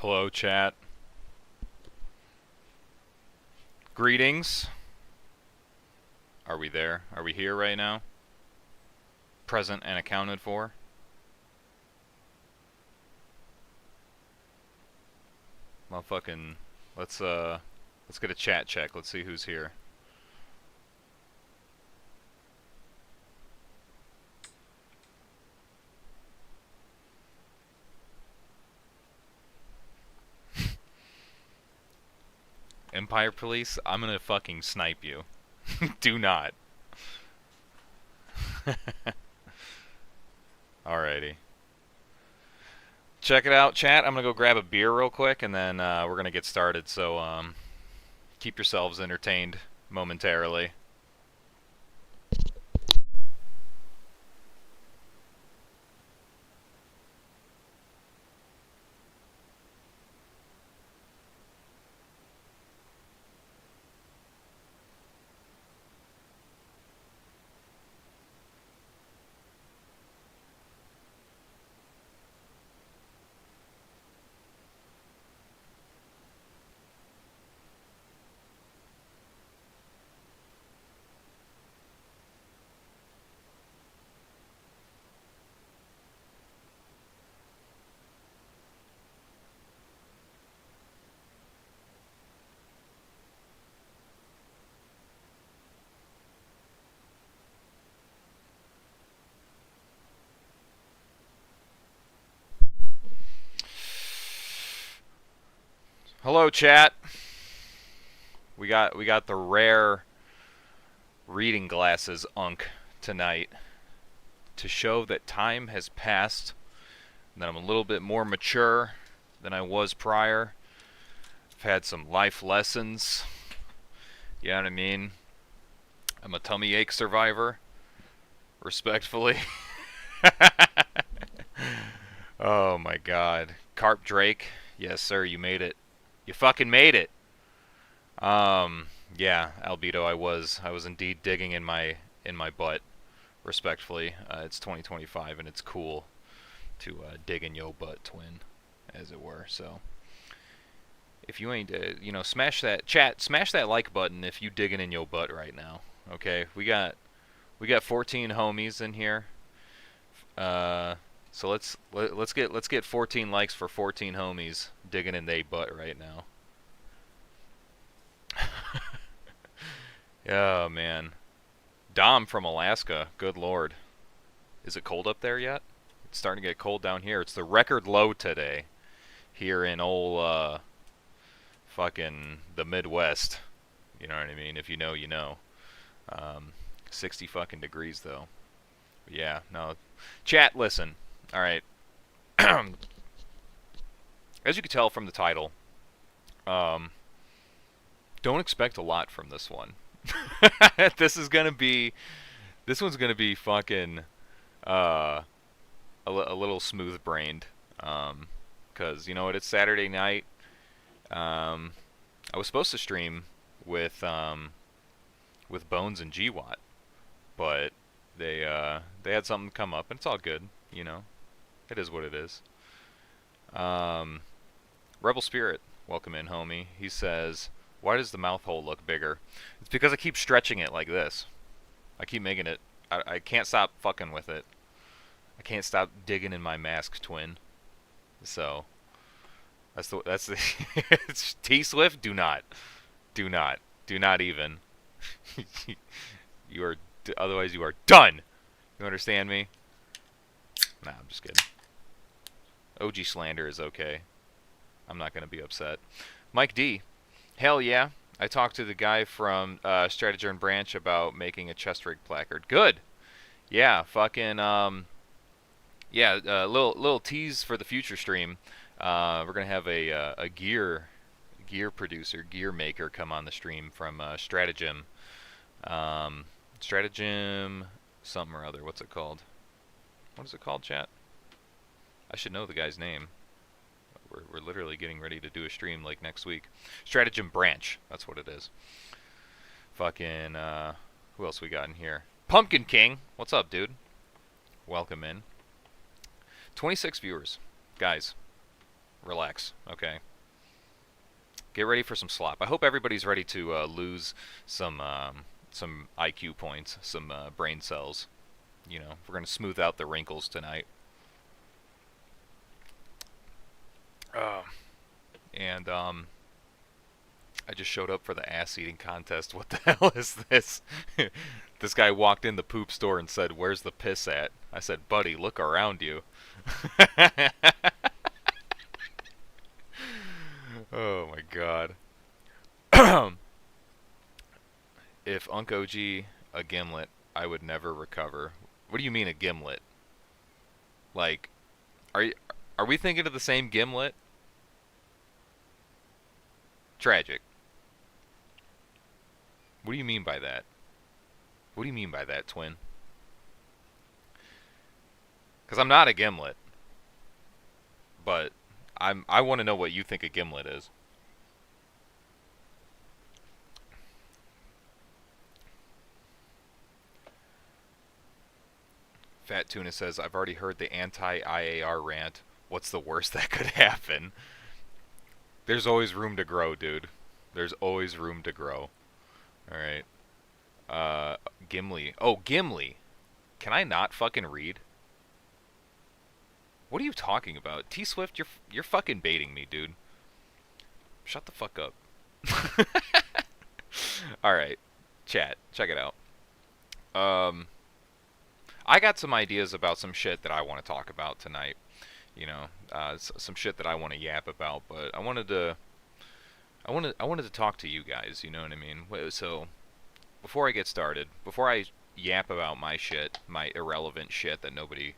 Hello, chat. Greetings. Are we there? Are we here right now? Present and accounted for? Motherfucking, let's get a chat check. Let's see who's here. Empire Police, I'm gonna fucking snipe you. Do not. Alrighty. Check it out, chat. I'm gonna go grab a beer real quick, and then we're gonna get started. So keep yourselves entertained momentarily. Hello, chat. We got the rare reading glasses unk tonight to show that time has passed, and that I'm a little bit more mature than I was prior. I've had some life lessons. You know what I mean? I'm a tummy ache survivor, respectfully. Oh my god. Carp Drake, yes sir, you made it. You fucking made it. Yeah, Albedo, I was indeed digging in my butt, respectfully. It's 2025 and it's cool to dig in yo butt, twin, as it were. So if you ain't, you know, smash that chat, smash that like button if you digging in yo butt right now. Okay, we got 14 homies in here. So let's get 14 likes for 14 homies digging in they butt right now. Oh man, Dom from Alaska. Good lord, is it cold up there yet? It's starting to get cold down here. It's the record low today here in old fucking the Midwest. You know what I mean? If you know, you know. 60 fucking degrees though. But yeah, no. Chat, listen. All right. As you can tell from the title, don't expect a lot from this one. This one's gonna be fucking a little smooth brained, 'cause you know what? It's Saturday night. I was supposed to stream with Bones and GWatt, but they had something come up, and it's all good. You know, it is what it is. Rebel Spirit, welcome in, homie. He says, why does the mouth hole look bigger? It's because I keep stretching it like this. I keep making it. I can't stop fucking with it. I can't stop digging in my mask, twin. So that's the T Swift. Do not even. You are otherwise you are done. You understand me? Nah, I'm just kidding. OG slander is okay. I'm not gonna be upset. Mike D. Hell yeah. I talked to the guy from Strategy Branch about making a chest rig placard. Good. Yeah, fucking yeah, little tease for the future stream. We're gonna have a gear producer, gear maker come on the stream from Stratagem. Stratagem something or other. What's it called? What is it called, chat? I should know the guy's name. We're literally getting ready to do a stream like next week. Stratagem Branch, that's what it is. Fucking, who else we got in here? Pumpkin King, what's up, dude? Welcome in. 26 viewers. Guys, Relax, okay? Get ready for some slop. I hope everybody's ready to lose some IQ points, some brain cells. You know, we're gonna smooth out the wrinkles tonight. And I just showed up for the ass eating contest. What the hell is this? This guy walked in the poop store and said, "Where's the piss at?" I said, "Buddy, look around you." Oh my god. If Unk OG a gimlet, I would never recover. What do you mean a gimlet? Like, are we thinking of the same gimlet? Tragic. What do you mean by that? What do you mean by that, twin? Because I'm not a gimlet, but I want to know what you think a gimlet is. Fat Tuna says, I've already heard the anti-IAR rant. What's the worst that could happen? There's always room to grow, dude. There's always room to grow. Alright. Gimli. Oh, Gimli. Can I not fucking read? What are you talking about? T-Swift, you're fucking baiting me, dude. Shut the fuck up. Alright. Chat. Check it out. I got some ideas about some shit that I want to talk about tonight. You know, some shit that I want to yap about, but I wanted to talk to you guys, you know what I mean? So, before I get started, before I yap about my shit, my irrelevant shit that nobody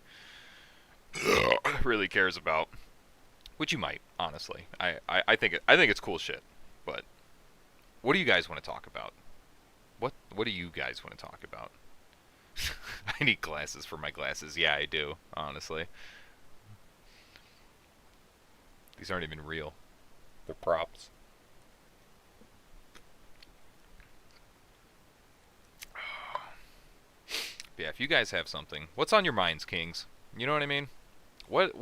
really cares about, which you might, honestly. I think it's cool shit, but what do you guys want to talk about? What do you guys want to talk about? I need glasses for my glasses. Yeah, I do, honestly. These aren't even real. They're props. Yeah, if you guys have something, what's on your minds, Kings? You know what I mean? What's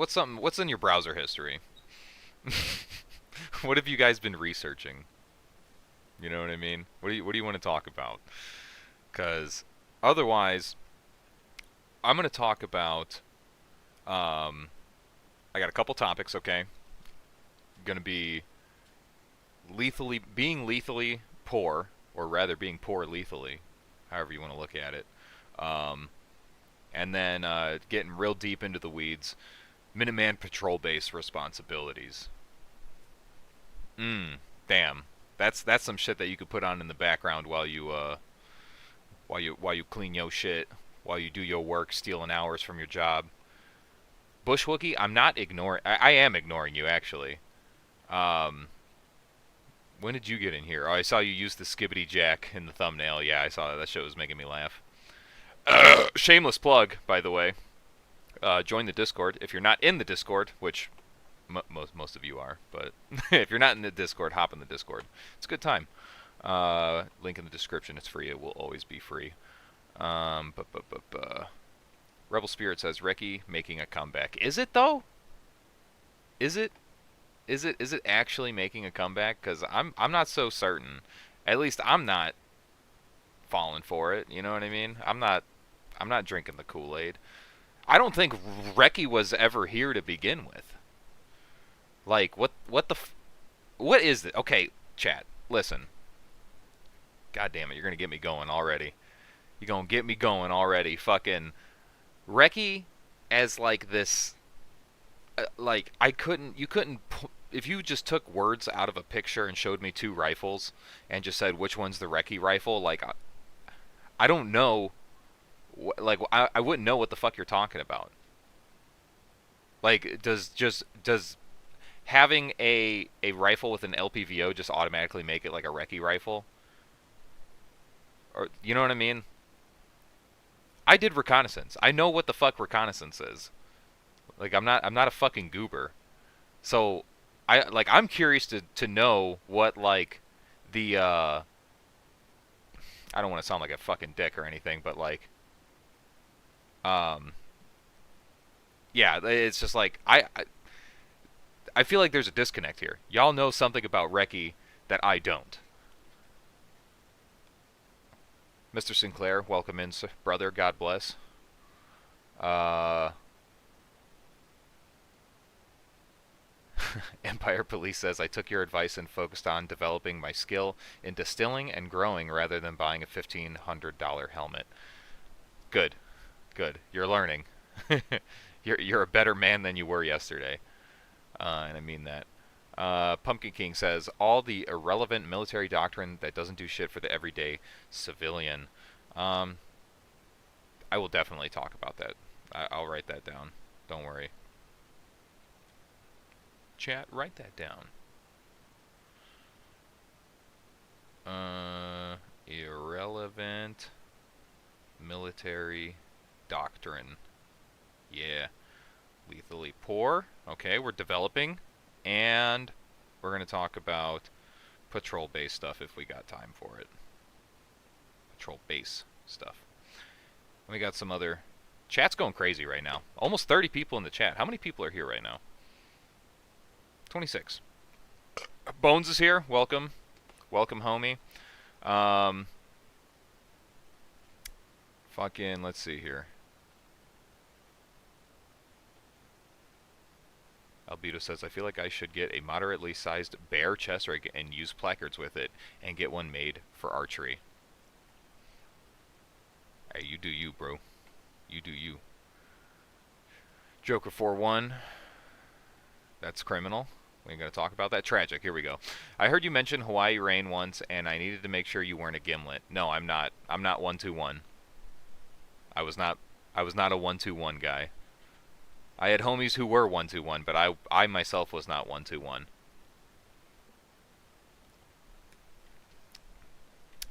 something? What's in your browser history? What have you guys been researching? You know what I mean? What do you want to talk about? Because otherwise, I'm going to talk about. I got a couple topics. Okay, going to be being lethally poor, or rather being poor lethally, however you want to look at it. And then getting real deep into the weeds. Minuteman patrol base responsibilities. Damn. That's some shit that you could put on in the background while you clean your shit, while you do your work, stealing hours from your job. Bushwookie, I'm not ignoring. I am ignoring you actually. When did you get in here? Oh, I saw you use the skibbity jack in the thumbnail. Yeah, I saw that. That shit was making me laugh. Shameless plug, by the way. Join the Discord if you're not in the Discord, which most of you are. But if you're not in the Discord, hop in the Discord. It's a good time. Link in the description. It's free. It will always be free. Rebel Spirit says Reki making a comeback. Is it though? Is it? Is it actually making a comeback? Because I'm not so certain. At least I'm not falling for it. You know what I mean? I'm not drinking the Kool-Aid. I don't think Reki was ever here to begin with. Like what is it? Okay, chat. Listen. God damn it, you're gonna get me going already. You're gonna get me going already. Fucking Reki as like this. Like you couldn't. If you just took words out of a picture and showed me two rifles and just said which one's the Reki rifle, like I don't know. Like I wouldn't know what the fuck you're talking about. Like does having a rifle with an LPVO just automatically make it like a Reki rifle? Or you know what I mean? I did reconnaissance. I know what the fuck reconnaissance is. Like I'm not a fucking goober. So I'm curious to know what like the I don't want to sound like a fucking dick or anything, but like Yeah, it's just like I feel like there's a disconnect here. Y'all know something about Reki that I don't. Mr. Sinclair, welcome in, brother. God bless. Uh, Empire Police says, I took your advice and focused on developing my skill in distilling and growing rather than buying a $1,500 helmet. Good. Good. You're learning. You're a better man than you were yesterday. And I mean that. Pumpkin King says, all the irrelevant military doctrine that doesn't do shit for the everyday civilian. I will definitely talk about that. I'll write that down. Don't worry. Chat, write that down. Irrelevant military doctrine. Yeah. Lethally poor. Okay, we're developing. And we're going to talk about patrol base stuff if we got time for it. Patrol base stuff. And we got some other... Chat's going crazy right now. Almost 30 people in the chat. How many people are here right now? 26. Bones is here. Welcome. Welcome, homie. Fucking, let's see here. Albedo says, I feel like I should get a moderately sized bear chest rig and use placards with it and get one made for archery. Hey, you do you, bro. You do you. Joker 4-1. That's criminal. We ain't gonna talk about that. Tragic. Here we go. I heard you mention Hawaii Rain once, and I needed to make sure you weren't a gimlet. No, I'm not. I'm not 121. I was not a 121 guy. I had homies who were 121, but I myself was not 121.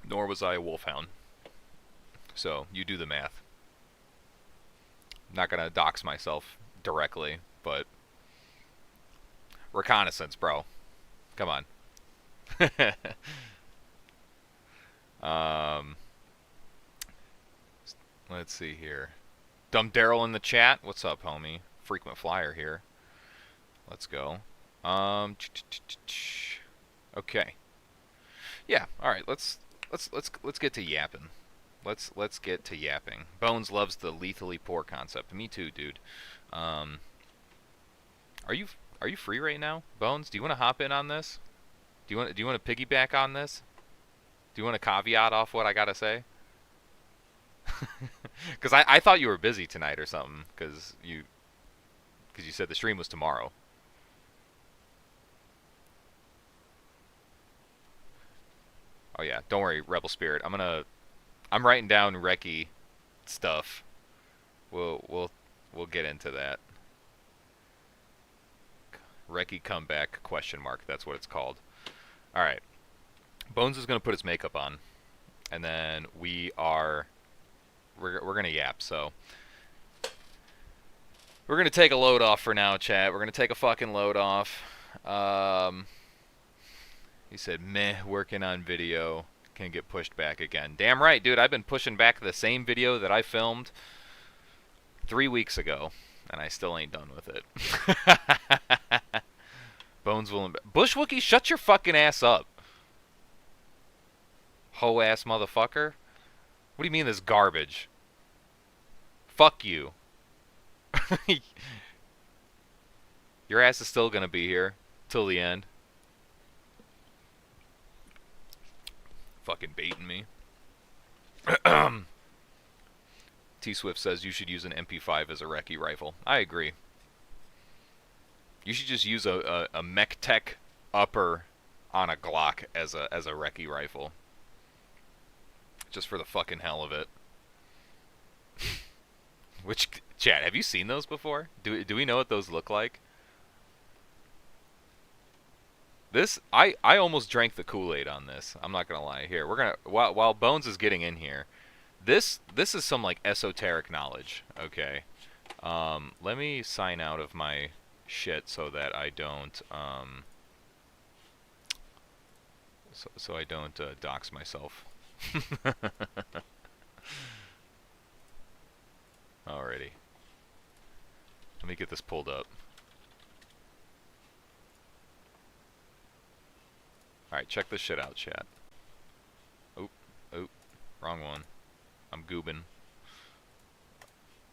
Nor was I a wolfhound. So, you do the math. I'm not gonna dox myself directly, but... Reconnaissance, bro. Come on. Let's see here. Dumb Daryl in the chat. What's up, homie? Frequent flyer here. Let's go. Okay. Yeah. All right. Let's get to yapping. Let's get to yapping. Bones loves the lethally poor concept. Me too, dude. Are you free right now, Bones? Do you want to hop in on this? Do you want to piggyback on this? Do you want to caveat off what I gotta say? Because I thought you were busy tonight or something. Because you said the stream was tomorrow. Oh yeah, don't worry, Rebel Spirit. I'm writing down Reki stuff. We'll get into that. Reki comeback ? That's what it's called. All right. Bones is gonna put his makeup on, and then we're gonna yap. So we're gonna take a load off for now, chat. We're gonna take a fucking load off. He said, meh, working on video can get pushed back again. Damn right, dude. I've been pushing back the same video that I filmed 3 weeks ago, and I still ain't done with it. Bones will... Bush Wookie, shut your fucking ass up. Ho-ass motherfucker. What do you mean this garbage? Fuck you. Your ass is still gonna be here till the end. Fucking baiting me. T-Swift says you should use an MP5 as a recce rifle. I agree. You should just use a Mech Tech upper on a Glock as a recce rifle. Just for the fucking hell of it. Which, chat, have you seen those before? Do we know what those look like? This, I almost drank the Kool-Aid on this. I'm not gonna lie. Here, we're gonna, while Bones is getting in here, this is some like esoteric knowledge. Okay, let me sign out of my shit so that I don't so I don't dox myself. Alrighty. Let me get this pulled up. Alright, check this shit out, chat. Oop, oop, wrong one. I'm goobin'.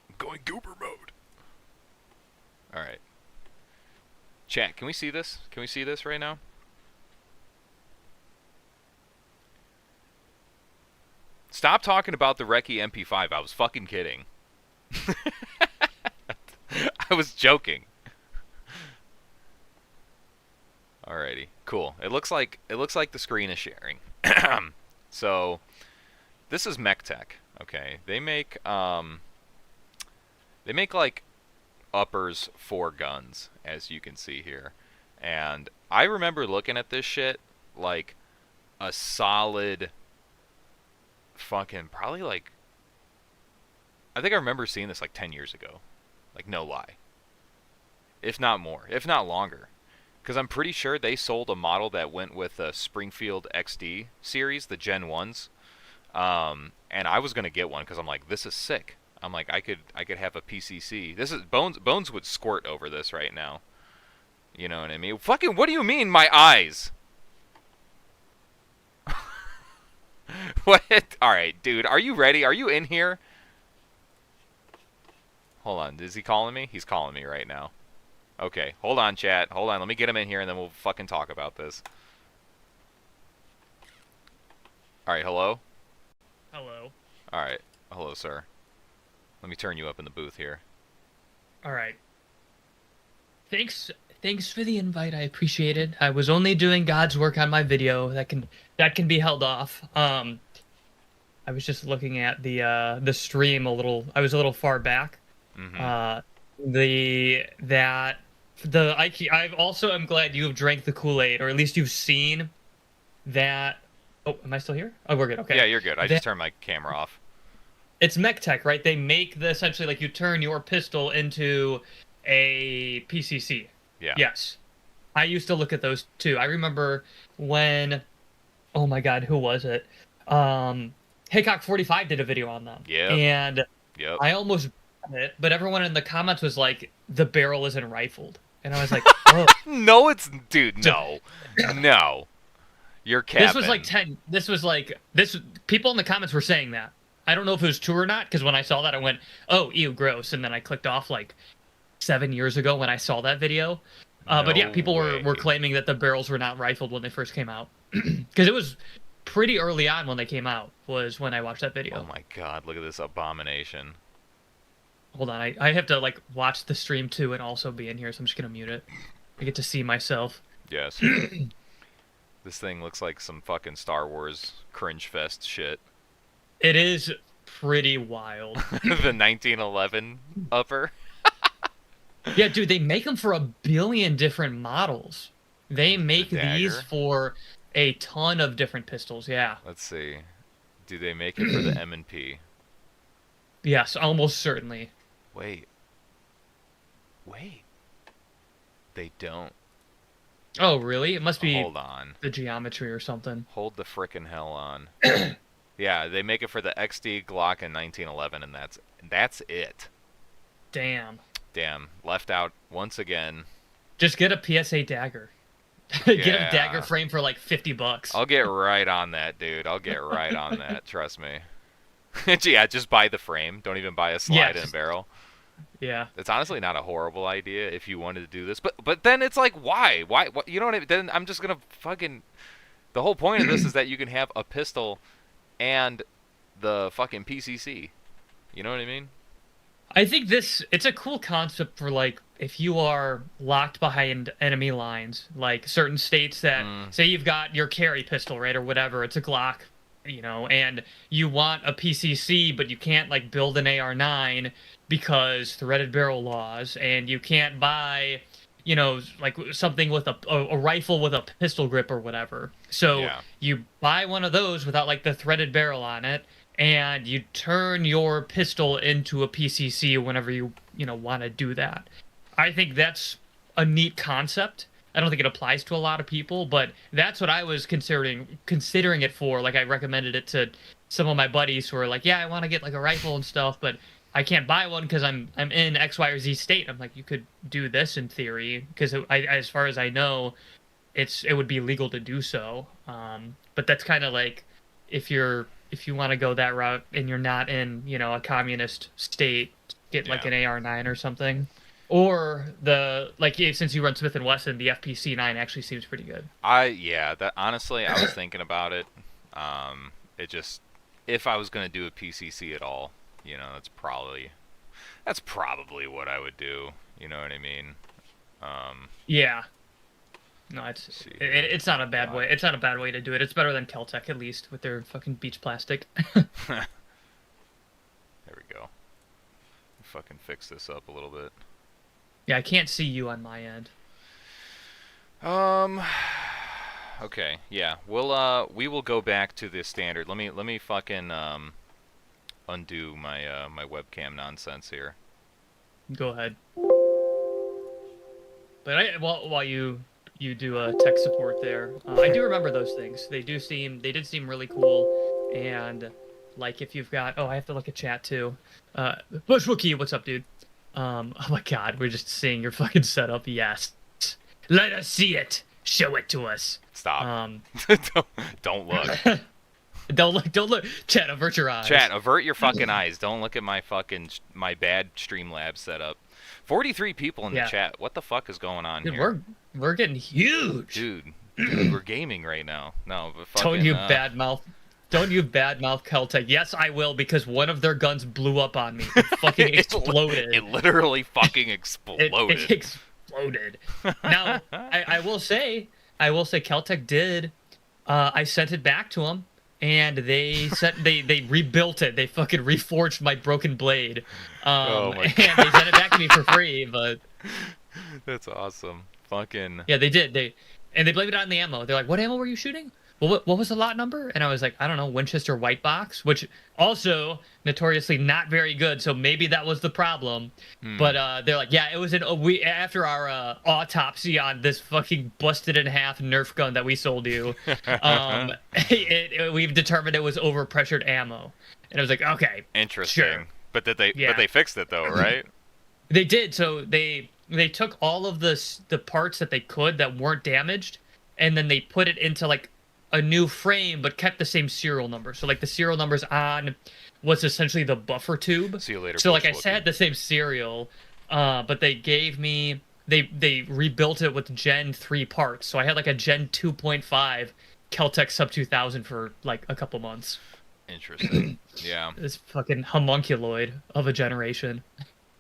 I'm going goober mode. Alright. Chat, can we see this? Can we see this right now? Stop talking about the Recce MP5. I was fucking kidding. I was joking. Alrighty, cool. It looks like the screen is sharing. So this is MechTech. Okay, they make like uppers for guns, as you can see here. And I remember looking at this shit like a solid fucking probably like I think I remember seeing this like 10 years ago. Like no lie. If not more, if not longer. Because I'm pretty sure they sold a model that went with the Springfield XD series, the Gen 1s. And I was going to get one because I'm like, this is sick. I'm like, I could have a PCC. This is Bones would squirt over this right now. You know what I mean? Fucking, what do you mean, my eyes? What? Alright, dude, are you ready? Are you in here? Hold on, is he calling me? He's calling me right now. Okay, hold on, chat. Hold on, let me get him in here and then we'll fucking talk about this. Alright, hello? Hello. Alright, hello, sir. Let me turn you up in the booth here. Alright. Thanks for the invite, I appreciate it. I was only doing God's work on my video. That can be held off. I was just looking at the stream a little. I was a little far back. Mm-hmm. I also am glad you have drank the Kool-Aid, or at least you've seen that. Oh, am I still here? Oh, we're good. Okay. Yeah, you're good. I just turned my camera off. It's MechTech, right? They make essentially like you turn your pistol into a PCC. Yeah. Yes. I used to look at those too. I remember when, oh my God, who was it? Haycock 45 did a video on them. Yeah. And yep. I almost bought it, but everyone in the comments was like, the barrel isn't rifled. And I was like, oh. No, it's, dude, no. No. You're capping. People in the comments were saying that. I don't know if it was true or not, because when I saw that, I went, oh, ew, gross. And then I clicked off like 7 years ago when I saw that video. But yeah, people were claiming that the barrels were not rifled when they first came out. Because it was pretty early on when they came out, was when I watched that video. Oh my God, look at this abomination. Hold on, I have to like watch the stream too and also be in here, so I'm just going to mute it. I get to see myself. Yes. This thing looks like some fucking Star Wars cringe fest shit. It is pretty wild. The 1911 upper. Yeah, dude, they make them for 1 billion different models. They make these for a ton of different pistols, yeah. Let's see. Do they make it for the M&P? Yes, almost certainly. Wait. They don't. Oh, really? It must be Hold on. the geometry or something. Hold the frickin' hell on. Yeah, they make it for the XD, Glock, and 1911, and that's it. Damn. Left out once again. Just get a PSA dagger. Get a dagger frame for like $50. I'll get right on that, dude. I'll get right on that. Trust me. Yeah, just buy the frame. Don't even buy a slide and barrel. Yeah. It's honestly not a horrible idea if you wanted to do this, but then it's like, why? What? You know what I mean? Then I'm just gonna fucking. The whole point of this is that you can have a pistol and the fucking PCC. You know what I mean? I think it's a cool concept for like if you are locked behind enemy lines, like certain states that say you've got your carry pistol, right, or whatever, it's a Glock, you know, and you want a PCC, but you can't like build an AR-9 because threaded barrel laws, and you can't buy, you know, like something with a rifle with a pistol grip or whatever. So you buy one of those without like the threaded barrel on it, and you turn your pistol into a PCC whenever you want to do that. I think that's a neat concept. I don't think it applies to a lot of people, but that's what I was considering it for. Like I recommended it to some of my buddies who were like, yeah, I want to get like a rifle and stuff, but I can't buy one because I'm in X, Y, or Z state. I'm like, you could do this in theory because as far as I know, it would be legal to do so. But that's kind of like if you want to go that route and you're not in a communist state, get like Yeah. an AR-9 or something. Or since you run Smith and Wesson, the FPC-9 actually seems pretty good. That honestly, I was thinking about it. It just, if I was gonna do a PCC at all, that's probably what I would do. You know what I mean? Yeah. No, Let's see here. it's not a bad way. It's not a bad way to do it. It's better than Caltech at least with their fucking beach plastic. There we go. Fucking fix this up a little bit. Yeah, I can't see you on my end. Okay, yeah. We will go back to the standard. Let me fucking undo my my webcam nonsense here. Go ahead. But while you do tech support there, I do remember those things. They did seem really cool. And like if you've got, I have to look at chat too. Bush Wookie, what's up, dude? Oh my God, we're just seeing your fucking setup. Yes, let us see it. Show it to us. Stop. Don't look. Don't look. Chat, avert your eyes. Chat, avert your fucking eyes. Don't look at my bad Streamlabs setup. 43 people in the chat. What the fuck is going on Dude, here? We're getting huge. Dude, we're gaming right now. No, but fucking, Don't you badmouth Caltech. Yes, I will, because one of their guns blew up on me. It fucking exploded. It literally fucking exploded. It exploded. Now, I will say Caltech did. I sent it back to them, and they rebuilt it. They fucking reforged my broken blade. And they sent it back to me for free. But that's awesome. Fucking yeah, they did. They blamed it on the ammo. They're like, "What ammo were you shooting? Well, what was the lot number?" And I was like, "I don't know, Winchester White Box," which also notoriously not very good. So maybe that was the problem. But they're like, "Yeah, it was after our autopsy on this fucking busted in half Nerf gun that we sold you. We've determined it was overpressured ammo." And I was like, "Okay, interesting." Sure. But they fixed it though, right? They did. So they took all of the parts that they could that weren't damaged, and then they put it into like a new frame, but kept the same serial number. So like the serial numbers on was essentially the buffer tube. See you later. So like I said, the same serial, but they gave me they rebuilt it with Gen 3 parts. So I had like a Gen 2.5 Keltec Sub 2000 for like a couple months. Interesting. Yeah. This fucking homunculoid of a generation.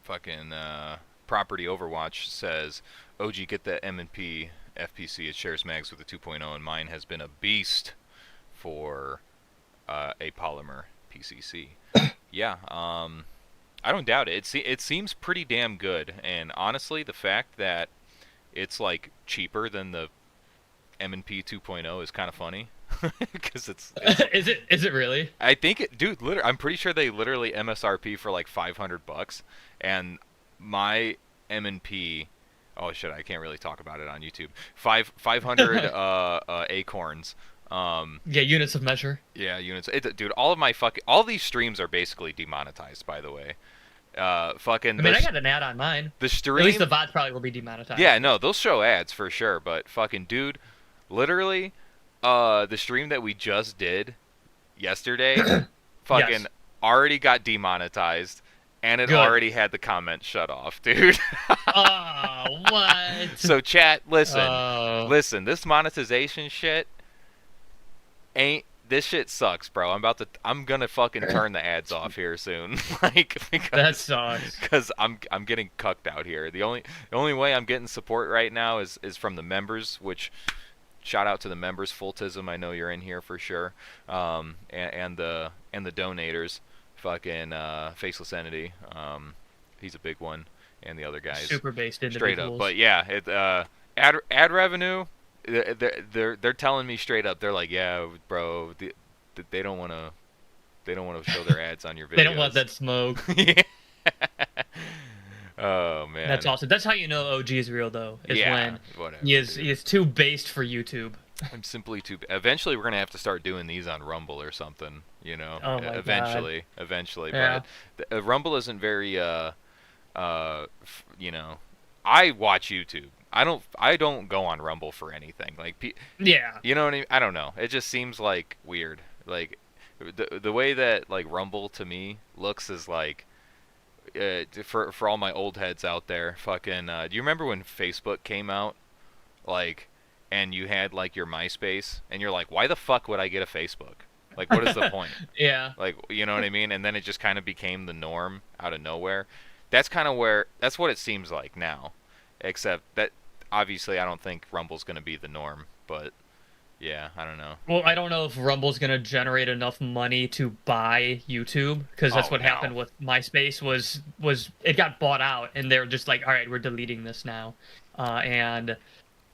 Fucking Property Overwatch says, OG, get the M&P FPC. It shares mags with the 2.0, and mine has been a beast for a polymer PCC. Yeah, I don't doubt it. It seems pretty damn good, and honestly, the fact that it's like cheaper than the M&P 2.0 is kind of funny. Because it's is it really? I think it, dude. I'm pretty sure they literally MSRP for like $500, and my M&P. Oh shit! I can't really talk about it on YouTube. 500 acorns. Yeah, units of measure. Yeah, units. Dude, all these streams are basically demonetized. By the way, fucking. I mean, I got an ad on mine. The stream. At least the VODs probably will be demonetized. Yeah, no, they'll show ads for sure. But fucking, dude, literally, the stream that we just did yesterday, fucking already got demonetized. And it already had the comment shut off, dude. Oh, what? So chat, listen, this monetization shit this shit sucks, bro. I'm gonna fucking turn the ads off here soon. Because that sucks. Because I'm getting cucked out here. The only way I'm getting support right now is from the members, which shout out to the members, Fultism, I know you're in here for sure. And the donators. Fucking Faceless Entity, he's a big one, and the other guys super based straight up. But yeah, ad revenue, they're telling me straight up. They're like, yeah, bro, they don't want to show their ads on your videos. They don't want that smoke. Yeah. Oh man, that's awesome. That's how you know OG is real, though. Is when whatever, he is too based for YouTube. I'm simply too. Eventually, we're gonna have to start doing these on Rumble or something. You know, Oh my god. eventually. Yeah. But Rumble isn't very. You know, I watch YouTube. I don't go on Rumble for anything. Like, Yeah. you know what I mean? I don't know. It just seems like weird. Like, the way that like Rumble to me looks is like. For all my old heads out there, fucking. Do you remember when Facebook came out? Like, and you had like your MySpace, and you're like, why the fuck would I get a Facebook? Like, what is the point? Yeah. Like, you know what I mean? And then it just kind of became the norm out of nowhere. That's what it seems like now. Except that obviously I don't think Rumble's gonna be the norm, but yeah, I don't know. Well, I don't know if Rumble's gonna generate enough money to buy YouTube because that's Oh what no. happened with MySpace was it got bought out and they're just like, all right, we're deleting this now. And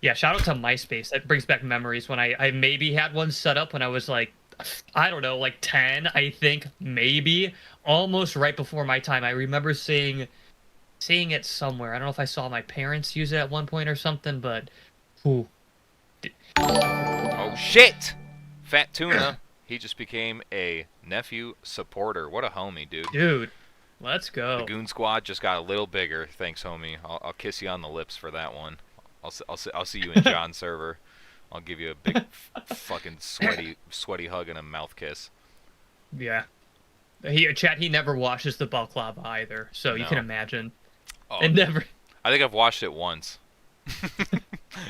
yeah, shout out to MySpace. That brings back memories when I maybe had one set up when I was like, I don't know, like 10, I think, maybe, almost right before my time. I remember seeing it somewhere. I don't know if I saw my parents use it at one point or something, but whew, Oh shit! Fat Tuna. He just became a nephew supporter. What a homie, dude. dude, let's The go. Goon Squad just got a little bigger. Thanks, homie. I'll kiss you on the lips for that one. I'll see you in John's server. I'll give you a big fucking sweaty hug and a mouth kiss. Yeah. He never washes the balaclava either, so you can No. imagine. Oh, It never. I think I've watched it once.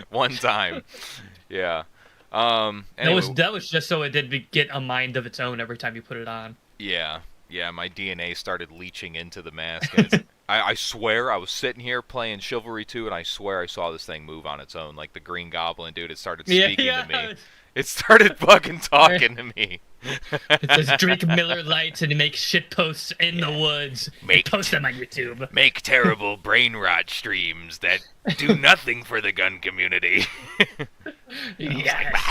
One time. Yeah. Anyway, That was just so it did get a mind of its own every time you put it on. yeah. Yeah, my DNA started leaching into the mask. And I swear I was sitting here playing Chivalry 2, and I swear I saw this thing move on its own. Like the Green Goblin, dude. It started Yeah, speaking to me. yeah. It started fucking talking to me. It says drink Miller Lights and make shit posts in the woods. Make And post them on YouTube. Make terrible brain rot streams that do nothing for the gun community. Yes.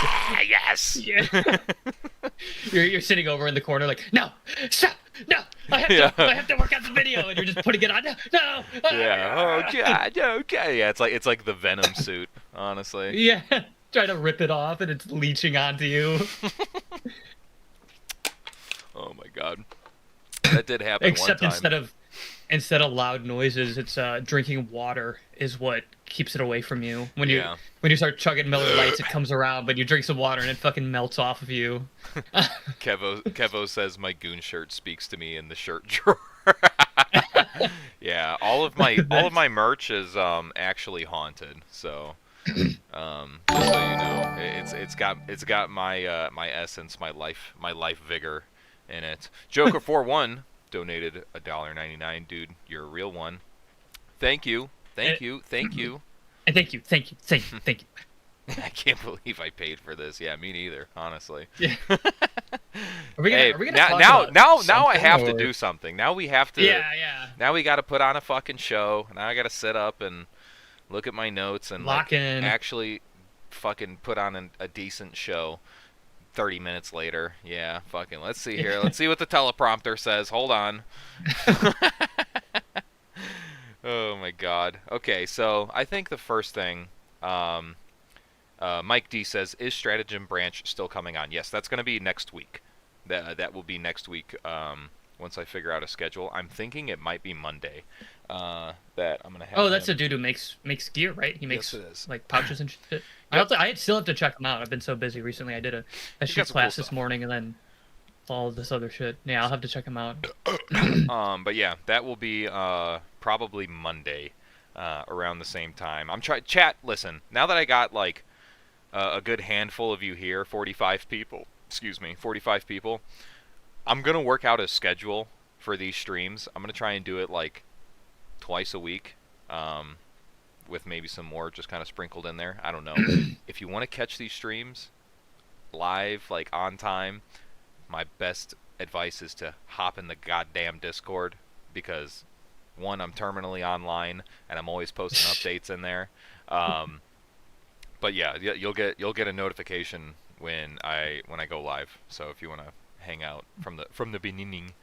Yes. Yeah. You're sitting over in the corner like, no, stop, no, Yeah. I have to work out the video, and you're just putting it on. No, no. Yeah. Oh god. Okay. Yeah. It's like the Venom suit. Honestly. Yeah. Try to rip it off, and it's leeching onto you. Oh my god. That did happen Except one time. instead of loud noises, it's drinking water is what keeps it away from you. Yeah. When you start chugging Miller Lights, it comes around, but you drink some water and it fucking melts off of you. Kevo says my goon shirt speaks to me in the shirt drawer. Yeah, all of my merch is actually haunted. So just so you know, it's got my my essence, my life vigor in it. Joker41 donated $1.99. Dude, you're a real one. Thank you. And, Thank you. and thank you, thank you, thank you, thank you. I can't believe I paid for this. Yeah, me neither, honestly. Yeah. Hey, Are we gonna now talk now about now I something, have to or- do something. Now we have to. Yeah, yeah. Now we got to put on a fucking show. Now I got to sit up and look at my notes and Lock like in. actually fucking put on a decent show. 30 minutes later. Yeah, fucking. Let's see here. Let's see what the teleprompter says. Hold on. Oh my god. Okay, so I think the first thing, Mike D says, is Stratagem Branch still coming on? Yes, that's going to be next week. That will be next week. Once I figure out a schedule, I'm thinking it might be Monday. That I'm gonna have. Oh, that's him. the dude who makes gear, right? He makes Yes, it is. like pouches and shit. Yep. I still have to check them out. I've been so busy recently. I did a got shoot some cool class this stuff. morning and then all of this other shit. Yeah, I'll have to check them out. But yeah, that will be probably Monday, around the same time. I'm trying. Chat, listen. Now that I got like a good handful of you here, 45 people. Excuse me, 45 people. I'm gonna work out a schedule for these streams. I'm gonna try and do it like twice a week, with maybe some more just kind of sprinkled in there. I don't know. If you want to catch these streams live, like on time, my best advice is to hop in the goddamn Discord because one, I'm terminally online and I'm always posting updates in there. But yeah, you'll get a notification when I go live. So if you want to hang out from the beginning,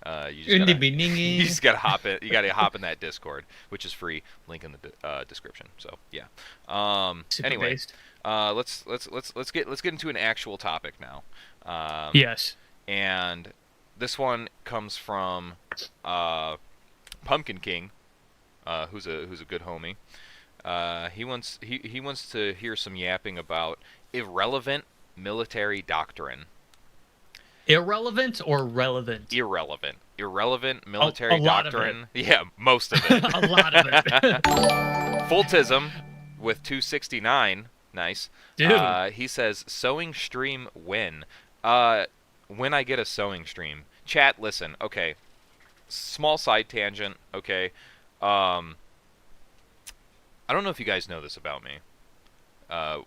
you just gotta hop in. You gotta hop in that Discord, which is free. Link in the description. So yeah. Super Anyway, based. let's get into an actual topic now. Yes. And this one comes from uh, Pumpkin King, who's a good homie. He wants to hear some yapping about irrelevant military doctrine. Irrelevant or relevant? Irrelevant A military lot of it. doctrine. Yeah, most of it. A lot of it. Fultism with 269. Nice. Dude. He says sewing stream when I get a sewing stream. Chat, listen. Okay. Small side tangent. Okay. Um, I don't know if you guys know this about me.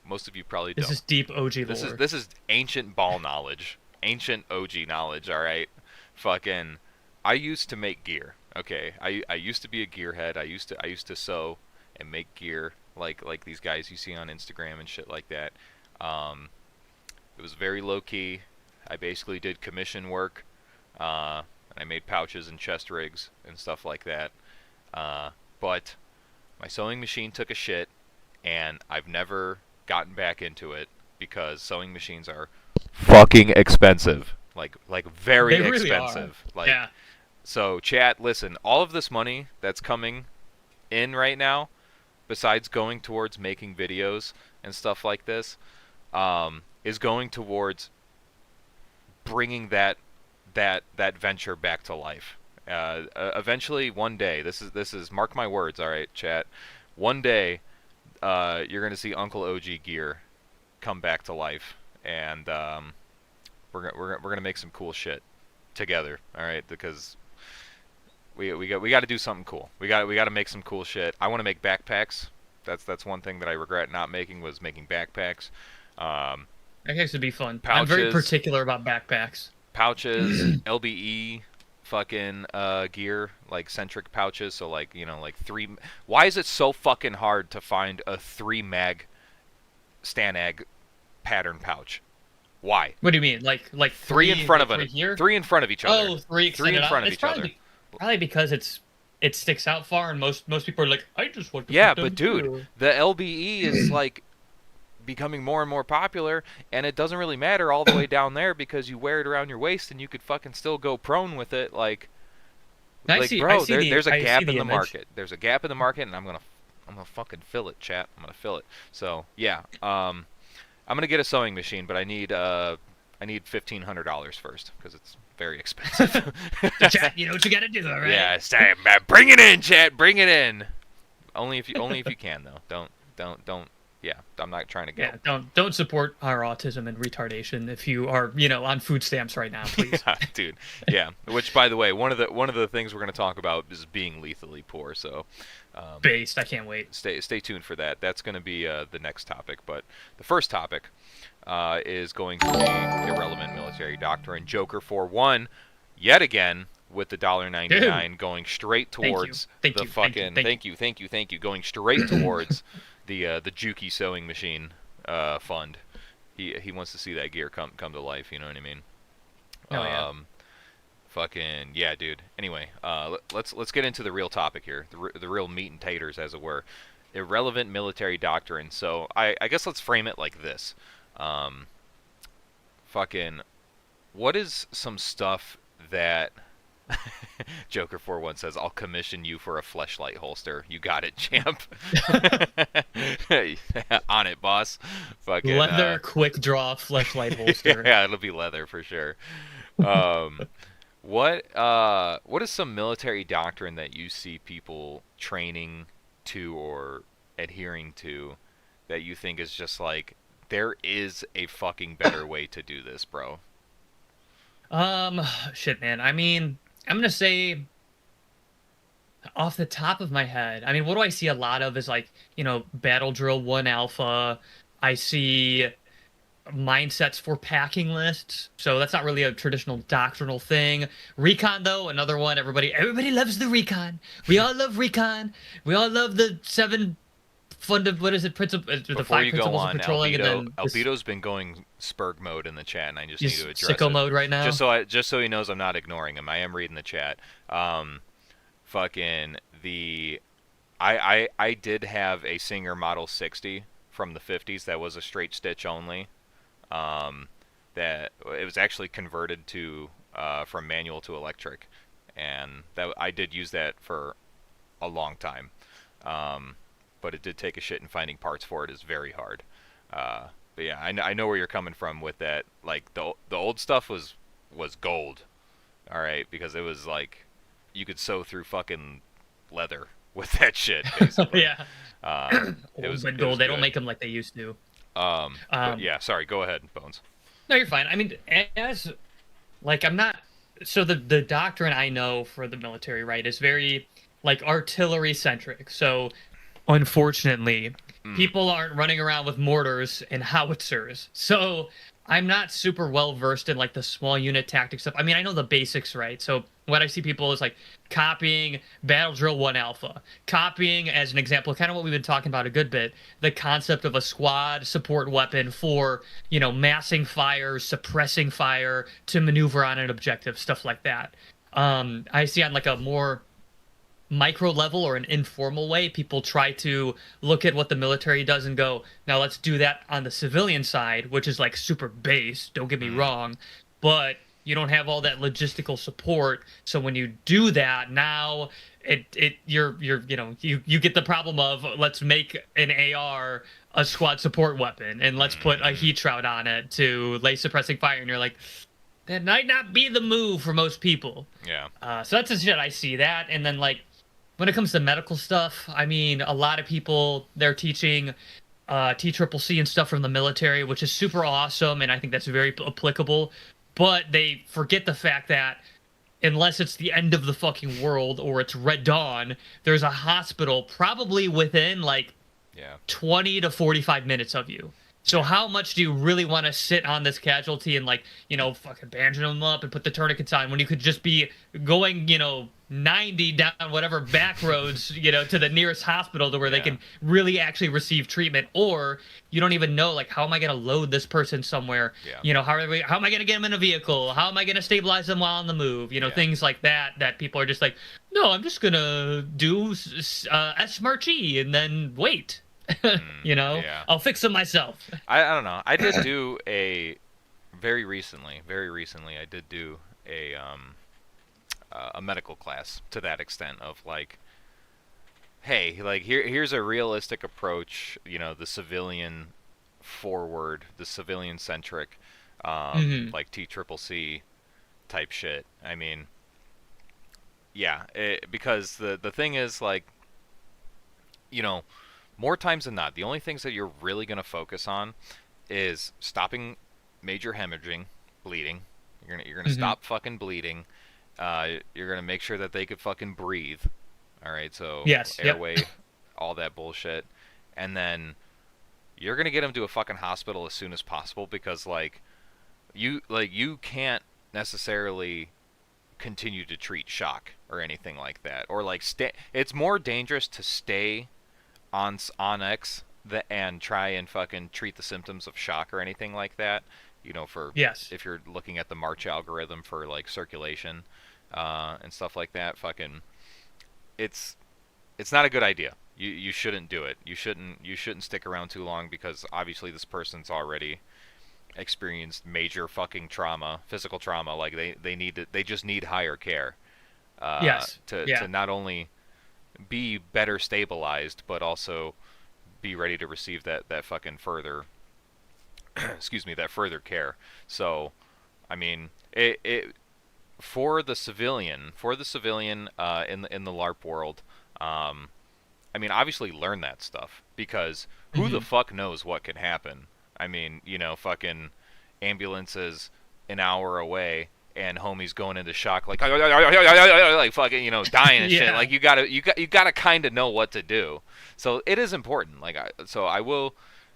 Most of you probably This don't. is deep OG This is lore. this is ancient ball knowledge, ancient OG knowledge. All right, fucking. I used to make gear. Okay, I used to be a gearhead. I used to sew and make gear like these guys you see on Instagram and shit like that. Um, it was very low key. I basically did commission work. And I made pouches and chest rigs and stuff like that. But my sewing machine took a shit, and I've never gotten back into it because sewing machines are fucking expensive. Like very They really are. expensive. Like Yeah. so chat, listen, all of this money that's coming in right now, besides going towards making videos and stuff like this, is going towards bringing that venture back to life. Eventually, one day, this is mark my words, all right, chat. One day, you're gonna see Uncle OG gear come back to life, and we're gonna make some cool shit together, all right? Because we got to do something cool. We got to make some cool shit. I want to make backpacks. That's one thing that I regret not making was making backpacks. Um, Backpacks would be fun. I'm very pouches, particular about backpacks. LBE, fucking gear, like centric pouches. So like like three. Why is it so fucking hard to find a 3 mag Stanag pattern pouch? Why? What do you mean? Like Three in front of three it. here? Three in front of each other. Oh, three Three in extended front out. of It's each other. probably because it sticks out far, and most people are like, I just want to Yeah, put them but dude, too. the LBE is like becoming more and more popular, and it doesn't really matter all the way down there because you wear it around your waist and you could fucking still go prone with it. Like I bro, see the there's a I see gap the in the image. market. There's a gap in the market, and I'm gonna fucking fill it, chat. I'm gonna fill it. So yeah, I'm gonna get a sewing machine, but I need $1,500 first because it's very expensive. So chat, you know what you gotta do, all right? Yeah, say, man, bring it in, chat. Bring it in. Only if you can though. Don't. Yeah, I'm not trying to go. Yeah, don't support our autism and retardation if you are, on food stamps right now, please. Yeah, dude. Yeah. Which, by the way, one of the things we're going to talk about is being lethally poor. So, Based, I can't wait. stay tuned for that. That's going to be the next topic. But the first topic is going to be irrelevant military doctrine. Joker 4-1, yet again with the $1.99 going straight towards Thank the you, fucking thank you going straight towards the Juki sewing machine fund. He wants to see that gear come to life. You know what I mean? Oh yeah. Fucking yeah, dude. Anyway, let's get into the real topic here, the real meat and taters, as it were. Irrelevant military doctrine. So I guess let's frame it like this. Fucking, what is some stuff that Joker 41 says, I'll commission you for a fleshlight holster. You got it, champ. On it, boss. Fucking Leather quick draw fleshlight holster. yeah, it'll be leather for sure. What is some military doctrine that you see people training to or adhering to that you think is just like there is a fucking better way to do this, bro? Shit, man. I mean, I'm gonna say off the top of my head. I mean, what do I see a lot of is like, Battle Drill 1 Alpha. I see mindsets for packing lists. So that's not really a traditional doctrinal thing. Recon though, another one. Everybody loves the recon. We all love recon. We all love the what is it? The Before 5 you go principles of on, patrolling, and then Albedo's been going Spurg mode in the chat, and I just need to address sicko it. mode right now. Just so he knows I'm not ignoring him. I am reading the chat. Fucking I did have a Singer Model 60 from the 50s that was a straight stitch only. Um, that it was actually converted to from manual to electric, and that I did use that for a long time. Um, but it did take a shit, and finding parts for it is very hard. But yeah, I know where you're coming from with that. Like the old stuff was gold, all right, because it was like you could sew through fucking leather with that shit basically. Yeah. Old but It was gold. They don't good. make them like they used to. But Um, yeah, sorry. Go ahead, Bones. no, you're fine. I mean, as like I'm not. So the doctrine I know for the military, right, is very like artillery centric. So unfortunately, Mm, people aren't running around with mortars and howitzers. So I'm not super well versed in like the small unit tactics stuff. I mean, I know the basics, right? So what I see people is like copying Battle Drill 1 Alpha, copying, as an example, kind of what we've been talking about a good bit, the concept of a squad support weapon for, massing fire, suppressing fire to maneuver on an objective, stuff like that. I see on like a more micro level or an informal way, people try to look at what the military does and go, now let's do that on the civilian side, which is like super base, don't get me mm, wrong, but you don't have all that logistical support. So when you do that, now you get the problem of let's make an AR a squad support weapon and let's put a mm, heat shroud on it to lay suppressing fire, and you're like, that might not be the move for most people. yeah. So that's the shit I see that. And then like when it comes to medical stuff, I mean, a lot of people they're teaching TCCC and stuff from the military, which is super awesome, and I think that's very applicable. But they forget the fact that unless it's the end of the fucking world or it's Red Dawn, there's a hospital probably within like Yeah. 20 to 45 minutes of you. So Yeah. how much do you really want to sit on this casualty and like, fucking bandaging them up and put the tourniquets on when you could just be going, 90 down whatever back roads, to the nearest hospital to where they Yeah. can really actually receive treatment, or you don't even know like how am I going to load this person somewhere? Yeah. How am I going to get them in a vehicle? How am I going to stabilize them while on the move? Yeah. Things like that people are just like, no, I'm just going to do S-March E and then wait. Yeah. I'll fix them myself. I don't know. I did do a very recently I did do a medical class to that extent of like, hey, like here's a realistic approach, the civilian forward, the civilian centric Hmm. like TCCC type shit. I mean, yeah, because the thing is like, you know, more times than not, the only things that you're really going to focus on is stopping major hemorrhaging, bleeding. You're gonna Hmm. stop fucking bleeding. You're gonna make sure that they could fucking breathe. All right, so Yes. Yep. airway, all that bullshit, and then you're gonna get them to a fucking hospital as soon as possible because you can't necessarily continue to treat shock or anything like that, or like stay. It's more dangerous to stay on X and try and fucking treat the symptoms of shock or anything like that. For Yes. if you're looking at the March algorithm for like circulation and stuff like that, fucking it's it's not a good idea. You shouldn't do it. You shouldn't stick around too long because obviously this person's already experienced major fucking trauma, physical trauma. Like they just need higher care Yes. to Yeah. not only be better stabilized, but also be ready to receive that fucking further excuse me, that further care. So, I mean, it for the civilian in the LARP world, um, I mean, obviously learn that stuff because who the Hmm. fuck knows what can happen? I mean, fucking ambulances an hour away and homies going into shock like fucking dying and shit. Yeah. Like you gotta kind of know what to do. So it is important. Like I will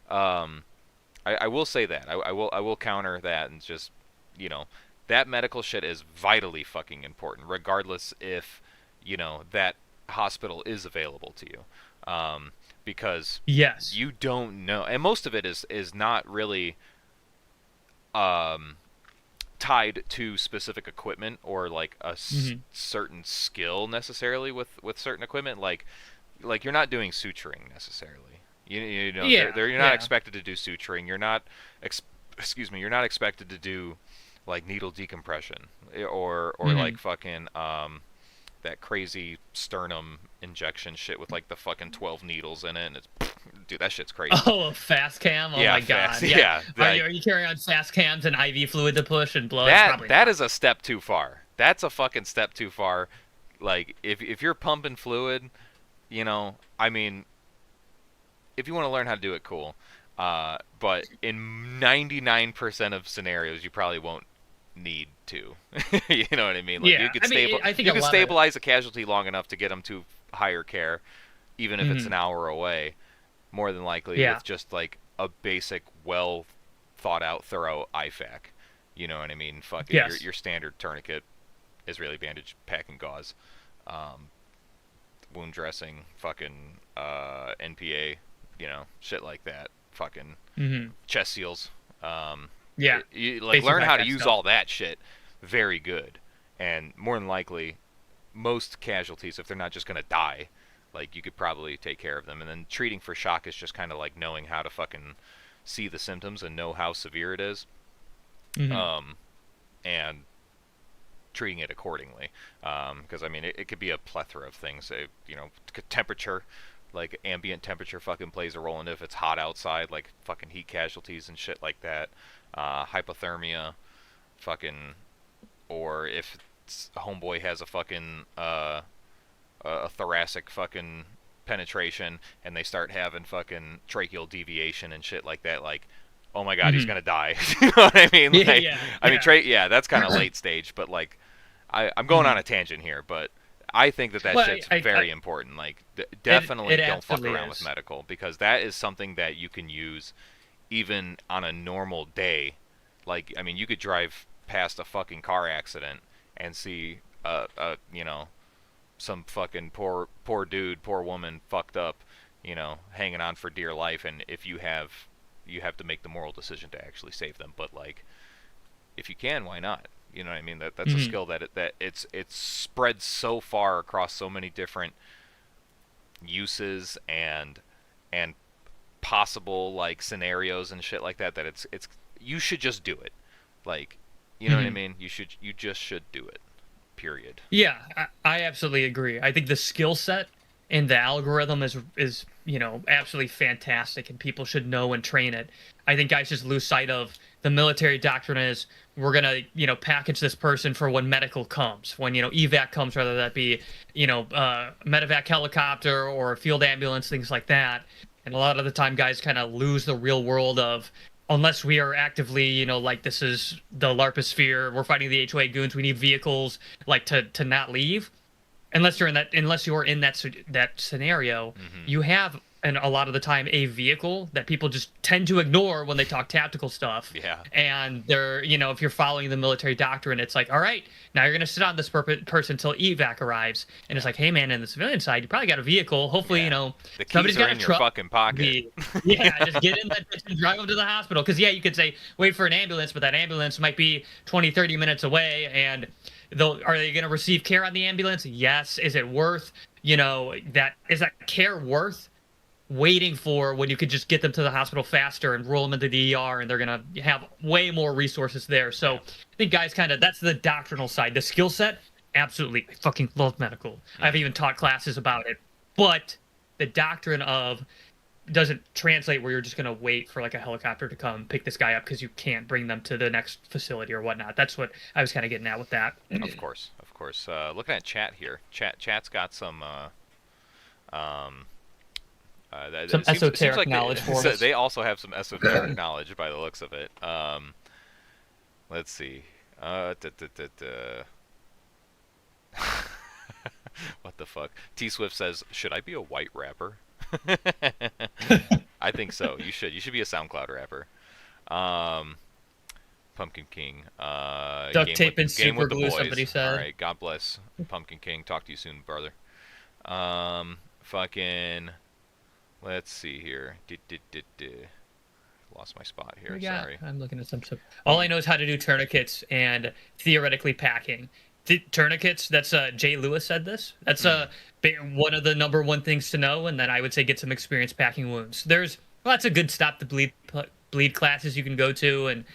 um I will say that I will counter that and just you know that medical shit is vitally fucking important regardless if that hospital is available to you because Yes. you don't know, and most of it is not really um, tied to specific equipment or like a Hmm. certain skill necessarily with certain equipment. Like you're not doing suturing necessarily. You know, Yeah, you're not yeah. expected to do suturing. You're not, excuse me, you're not expected to do like needle decompression or Hmm. like fucking that crazy sternum injection shit with like the fucking 12 needles in it, and it's dude, that shit's crazy. Oh, a fast cam. Oh Yeah, my fast. God. Yeah. Yeah, Are like you carrying on fast cams and IV fluid to push and blood? Probably that not. is a step too far. That's a fucking step too far. Like if you're pumping fluid, you know, I mean, if you want to learn how to do it, cool. But in 99% of scenarios, you probably won't need to. You know what I mean? Like Yeah. I mean, I think you a could lot of. stabilize a casualty long enough to get them to higher care, even if it's Hmm. an hour away. More than likely, Yeah. with just like a basic, well thought out, thorough IFAC. You know what I mean? Fucking Yes. your standard tourniquet, Israeli bandage, pack and gauze, um, wound dressing, fucking NPA, you know, shit like that. Fucking Hmm. chest seals. Um, Yeah. you like Basic learn how to IFAC use stuff. all that shit. Very good, and more than likely, most casualties, if they're not just gonna die, like you could probably take care of them. And then treating for shock is just kind of like knowing how to fucking see the symptoms and know how severe it is, Hmm. um, and treating it accordingly. Because I mean, it could be a plethora of things. You know, temperature, like ambient temperature, fucking plays a role in it. If it's hot outside, like fucking heat casualties and shit like that. Hypothermia, fucking, or if homeboy has a fucking a thoracic fucking penetration and they start having fucking tracheal deviation and shit like that, like, oh my god, he's Hmm. gonna die. You know what I mean? Yeah. Like, Yeah. I mean, Yeah. yeah, that's kind of late stage, but like, I'm going on Hmm. a tangent here, but I think that Well, shit's very important. Like, it definitely don't fuck absolutely around with is. medical because that is something that you can use even on a normal day. Like, I mean, you could drive past a fucking car accident and see, you know, some fucking poor dude, poor woman, fucked up, you know, hanging on for dear life, and if you have to make the moral decision to actually save them. But like, if you can, why not? You know what I mean? That's a Hmm. skill that it's spread so far across so many different uses and possible like scenarios and shit like that that it's you should just do it. Like, you know what I Hmm. mean? You just should do it. Period. Yeah, I absolutely agree. I think the skill set and the algorithm is absolutely fantastic, and people should know and train it. I think guys just lose sight of the military doctrine is we're gonna package this person for when medical comes, when evac comes, whether that be medevac helicopter or a field ambulance, things like that. And a lot of the time, guys kind of lose the real world of unless we are actively, like this is the LARPosphere, we're fighting the HOA goons, we need vehicles like to not leave. Unless you're in that scenario, Mm-hmm. you have and a lot of the time a vehicle that people just tend to ignore when they talk tactical stuff. Yeah. And they're, if you're following the military doctrine, it's like, all right, now you're going to sit on this person until evac arrives. And it's Yeah. like, hey man, in the civilian side, you probably got a vehicle. Hopefully, Yeah. The somebody's keys are got a in your truck. fucking pocket. The Yeah, just get in that bitch and drive them to the hospital. Because yeah, you could say wait for an ambulance, but that ambulance might be 20, 30 minutes away, and are they going to receive care on the ambulance? Yes. Is it worth that care worth waiting for when you could just get them to the hospital faster and roll them into the ER, and they're going to have way more resources there. So Yeah. I think guys that's the doctrinal side. The skill set, absolutely. I fucking love medical. I've Mm-hmm. even taught classes about it. But the doctrine of doesn't translate where you're just going to wait for like a helicopter to come pick this guy up because you can't bring them to the next facility or whatnot. That's what I was kind of getting at with that. Of course, of course. Looking at chat here, chat's got some. Um, Some it seems esoteric like knowledge for so us. they also have some esoteric knowledge by the looks of it. Let's see. Da, da, da, da. What the fuck? T Swift says, "Should I be a white rapper?" I think so. You should. You should be a SoundCloud rapper. Um, Pumpkin King. Duct tape and Game super with the glue, boys. somebody All said. right. God bless Pumpkin King. Talk to you soon, brother. Fucking. Let's see here. Lost my spot What here. we got? Sorry. I'm looking at some stuff. All I Pumpkin. know is how to do tourniquets and theoretically packing. Tourniquets. That's Jay Lewis said this. That's one of the number one things to know, and then I would say get some experience packing wounds. There's lots of good stop the bleed classes you can go to, and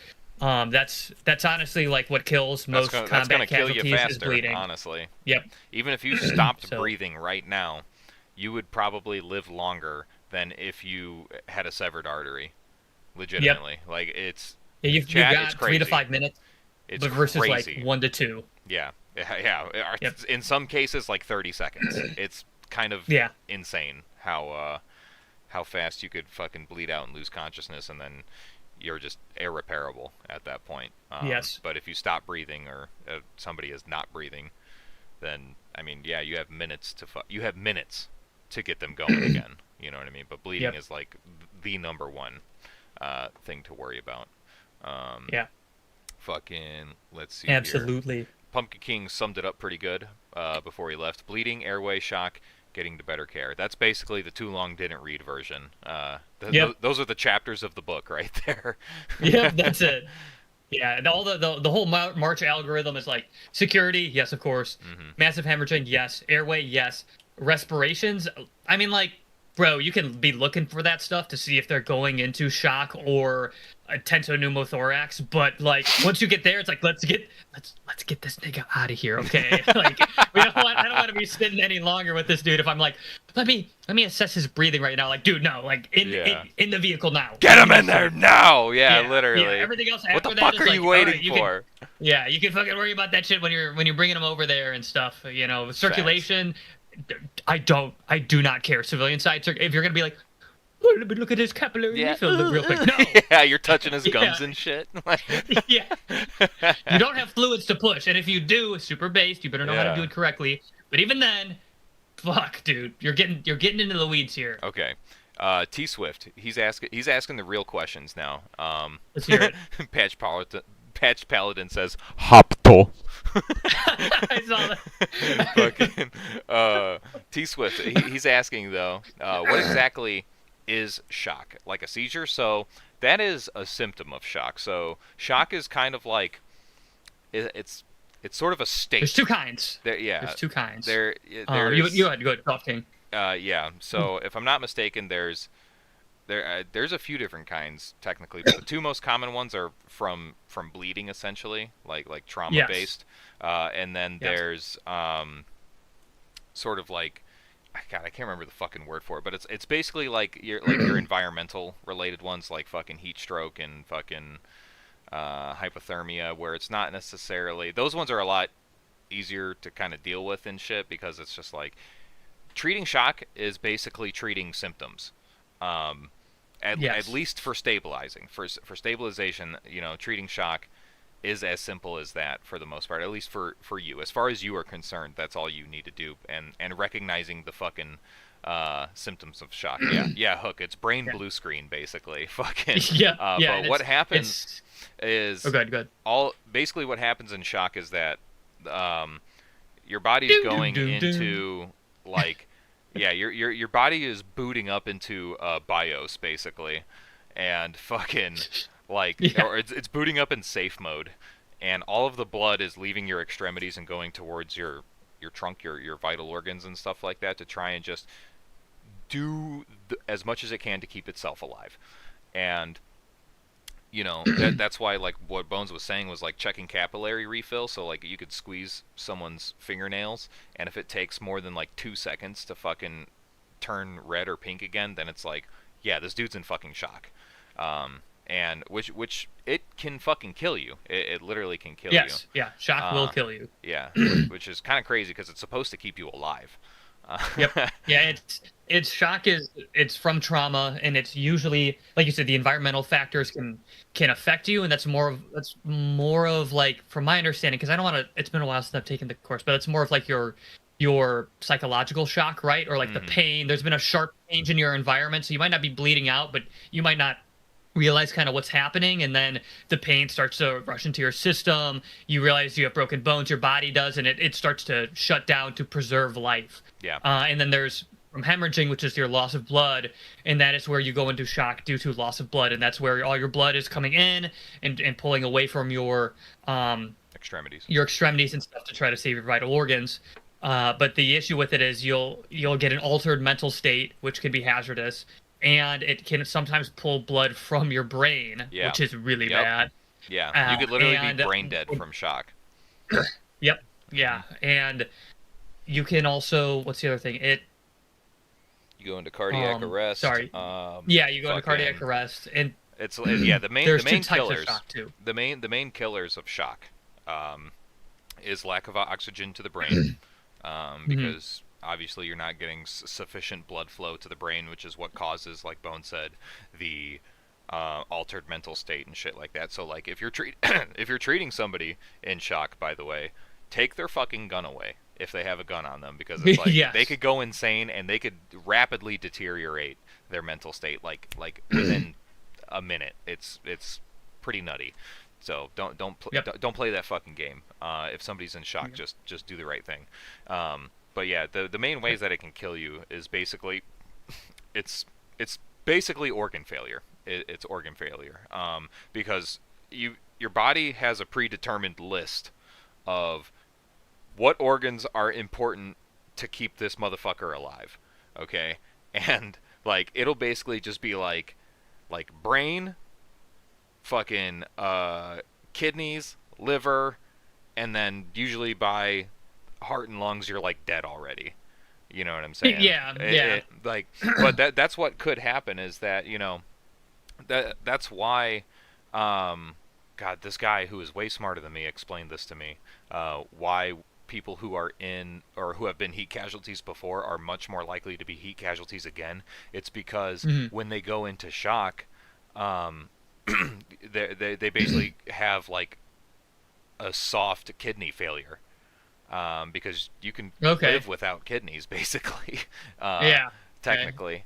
that's honestly like what kills most that's gonna combat kill you casualties is faster, bleeding. honestly. Yep. Even if you stopped So breathing right now, you would probably live longer than if you had a severed artery. yep. Legitimately, like it's Yeah, you've chat. It's got 3 to 5 minutes, It's but versus crazy. like 1 to 2. Yeah, yeah. Yep. In some cases, like 30 seconds. It's kind of Yeah. insane how fast you could fucking bleed out and lose consciousness, and then you're just irreparable at that point. Yes. But if you stop breathing or somebody is not breathing, then I mean, yeah, you have minutes to get them going again. You know what I mean? But bleeding Yep. is like the number one thing to worry about. Um, Yeah. Fucking, let's see here. Absolutely. Pumpkin King summed it up pretty good before he left. Bleeding, airway, shock, getting to better care. That's basically the too long didn't read version. Yep. Those are the chapters of the book right there. Yep. That's it. Yeah, and all the whole March algorithm is like security, yes, of course. Hmm. Massive hemorrhaging, yes. Airway, yes. Respirations, I mean, like, bro, you can be looking for that stuff to see if they're going into shock or a tensionpneumothorax, but like once you get there, it's like let's get this nigga out of here, okay? Like I don't want to be sitting any longer with this dude if I'm like, let me assess his breathing right now. Like, dude, no, like Yeah. in the vehicle now. Get him in there now! Yeah, literally. Yeah, everything else after What the that fuck is are like, you all waiting right, for? Yeah, you can fucking worry about that shit when you're bringing them over there and stuff. You know, circulation. I do not care. Civilian side, if you're gonna be like, oh, let me look at his capillary Yeah. refill real quick. No. Yeah, you're touching his gums Yeah. and shit. Yeah. You don't have fluids to push, and if you do, super based, you better know how to Yeah. do it correctly. But even then, fuck, dude, you're getting into the weeds here. Okay. T Swift, he's asking the real questions now. Let's hear it. Patch Paladin says Hopto. I saw that. Fucking T Swift, he's asking though, what exactly is shock? Like a seizure? So that is a symptom of shock. So shock is kind of like it's sort of a state. There's two kinds. Yeah. There's two kinds. There's You had to go ahead, Golf King. yeah. So if I'm not mistaken, there's a few different kinds technically, but the two most common ones are from bleeding essentially, like trauma Yes. based, and then Yes. there's sort of like, God, I can't remember the fucking word for it, but it's basically like your environmental related ones, like fucking heat stroke and fucking hypothermia, where it's not necessarily, those ones are a lot easier to kind of deal with and shit, because it's just like treating shock is basically treating symptoms. At Yes. least for stabilizing. For stabilization, you know, treating shock is as simple as that for the most part. At least for you, as far as you are concerned, that's all you need to do. And recognizing the fucking symptoms of shock. Yeah, yeah, Hook. It's brain Yeah. blue screen basically. Fucking. Yeah. Yeah. But what happens is Oh, good. basically what happens in shock is that your body's Dun, going dun, dun, dun. into like. Yeah, your body is booting up into BIOS basically, and fucking like, Yeah. or it's booting up in safe mode, and all of the blood is leaving your extremities and going towards your trunk, your vital organs and stuff like that, to try and just do as much as it can to keep itself alive, and you know that's why, like what Bones was saying, was like checking capillary refill. So like you could squeeze someone's fingernails, and if it takes more than like 2 seconds to fucking turn red or pink again, then it's like, yeah, this dude's in fucking shock. And which it can fucking kill you. It literally can kill you. Yes. Yeah. Shock will kill you. Yeah, which is kind of crazy because it's supposed to keep you alive. Yep. Yeah, it's shock it's from trauma, and it's usually, like you said, the environmental factors can affect you, and that's more of like, from my understanding, because I don't want to, it's been a while since I've taken the course, but it's more of like your psychological shock, right? Or like the pain. There's been a sharp change in your environment, so you might not be bleeding out, but you might not realize kind of what's happening, and then the pain starts to rush into your system. You realize you have broken bones, your body does, and it starts to shut down to preserve life. Yeah. And then there's from hemorrhaging, which is your loss of blood, and that is where you go into shock due to loss of blood, and that's where all your blood is coming in and pulling away from your Extremities. your extremities and stuff to try to save your vital organs. But the issue with it is you'll get an altered mental state, which can be hazardous, and it can sometimes pull blood from your brain, Yeah. which is really Yep. bad. Yeah. You Uh, could literally be and brain dead from shock. yep, Hmm. yeah, and you can also what's the other thing? You go into cardiac arrest. Sorry, yeah, you go into cardiac Fucking. arrest, and It's yeah. The there's two main types of killers. shock too. The main killers of shock, um, is lack of oxygen to the brain, Hmm. because obviously you're not getting sufficient blood flow to the brain, which is what causes, like Bone said, the altered mental state and shit like that. So like if you're if you're treating somebody in shock, by the way, take their fucking gun away if they have a gun on them, because it's like they Yes. could go insane and they could rapidly deteriorate their mental state like within a minute. It's pretty nutty. So Yep. don't play that fucking game. If somebody's in shock, just do the right thing. But yeah, the main ways that it can kill you is basically it's basically organ failure. It's organ failure, because your body has a predetermined list of what organs are important to keep this motherfucker alive. Okay, and like it'll basically just be like brain, fucking kidneys, liver, and then usually by heart and lungs you're like dead already. You know what I'm saying? Yeah, yeah. Like, but that's what could happen is that that's why, God, this guy who is way smarter than me explained this to me. Why people who are in or who have been heat casualties before are much more likely to be heat casualties again. It's because Mhm. when they go into shock, um, they basically have like a soft kidney failure, because you can Okay. live without kidneys, basically, uh, Yeah. Okay. technically.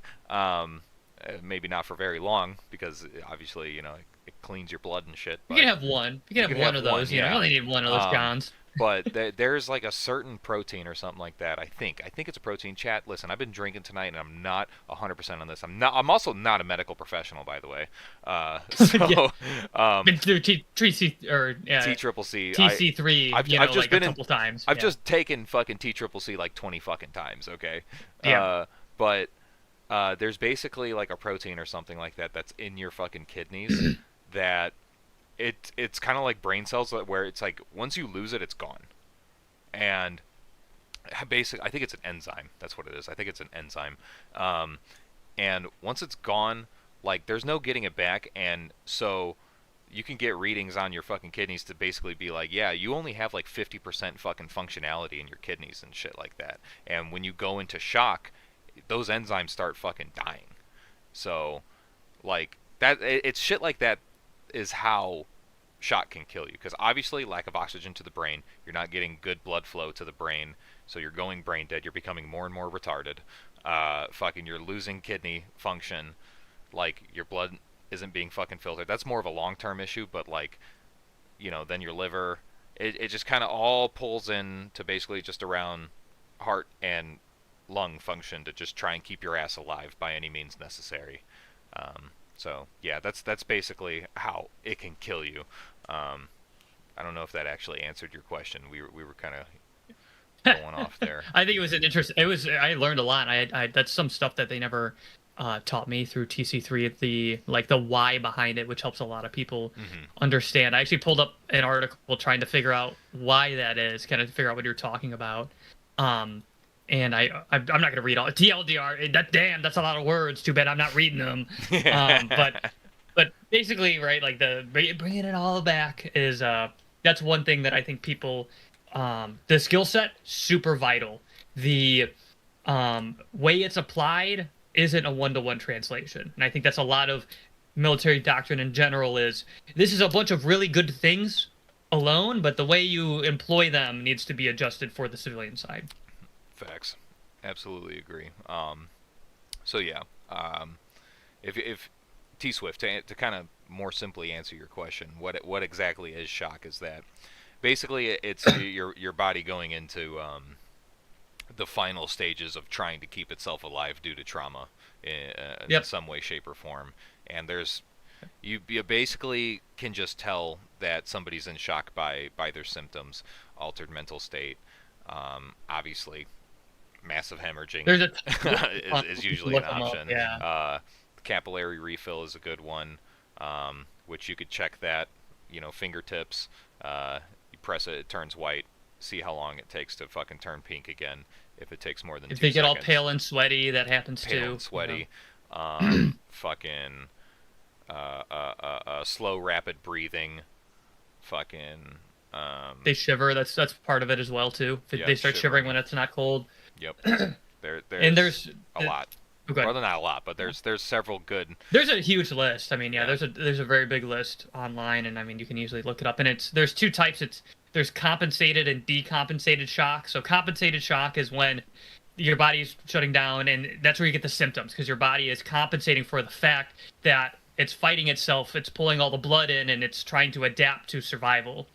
Maybe not for very long, because obviously, it cleans your blood and shit, You can but have one. You you can could have one have of one, those. You yeah. only need one of those Um, Johns. but there's like a certain protein or something like that. I think it's a protein. Chat. Listen, I've been drinking tonight, and I'm not 100% on this. I'm also not a medical professional, by the way. Yeah. So, um, Been through T or T yeah, triple C. TC3. I've just Like a been in. couple times. I've Yeah. just taken fucking T triple C like 20 fucking times. Okay, Yeah. but there's basically like a protein or something like that that's in your fucking kidneys that it's kind of like brain cells, where it's like once you lose it, it's gone. And basically, I think it's an enzyme. That's what it is. I think it's an enzyme. Um, and once it's gone, like there's no getting it back. And so you can get readings on your fucking kidneys to basically be like, yeah, you only have like 50% fucking functionality in your kidneys and shit like that. And when you go into shock, those enzymes start fucking dying. So like it's shit like that is how shock can kill you, because obviously lack of oxygen to the brain, you're not getting good blood flow to the brain, so you're going brain dead, you're becoming more and more retarded. Fucking you're losing kidney function, like your blood isn't being fucking filtered. That's more of a long-term issue, but like, then your liver, it just kind of all pulls in to basically just around heart and lung function to just try and keep your ass alive by any means necessary. So yeah, that's basically how it can kill you. Um, I don't know if that actually answered your question. We were kind of going off there. I think it was an interest. It was. I learned a lot. I that's some stuff that they never taught me through TC3. The why behind it, which helps a lot of people Hmm. understand. I actually pulled up an article trying to figure out why that is, kind of figure out what you're talking about. Um, and I'm not gonna read all TLDR. That's a lot of words. Too bad I'm not reading them. But basically, right, like bringing it all back is that's one thing that I think people the skill set super vital. The way it's applied isn't a one-to-one translation, and I think that's a lot of military doctrine in general. Is this is a bunch of really good things alone, but the way you employ them needs to be adjusted for the civilian side. Facts. Absolutely agree. So yeah, if T Swift, to kind of more simply answer your question, what exactly is shock? Is that basically it's your body going into the final stages of trying to keep itself alive due to trauma in Yep. some way, shape, or form. And there's You basically can just tell that somebody's in shock by their symptoms, altered mental state. Obviously, massive hemorrhaging There's a is you can usually an look them up. option. Yeah. Capillary refill is a good one, which you could check that. Fingertips. You press it, it turns white. See how long it takes to fucking turn pink again. If it takes more than If two they get all seconds. pale and sweaty, that happens Pale too. and sweaty. You know. Fucking slow, rapid breathing. Fucking. They shiver. That's part of it as well too. If Yeah, they start shivering shivering. when it's not cold. Yep. And there's a lot. okay. Well, not a lot, but there's several good. There's a huge list. I mean, yeah, Yeah. there's a very big list online, and I mean, you can easily look it up. And there's two types. There's compensated and decompensated shock. So compensated shock is when your body's shutting down, and that's where you get the symptoms because your body is compensating for the fact that it's fighting itself, it's pulling all the blood in, and it's trying to adapt to survival.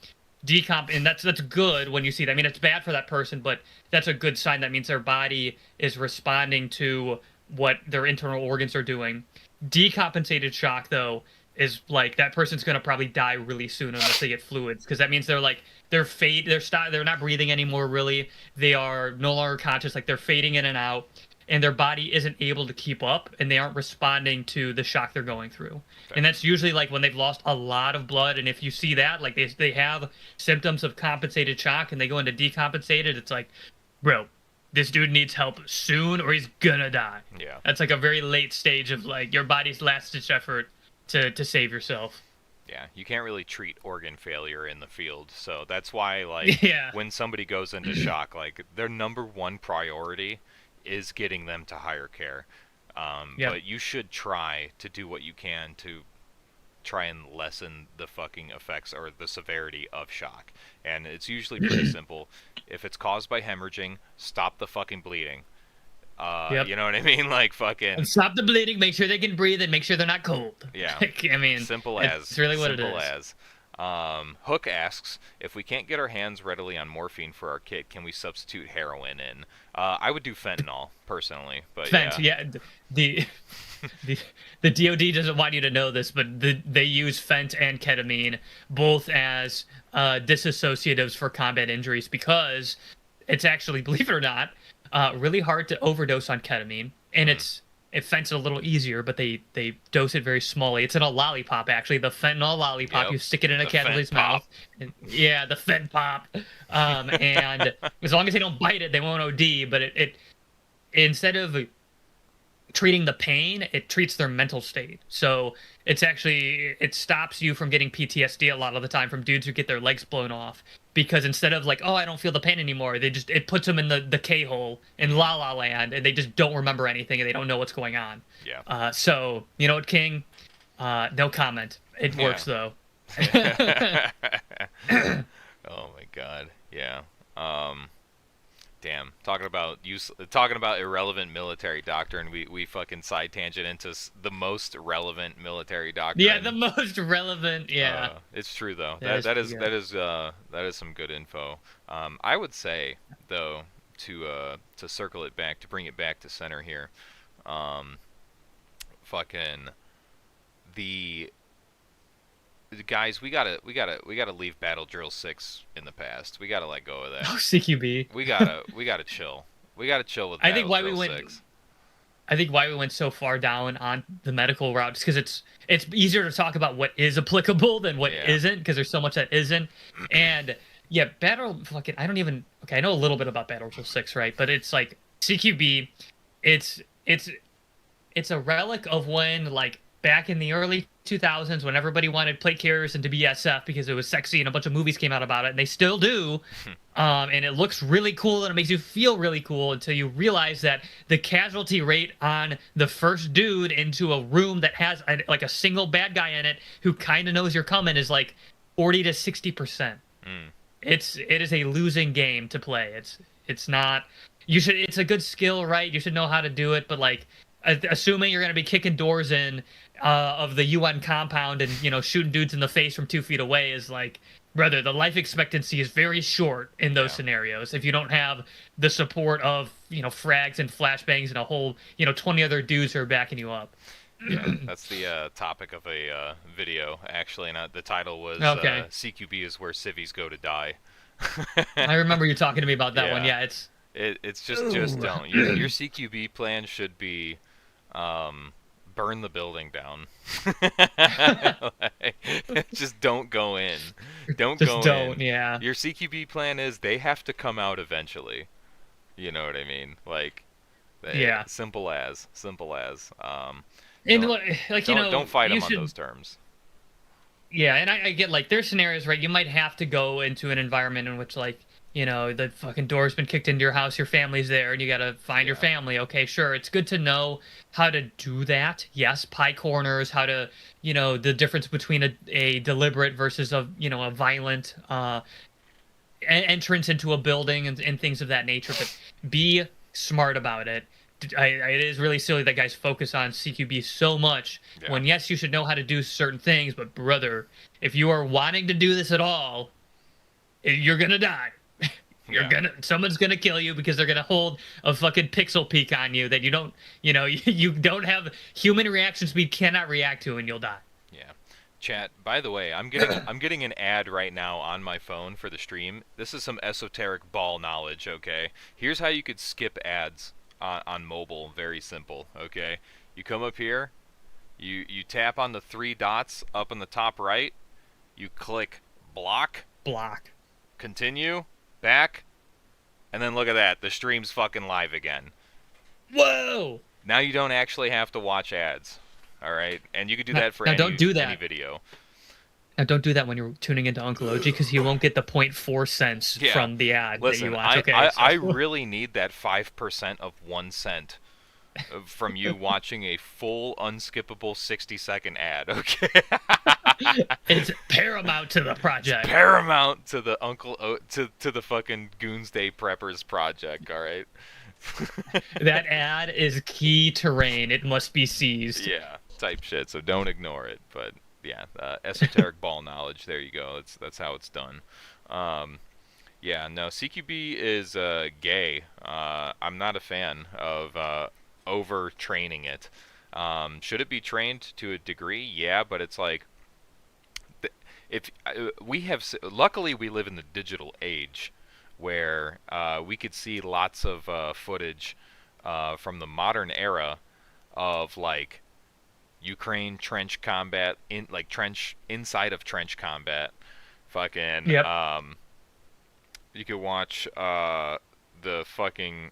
And that's good when you see that. I mean, it's bad for that person, but that's a good sign. That means their body is responding to what their internal organs are doing. Decompensated shock, though, is like that person's gonna probably die really soon unless they get fluids, because that means they're not breathing anymore. Really, they are no longer conscious. Like they're fading in and out, and their body isn't able to keep up, and they aren't responding to the shock they're going through. And that's usually like when they've lost a lot of blood. And if you see that, like they have symptoms of compensated shock and they go into decompensated, it's like, bro, this dude needs help soon or he's gonna die. Yeah. That's like a very late stage of like your body's last ditch effort to save yourself. Yeah, you can't really treat organ failure in the field, so that's why, like, Yeah. when somebody goes into shock, like, their number one priority is getting them to higher care. Yep. But you should try to do what you can to try and lessen the fucking effects or the severity of shock. And it's usually pretty simple. If it's caused by hemorrhaging, stop the fucking bleeding. Yep. You know what I mean? Like, fucking... And stop the bleeding, make sure they can breathe, and make sure they're not cold. Yeah. Like, I mean, Simple it's really what it simple is. as. Hook asks, if we can't get our hands readily on morphine for our kit, can we substitute heroin in? I would do fentanyl, personally, but Fent, yeah. yeah. The, the DoD doesn't want you to know this, but they use fent and ketamine both as disassociatives for combat injuries because it's actually, believe it or not, really hard to overdose on ketamine, and it fent's a little easier, but they dose it very smallly. It's in a lollipop, actually, the fentanyl lollipop. Yep. You stick it in a The casualty's fent pop. mouth. And, yeah, the fent pop. And as long as they don't bite it, they won't OD. But it instead of treating the pain, it treats their mental state. So it stops you from getting PTSD a lot of the time from dudes who get their legs blown off, because instead of like, oh, I don't feel the pain anymore, it puts them in the K-hole in La La Land, and they just don't remember anything and they don't know what's going on. Yeah. So you know what, King? No comment. It works though. Oh my god. Yeah. Damn. Talking about irrelevant military doctrine, we fucking side tangent into the most relevant military doctrine. Yeah, the most relevant. Yeah. It's true though. That is That is some good info. I would say though, to circle it back, to bring it back to center here, fucking the guys, we gotta leave Battle Drill 6 in the past. We gotta let go of that. Oh, CQB. We gotta chill. We gotta chill with I Battle think why Drill we went 6. I think why we went so far down on the medical route is because it's easier to talk about what is applicable than what Yeah. isn't, because there's so much that isn't. And yeah, I don't even, okay, I know a little bit about Battle Drill 6, right? But it's like CQB, it's a relic of when, like, back in the early 2000s, when everybody wanted plate carriers and to be SF because it was sexy and a bunch of movies came out about it, and they still do. And it looks really cool and it makes you feel really cool until you realize that the casualty rate on the first dude into a room that has like a single bad guy in it who kind of knows you're coming is like 40 to 60%. It is a losing game to play. It's not. It's a good skill, right? You should know how to do it, but like, assuming you're going to be kicking doors in of the UN compound and, you know, shooting dudes in the face from 2 feet away is like, brother, the life expectancy is very short in those scenarios if you don't have the support of, you know, frags and flashbangs and a whole, you know, 20 other dudes who are backing you up. Yeah, that's the topic of a video, actually. Not the title was Okay. CQB is where civvies go to die. I remember you talking to me about that one. Yeah, Yeah, it's it's just ooh. don't. Your CQB plan should be um, burn the building down. Like, just don't go in. Don't Just go don't. in. Yeah. Your CQB plan is they have to come out eventually. You know what I mean? Like, Yeah. simple as, simple as. And Don't like don't fight you them on should. those terms. Yeah, and I get like there's scenarios, right? You might have to go into an environment in which like, the fucking door's been kicked into your house, your family's there, and you gotta find your Yeah, family. Okay, sure. It's good to know how to do that. Yes, pie corners, how to, the difference between a deliberate versus a violent entrance into a building and things of that nature, but be smart about it. It is really silly that guys focus on CQB so much yeah, when, yes, you should know how to do certain things, but brother, if you are wanting to do this at all, you're gonna die. yeah. Someone's gonna kill you because they're gonna hold a fucking pixel peek on you that you don't, you don't have human reaction speed, cannot react to, and you'll die. Yeah. Chat, by the way, I'm getting an ad right now on my phone for the stream. This is some esoteric ball knowledge, okay? Here's how you could skip ads on mobile. Very simple, okay? You come up here, you tap on the three dots up in the top right, you click block, Block. continue, back, and then look at that. The stream's fucking live again. Whoa! Now you don't actually have to watch ads. All right? And you could do Now, that for now don't do any that. video. Now, don't do that when you're tuning into Uncle OG because you won't get the point 0.4 cents Yeah. from the ad that you Listen, watch. Okay, I so really need that 5% of 1 cent from you watching a full unskippable 60-second ad, okay? it's paramount to the It's project. paramount to the to the fucking Goonsday Preppers project, all right? That ad is key terrain. It must be seized. Yeah, type shit. So don't ignore it. But yeah, esoteric ball knowledge. There you go. That's how it's done. Um, yeah, no, CQB is gay. I'm not a fan of overtraining it. Should it be trained to a degree? Yeah, but it's like if we have luckily we live in the digital age where we could see lots of footage from the modern era of like Ukraine trench combat in like trench inside of trench combat. Fucking Yep. you could watch the fucking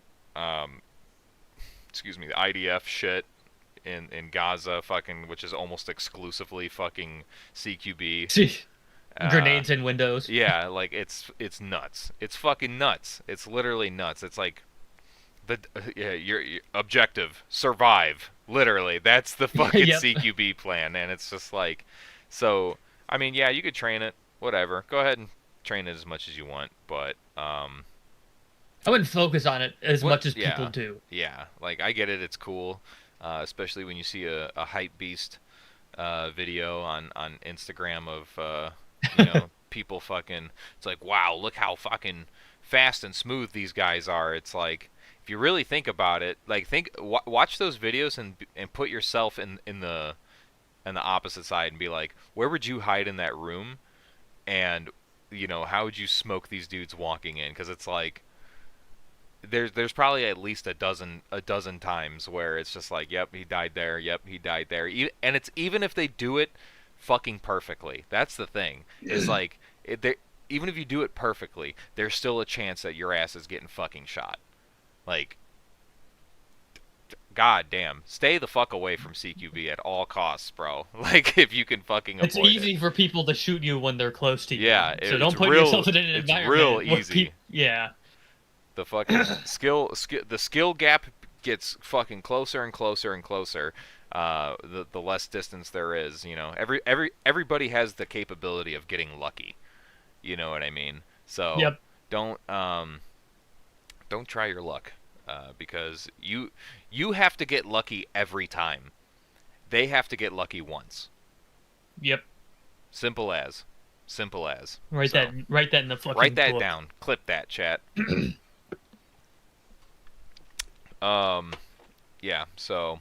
excuse me, the IDF shit in Gaza, fucking, which is almost exclusively fucking CQB. Uh, Grenades in windows. yeah, like it's nuts. It's fucking nuts. It's literally nuts. It's like the yeah, your objective survive. Literally, that's the fucking Yep. CQB plan, and it's just like, so. I mean, yeah, you could train it, whatever. Go ahead and train it as much as you want, but I wouldn't focus on it as what? much as people Yeah, do. yeah. Like I get it. It's cool, especially when you see a hype beast video on Instagram of people fucking. It's like, wow, look how fucking fast and smooth these guys are. It's like if you really think about it, like watch those videos and put yourself in the opposite side and be like, where would you hide in that room, and how would you smoke these dudes walking in? Because it's like there's probably at least a dozen times where it's just like, yep, he died there, yep, he died there, and it's even if they do it fucking perfectly. That's the thing. Is like even if you do it perfectly, there's still a chance that your ass is getting fucking shot. Like, god damn, stay the fuck away from CQB at all costs, bro. Like if you can fucking It's avoid easy it. for people to shoot you when they're close to you. Yeah, So it's don't put real. yourself in an It's environment real where easy. yeah. The fucking the skill gap gets fucking closer and closer and closer. The less distance there is, everybody has the capability of getting lucky. You know what I mean? So Yep. don't don't try your luck, because you have to get lucky every time. They have to get lucky once. Yep. Simple as, simple as. Write So, that in the fucking write that book. down. Clip that, chat. Yeah. So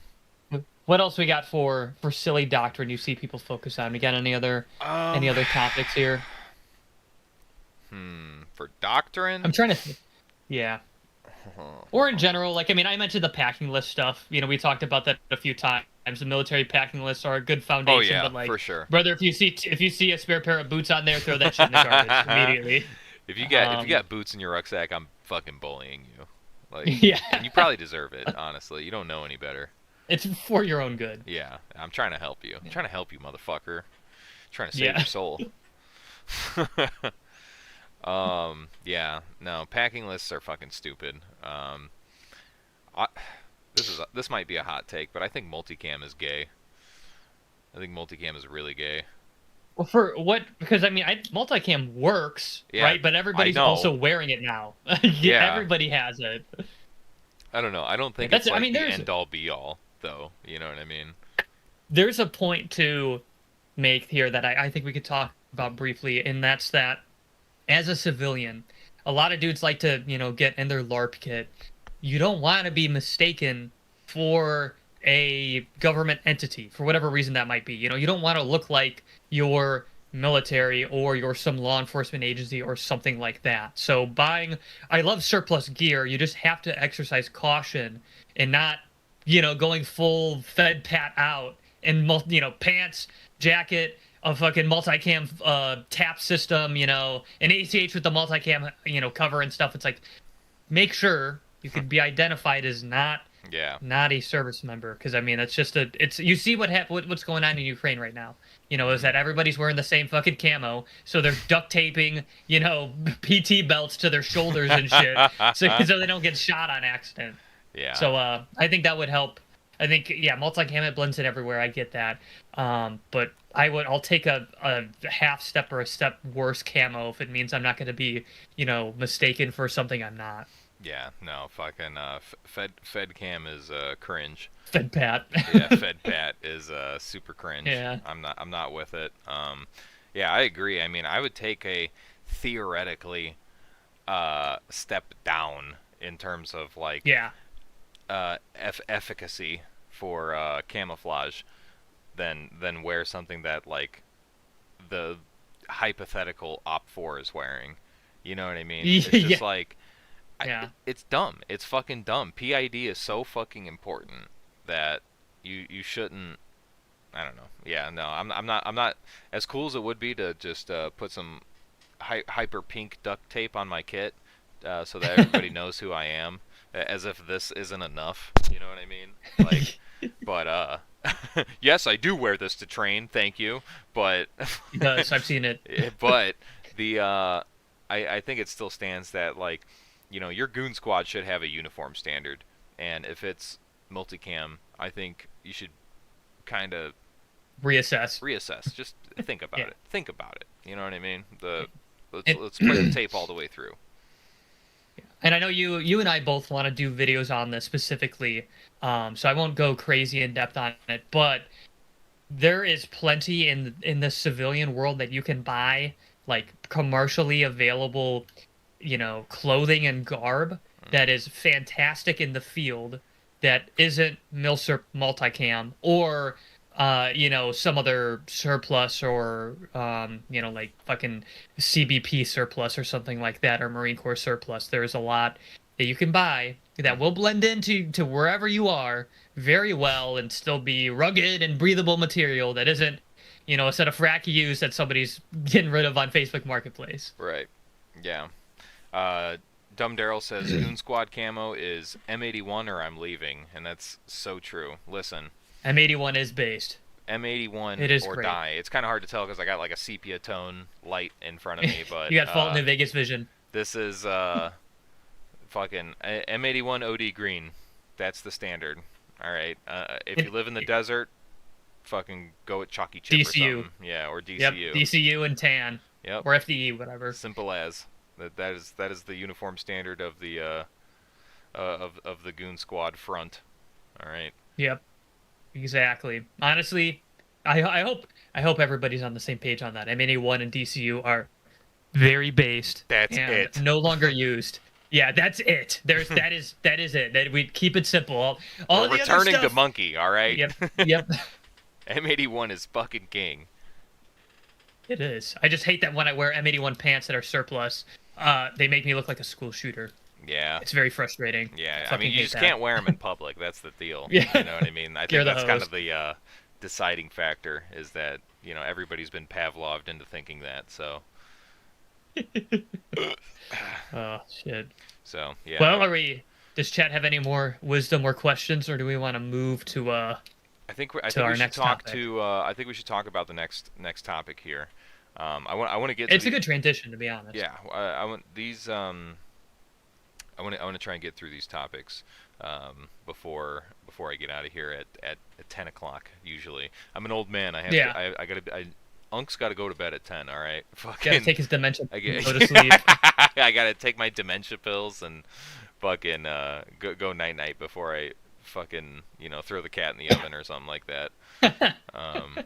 What else we got for silly doctrine you see people focus on? We got any Um, other topics here? for doctrine. I'm trying to yeah. Or in general, like I mean, I mentioned the packing list stuff. You know, we talked about that a few times. The military packing lists are a good Oh foundation, yeah, but for like, sure. brother, if you see a spare pair of boots on there, throw that shit in the garbage immediately. If you Um, got boots in your rucksack, I'm fucking bullying you. Like, yeah, and you probably deserve it, honestly. You don't know any better. it's for your own good. Yeah, I'm trying to help you. I'm trying to help you, motherfucker. Trying to save Yeah. your soul. Yeah, no, packing lists are fucking stupid. I, this might be a hot take, but I think multicam is gay. I think multicam is really gay. Well, for what? Because I mean, multicam works, Yeah, right? But I everybody's know. also wearing it now. Yeah, Yeah, everybody has it. I don't know. I don't think That's. it's I like mean, the end all be all, though. You know what I mean? there's a point to make here that I think we could talk about briefly, and that's that as a civilian, a lot of dudes like to, get in their LARP kit. You don't want to be mistaken for a government entity for whatever reason that might be. You don't want to look like your military or you're some law enforcement agency or something like that. So I love surplus gear. You just have to exercise caution and not, going full Fed pat out and, pants, jacket, a fucking multicam tap system, an ACH with the multicam, cover and stuff. It's like make sure you could be identified as Yeah. not a service member, because I mean that's just it's you see what's going on in Ukraine right now. Is Mhm. that everybody's wearing the same fucking camo, so they're duct taping, PT belts to their shoulders and shit, so they don't get shot on accident. Yeah. So I think that would help. I think yeah, multicam it blends in everywhere. I get that. But I'll take a half step or a step worse camo if it means I'm not going to be, mistaken for something I'm not. Yeah. No. Fucking Fed cam is cringe. Fed pat. Yeah. Fed pat is super cringe. Yeah. I'm not with it. Yeah. I agree. I mean, I would take a theoretically step down in terms of like Yeah. efficacy for camouflage than wear something that like the hypothetical op 4 is wearing. You know what I mean? It's Yeah. just like Yeah. it's dumb. It's fucking dumb. PID is so fucking important that you shouldn't. I don't know. Yeah, no, I'm not as cool as it would be to just put some hyper pink duct tape on my kit so that everybody knows who I am, as if this isn't enough. You know what I mean? Like, but yes, I do wear this to train. Thank you, but It does. I've seen it. but the I think it still stands that like your goon squad should have a uniform standard, and if it's multicam, I think you should kind of Reassess. reassess. Just think about Yeah. it. Think about it. You know what I mean? Let's play the tape all the way through. And I know you and I both want to do videos on this specifically, so I won't go crazy in depth on it. But there is plenty in the civilian world that you can buy, like commercially available, clothing and garb that is fantastic in the field, that isn't milsurp multicam or some other surplus or like fucking CBP surplus or something like that, or Marine Corps surplus. There's a lot that you can buy that will blend into wherever you are very well and still be rugged and breathable material that isn't, a set of frack use that somebody's getting rid of on Facebook Marketplace. Right. Yeah. Dumb Daryl says Goon Squad camo is M81 or I'm leaving, and that's so true. Listen, M81 is based. M81 It is or great. die. It's kind of hard to tell because I got like a sepia tone light in front of me, but You got Fault in the Vegas vision. this is fucking M81 OD green. That's the standard. All right. If you live in the desert, fucking go with chalky chip or DCU. something. Yeah, or DCU. Yep, DCU and tan. Yep. Or FDE, whatever. Simple as. That is the uniform standard of the of the Goon Squad front. All right. Yep. Exactly. Honestly, I hope everybody's on the same page on that. M81 and DCU are very based That's and it. no longer used. Yeah, that's it. That is it. That we keep it simple. All We're of the other returning to stuff. monkey, all right? Yep. Yep. M81 is fucking king. It is. I just hate that when I wear M81 pants that are surplus, they make me look like a school shooter. Yeah. It's very frustrating. Yeah, I Fucking mean, you hate just that. can't wear them in public. That's the deal. Yeah. You know what I mean? I You're think the that's kind hose. of the deciding factor is that, everybody's been Pavloved into thinking that. So, Oh shit. so yeah. Well, does chat have any more wisdom or questions, or do we want to move to I think to our we should next talk topic? to. I think we should talk about the next topic here. I want to get to It's a the. good transition, to be honest. Yeah, I want these. I want to try and get through these topics before I get out of here at 10 o'clock. Usually, I'm an old man. I have Yeah. to. I gotta. Unc's got to go to bed at 10. All right. Gotta Fucking. take his dementia. I get, Go to sleep. I gotta take my dementia pills and fucking go night night before I fucking throw the cat in the oven or something like that. Um,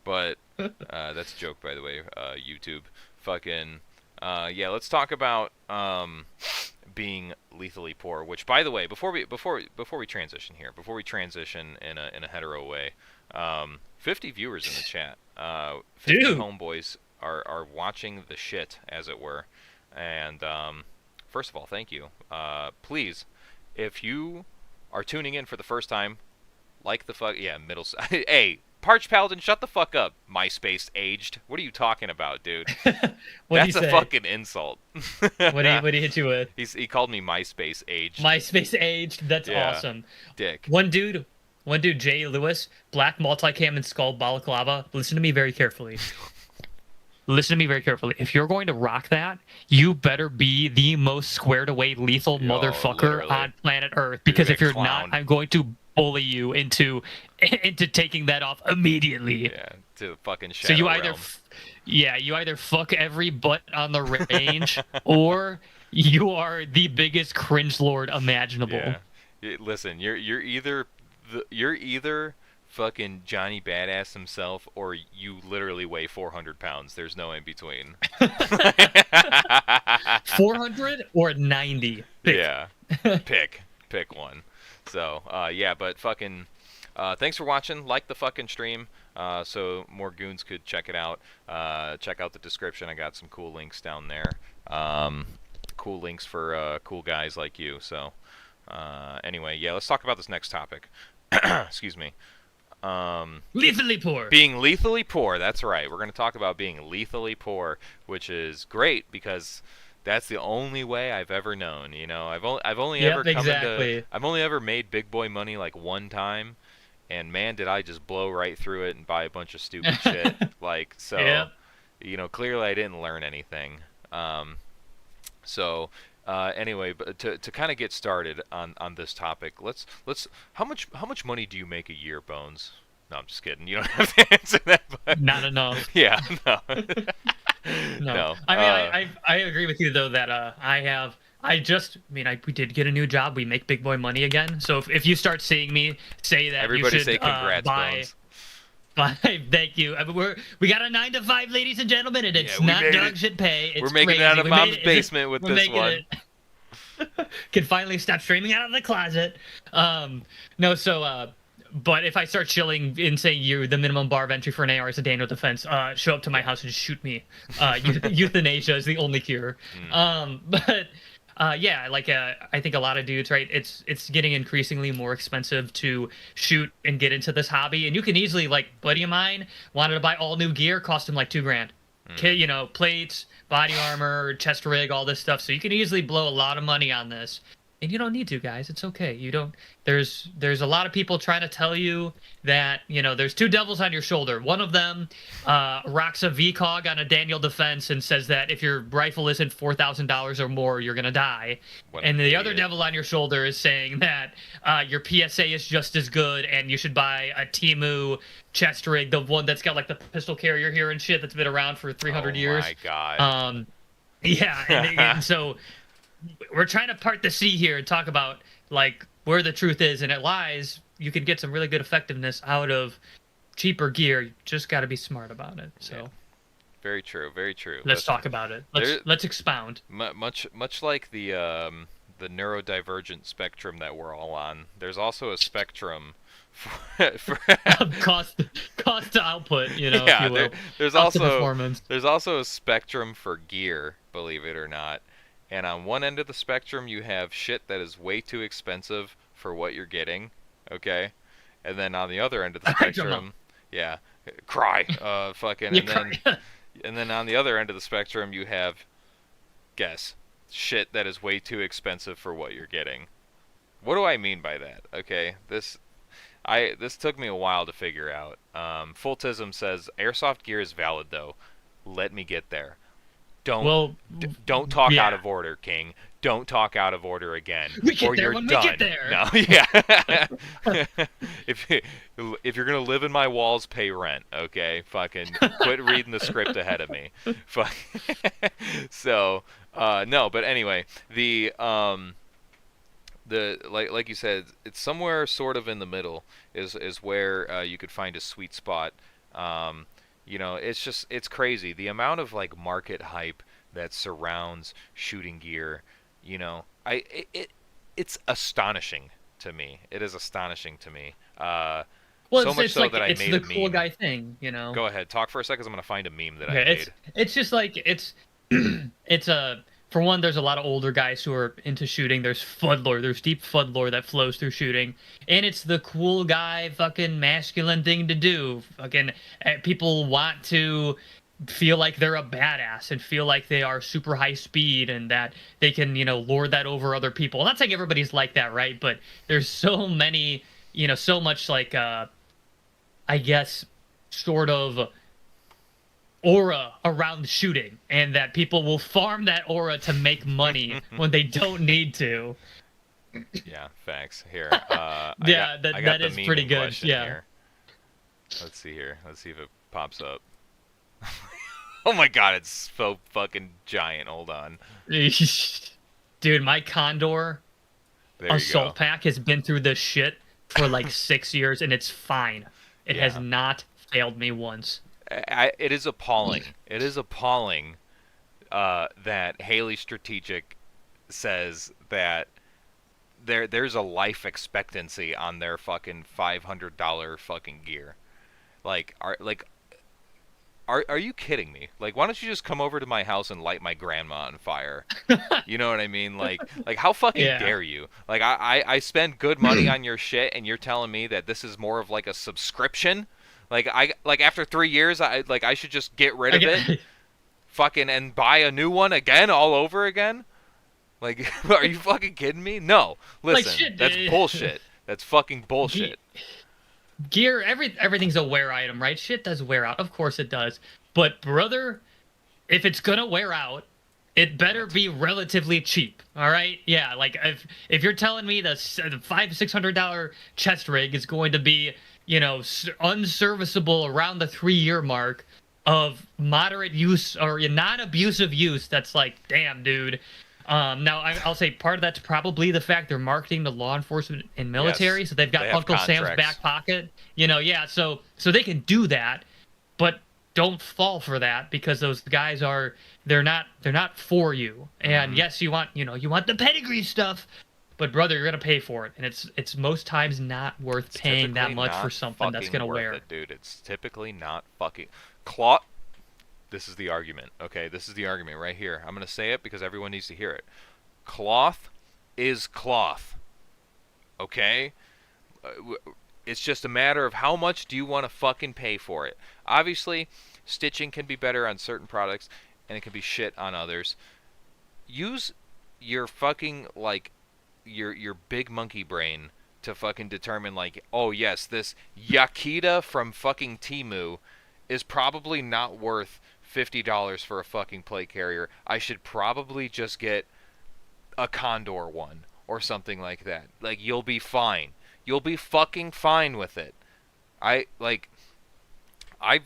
but that's a joke, by the way. YouTube. Fucking. Yeah. Let's talk about being lethally poor. Which, by the way, before we transition here, before we transition in a hetero way, 50 viewers in the chat. 50 Dude. homeboys are watching the shit, as it were. And first of all, thank you. Please, if you are tuning in for the first time, like the fuck middle. Hey, Parch Paladin, shut the fuck up. MySpace aged. What are you talking about, dude? What do you That's a say? fucking insult. What do you hit you with? He called me MySpace aged. MySpace aged. That's Yeah. awesome. Dick. One dude, Jay Lewis, black multicam and skull balaclava. Listen to me very carefully. Listen to me very carefully. If you're going to rock that, you better be the most squared away lethal motherfucker literally. on planet Earth. Because Dude, if you're clown. not, I'm going to bully you into taking that off immediately. Yeah, to the fucking So shadow you either, realm. you either fuck every butt on the range, or you are the biggest cringe lord imaginable. Yeah. Listen, you're either fucking Johnny Badass himself, or you literally weigh 400 pounds. There's no in between. 400 or 90. Pick. Yeah, pick one. So yeah, but fucking thanks for watching. Like the fucking stream, so more goons could check it out. Check out the description. I got some cool links down there. Cool links for cool guys like you. So anyway, yeah, let's talk about this next topic. Excuse me. Lethally poor. Being lethally poor. That's right. We're going to talk about being lethally poor, which is great because that's the only way I've ever known. I've only Yep, ever come exactly. into. I've only ever made big boy money like one time, and man, did I just blow right through it and buy a bunch of stupid shit. Like so, Yep. clearly I didn't learn anything. So. Anyway, but to kind of get started on this topic, let's how much money do you make a year, Bones? No, I'm just kidding. You don't have to answer that. But Not enough. yeah, no, No. I mean, I agree with you though that we did get a new job. We make big boy money again. So if you start seeing me say that, everybody you should say congrats, buy. Bones. Thank you. I mean, we got a 9 to 5, ladies and gentlemen, and it's Yeah, we not made dog it. shit pay. It's We're making crazy. it out of We mom's made it. basement with We're this making one. it. Can finally stop streaming out of the closet. No, so but if I start chilling and saying you the minimum bar of entry for an AR is a Daniel defense, show up to my house and just shoot me. Euthanasia is the only cure. But yeah, like I think a lot of dudes, right? It's getting increasingly more expensive to shoot and get into this hobby, and you can easily, like, buddy of mine wanted to buy all new gear, cost him like $2,000. Plates, body armor, chest rig, all this stuff. So you can easily blow a lot of money on this. And you don't need to, guys. It's okay. You don't. There's a lot of people trying to tell you that there's two devils on your shoulder. One of them rocks a VCOG on a Daniel defense and says that if your rifle isn't $4,000 or more, you're gonna die. And the other devil on your shoulder is saying that your PSA is just as good and you should buy a Temu chest rig, the one that's got like the pistol carrier here and shit that's been around for 300 years. Oh my god. Yeah, and so. We're trying to part the sea here and talk about like where the truth is, and it lies. You can get some really good effectiveness out of cheaper gear. You just got to be smart about it. So, Very true. Very true. Let's Listen, talk about it. there, Let's expound. much like the neurodivergent spectrum that we're all on, there's also a spectrum for cost cost to output, if yeah, you will. there's Cost to also performance. a spectrum for gear, believe it or not. And on one end of the spectrum, you have shit that is way too expensive for what you're getting, okay? And then on the other end of the I don't know. spectrum, yeah, cry, fucking, You and cry. then on the other end of the spectrum, you have guess shit that is way too expensive for what you're getting. What do I mean by that? Okay, this took me a while to figure out. Fultism says airsoft gear is valid though. Let me get there. Don't Well, don't talk out yeah. of order, King. Don't talk out of order again, We or get there you're when we get done. there. No, yeah. if if you're gonna live in my walls, pay rent. Okay, fucking quit reading the script ahead of me. Fuck. So, no, but anyway, the like you said, it's somewhere sort of in the middle is where you could find a sweet spot. It's crazy the amount of like market hype that surrounds shooting gear. It's astonishing to me. It is astonishing to me. Well, So much it's so like that I it's made the a cool meme. guy thing. Go ahead, talk for a second. I'm gonna find a meme that I Okay, made. it's just like it's a for one, there's a lot of older guys who are into shooting. There's FUD lore, there's deep FUD lore that flows through shooting, and it's the cool guy, fucking masculine thing to do. Fucking people want to feel like they're a badass and feel like they are super high speed and that they can, lord that over other people. Not saying everybody's like that, right? But there's so many, so much like I guess sort of aura around shooting and that people will farm that aura to make money when they don't need to. Yeah, facts. Here, Yeah, I got that the is meme pretty in good. question Yeah. here. Let's see here. Let's see if it pops up. Oh my god, it's so fucking giant. Hold on. Dude, my Condor There you go. assault pack has been through this shit for like 6 years and it's fine. It has Yeah. not failed me once. It is appalling. It is appalling that Haley Strategic says that there's a life expectancy on their fucking $500 fucking gear. Like are you kidding me? Like, why don't you just come over to my house and light my grandma on fire? You know what I mean? Like how fucking Yeah. dare you? Like, I spend good money on your shit, and you're telling me that this is more of like a subscription? Like after 3 years, I should just get rid I of it, get, fucking, and buy a new one again, all over again? Like, are you fucking kidding me? No, like listen, shit. that's bullshit. That's fucking Ge- bullshit. Gear, everything's a wear item, right? Shit does wear out. Of course it does. But brother, if it's gonna wear out, it better be relatively cheap. All right? Yeah, like if you're telling me the $500-600 chest rig is going to be, unserviceable around the 3 year mark of moderate use or non-abusive use, that's like, damn, dude. Now I'll say part of that's probably the fact they're marketing to law enforcement and military, Yes, so they've got they have Uncle Sam's contracts. back pocket. Yeah, so they can do that, but don't fall for that because those guys they're not for you. And Hmm. yes, you want the pedigree stuff, but brother, you're gonna pay for it, and it's most times not worth It's paying that typically much for not something that's fucking gonna worth wear. it, dude. It's typically not fucking cloth. This is the argument, okay? This is the argument right here. I'm gonna say it because everyone needs to hear it. Cloth is cloth, okay? It's just a matter of how much do you want to fucking pay for it. Obviously, stitching can be better on certain products, and it can be shit on others. Use your fucking like your big monkey brain to fucking determine like, oh yes, this Yakita from fucking Timu is probably not worth $50 for a fucking plate carrier. I should probably just get a Condor one or something like that. Like, you'll be fine. You'll be fucking fine with it. I like I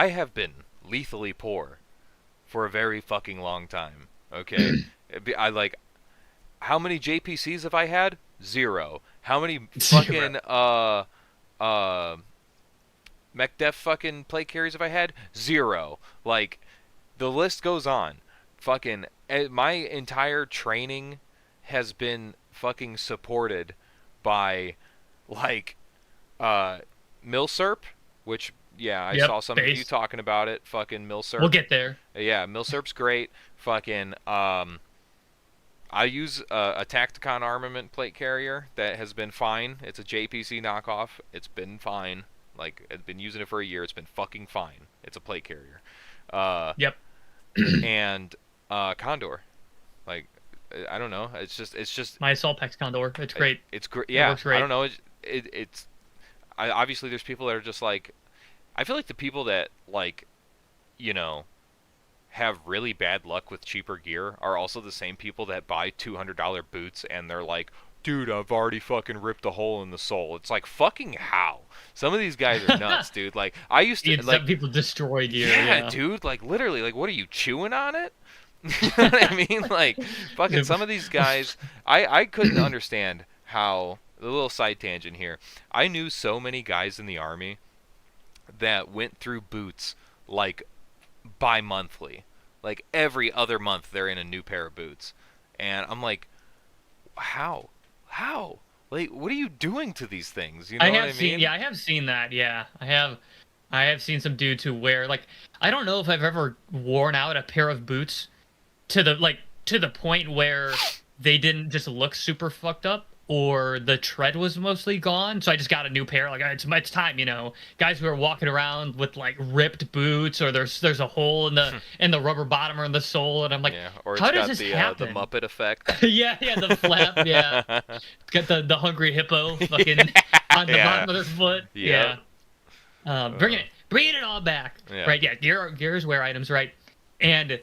have been lethally poor for a very fucking long time. Okay? I like how many JPCs have I had? Zero. How many Zero. fucking uh mech def fucking plate carriers have I had? 0. Like, the list goes on. Fucking, my entire training has been fucking supported by, like, Milsurp, which, yeah, I Yep, saw some of you base. talking about it. Fucking We'll Milsurp. get there. Yeah, Milsurp's great. Fucking, I use a Tacticon armament plate carrier that has been fine. It's a JPC knockoff. It's been fine. Like, I've been using it for a year. It's been fucking fine. It's a plate carrier. Uh, Yep. and Condor. Like, I don't know. It's just My assault pack's Condor. It's great. it's great. It Yeah, works I great. don't know. It's obviously there's people that are just like, I feel like the people that, like, you know, have really bad luck with cheaper gear are also the same people that buy $200 boots and they're like, dude, I've already fucking ripped a hole in the sole. It's like, fucking how? Some of these guys are nuts, dude. Like, I used to, Some like, people destroy gear. yeah, Yeah. dude, like, literally, like, what are you, chewing on it? You know what I mean? Like, fucking some of these guys, I couldn't understand how, a little side tangent here, I knew so many guys in the Army that went through boots, like, bi-monthly. Like, every other month they're in a new pair of boots. And I'm like, how? How? Like, what are you doing to these things? You know I what I have seen, mean? yeah, I have seen that. Yeah, I have seen some dudes who wear like, I don't know if I've ever worn out a pair of boots to the to the point where they didn't just look super fucked up or the tread was mostly gone. So I just got a new pair. Like it's time, you know. Guys who are walking around with like ripped boots or there's a hole in the rubber bottom or in the sole, and I'm like, Yeah, or it's how does got this the happen? Muppet effect. Yeah, yeah, the flap, yeah. It's got the hungry hippo fucking on the Yeah. bottom of their foot. Yep. Yeah. Bringing it all back. Yeah. Right, yeah. Gears wear items, right? And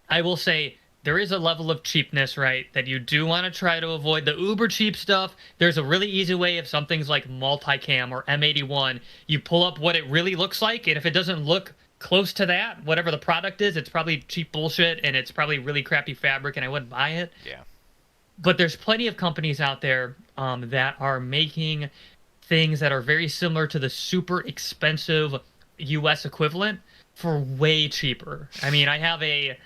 I will say there is a level of cheapness, right, that you do want to try to avoid the uber cheap stuff. There's a really easy way if something's like multicam or M81, you pull up what it really looks like, and if it doesn't look close to that, whatever the product is, it's probably cheap bullshit and it's probably really crappy fabric and I wouldn't buy it. Yeah. But there's plenty of companies out there that are making things that are very similar to the super expensive US equivalent for way cheaper. I mean, I have a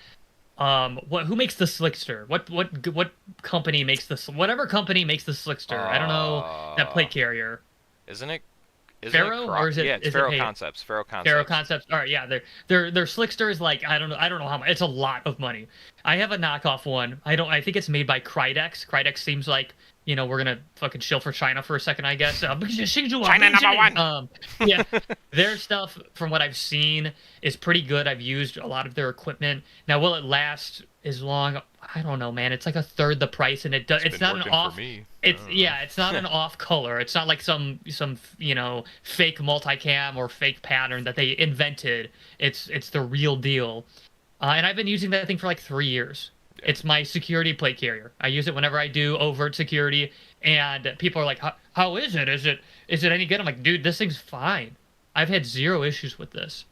who makes the Slickster? What company makes this? Whatever company makes the Slickster. I don't know that plate carrier. Isn't it? Isn't Pharaoh, or is it? Yeah, it's Is it Pharaoh Hay- Concepts. Pharaoh Concepts. Pharaoh Concepts. All right, yeah, their Slickster is like I don't know how much. It's a lot of money. I have a knockoff one. I think it's made by Krydex. Krydex seems like, you know, we're gonna fucking chill for China for a second, I guess. China #1. Yeah, their stuff from what I've seen is pretty good. I've used a lot of their equipment. Now, will it last as long? I don't know, man. It's like a third the price, and it's been not an working off. for me. It's yeah, it's not an off color. It's not like some you know fake multicam or fake pattern that they invented. It's the real deal, and I've been using that thing for like 3 years. Yeah. It's my security plate carrier. I use it whenever I do overt security, and people are like, how is it? Is it any good?" I'm like, dude, this thing's fine. I've had zero issues with this.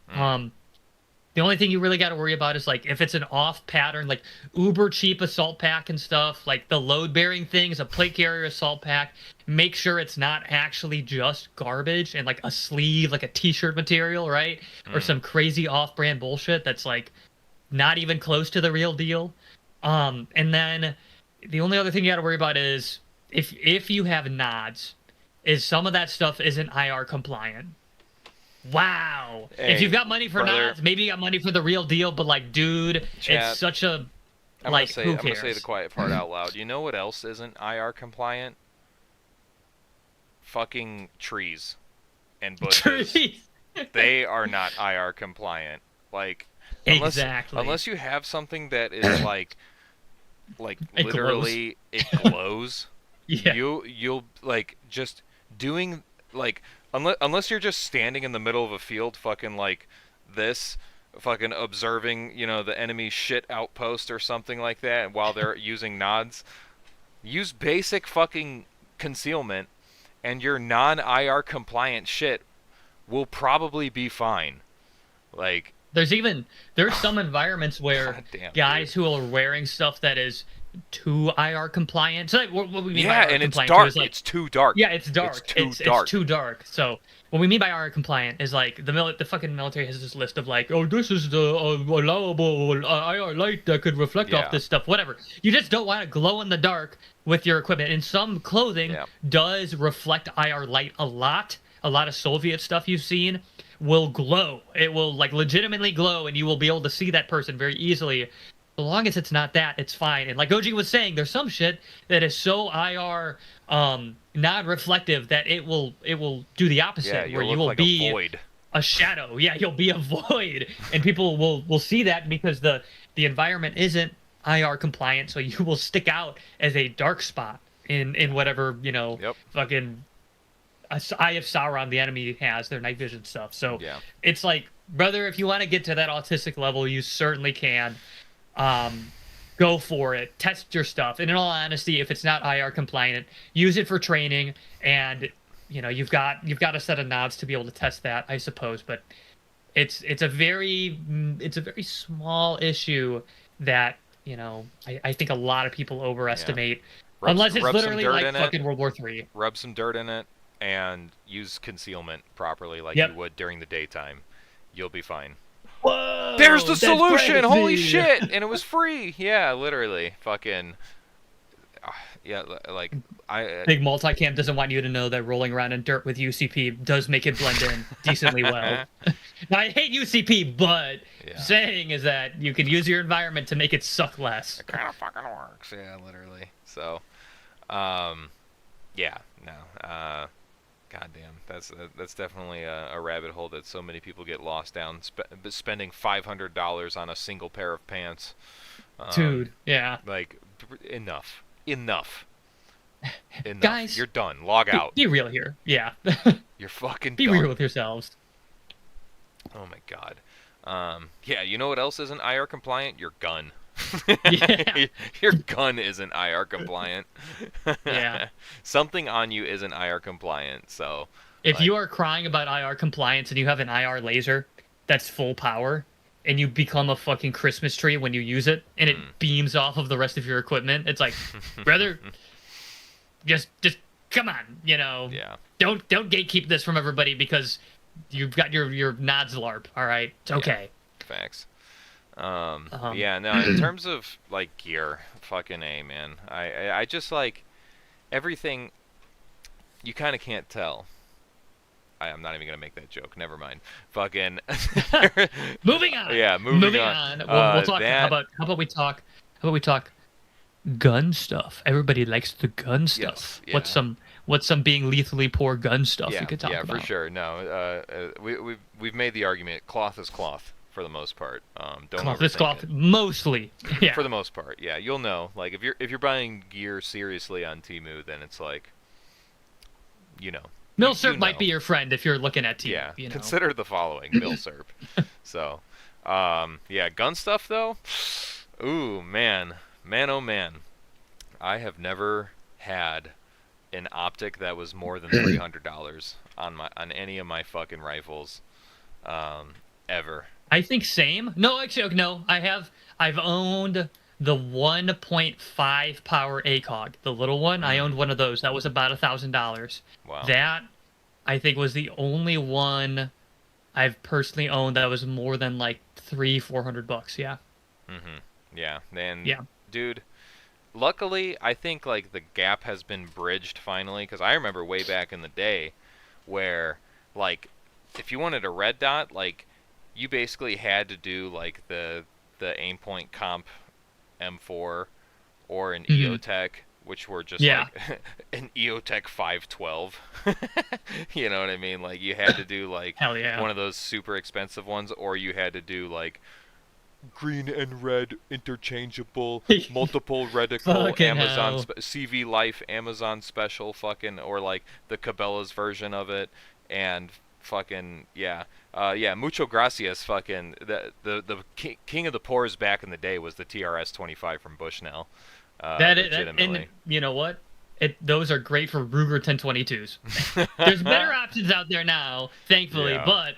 The only thing you really got to worry about is like if it's an off pattern, like uber cheap assault pack and stuff, like the load bearing things, a plate carrier assault pack. Make sure it's not actually just garbage and like a sleeve, like a t-shirt material, right? Or some crazy off brand bullshit that's like not even close to the real deal. And then the only other thing you got to worry about is if you have nods, is some of that stuff isn't IR compliant. Wow. Hey, if you've got money for brother. nods, maybe you got money for the real deal, but like, dude, Chat. it's such a I'm like gonna who say cares? the quiet part out loud. You know what else isn't IR compliant? Fucking trees and bushes. Trees. They are not IR compliant. Like, Exactly. unless you have something that is like It literally it glows. Yeah. You'll like just doing like unless you're just standing in the middle of a field fucking like this, fucking observing, you know, the enemy shit outpost or something like that while they're using nods. Use basic fucking concealment and your non-IR compliant shit will probably be fine. Like, There's some environments where God damn, guys dude. who are wearing stuff that is too IR compliant. So like, what we mean by Yeah, IR and it's compliant too is dark. like, It's too dark. yeah, it's It's dark. too It's dark. too dark. So what we mean by IR compliant is like the fucking military has this list of like, oh, this is the allowable IR light that could reflect off Yeah. this stuff. Whatever. You just don't want to glow in the dark with your equipment. And some clothing Yeah. does reflect IR light a lot. A lot of Soviet stuff you've seen will glow. It will like legitimately glow, and you will be able to see that person very easily. So long as it's not that, it's fine. And like Oji was saying, there's some shit that is so IR non-reflective that it will do the Yeah, opposite, you'll where you look will like be a void. a shadow. Yeah, you'll be a void, and people will see that because the environment isn't IR compliant, so you will stick out as a dark spot in whatever Yep. fucking Eye of Sauron the enemy has, their night vision stuff. So Yeah. it's like, brother, if you want to get to that autistic level, you certainly can. Go for it. Test your stuff. And in all honesty, if it's not IR compliant, use it for training. And you've got a set of nods to be able to test that, I suppose. But it's a very small issue that I think a lot of people overestimate. Unless it's Rub some literally dirt like in fucking it. World War III. Rub some dirt in it, and use concealment properly, like you Yep. would during the daytime. You'll be fine. Whoa, There's the that's solution! Holy crazy. shit! And it was free! Yeah, literally. Fucking. Yeah, like, Big multicam doesn't want you to know that rolling around in dirt with UCP does make it blend in decently well. Now, I hate UCP, but Yeah. saying is that you can use your environment to make it suck less. It kind of fucking works, yeah, literally. So, yeah, no, goddamn, that's definitely a rabbit hole that so many people get lost down. Spending $500 on a single pair of pants, Dude, yeah. like, enough, enough. Guys, You're done. Log out. be real here. Yeah. You're fucking Be done. real with yourselves. Oh my god. Yeah, you know what else isn't IR compliant? Your gun. Yeah. Your gun isn't IR compliant. Yeah. Something on you isn't IR compliant, so If like, you are crying about IR compliance and you have an IR laser that's full power and you become a fucking Christmas tree when you use it and it beams off of the rest of your equipment, it's like, brother, just come on, yeah. Don't gatekeep this from everybody because you've got your nods LARP, all right? It's okay. Yeah, facts. Yeah, no, in terms of like gear, fucking A, man. I just like everything you kind of can't tell. I'm not even gonna make that joke. Never mind. Fucking. Moving on. Yeah, moving on. We'll talk. How about we talk gun stuff? Everybody likes the gun stuff. Yes, What's some being lethally poor gun stuff yeah, you could talk about? for sure. No, we've made the argument. Cloth is cloth for the most part. Don't Cloth is overthink cloth, it. mostly. Yeah. For the most part, yeah. You'll know. Like if you're buying gear seriously on Temu, then it's like, Milsurp you might know. be your friend if you're looking at TV. Yeah, consider the following, Milsurp. So, yeah, gun stuff though. Ooh, man, oh man, I have never had an optic that was more than $300 on any of my fucking rifles, ever. I think same. No, actually, no. I've owned the 1.5 power ACOG, the little one. I owned one of those. That was about $1,000. Wow. That I think was the only one I've personally owned that was more than like $300-400. Yeah. Yeah. And Yeah. dude, luckily, I think like the gap has been bridged finally, because I remember way back in the day where like if you wanted a red dot, like you basically had to do like the Aimpoint Comp M4 or an EOTech, which were just Yeah. like an EOTech 512. You know what I mean? Like you had to do like Hell yeah. one of those super expensive ones, or you had to do like green and red interchangeable multiple reticle Fucking Amazon hell. CV Life Amazon special fucking, or like the Cabela's version of it, and fucking yeah. Yeah, mucho gracias. Fucking the king of the pores back in the day was the TRS 25 from Bushnell. Legitimately. And you know what? Those are great for Ruger 1022s. There's better options out there now, thankfully, Yeah. but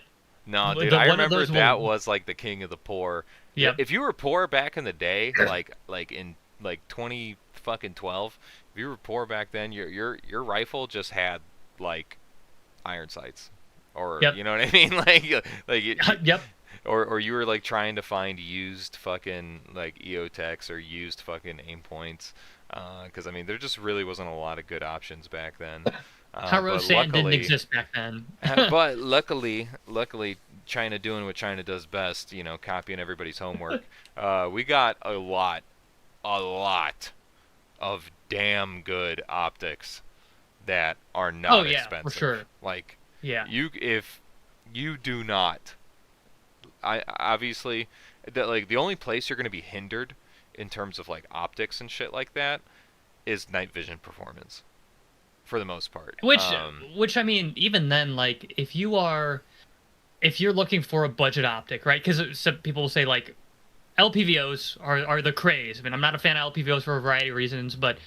No, dude, the I one of remember those that will- was like the king of the poor. Yep. If you were poor back in the day, like in like 20 fucking 12. If you were poor back then, your rifle just had like iron sights, or Yep. you know what I mean, Yep. or you were like trying to find used fucking like EOTechs or used fucking aim points, because I mean there just really wasn't a lot of good options back then. Hot road But sand didn't luckily, exist back then. but luckily, China doing what China does best, copying everybody's homework. We got a lot of damn good optics that are Oh not yeah, for expensive. sure. Like Yeah. if you do not, I obviously that like the only place you're going to be hindered in terms of like optics and shit like that is night vision performance for the most part. Which I mean, even then, like if you're looking for a budget optic, right? Because some people will say like LPVOs are the craze. I mean, I'm not a fan of LPVOs for a variety of reasons, but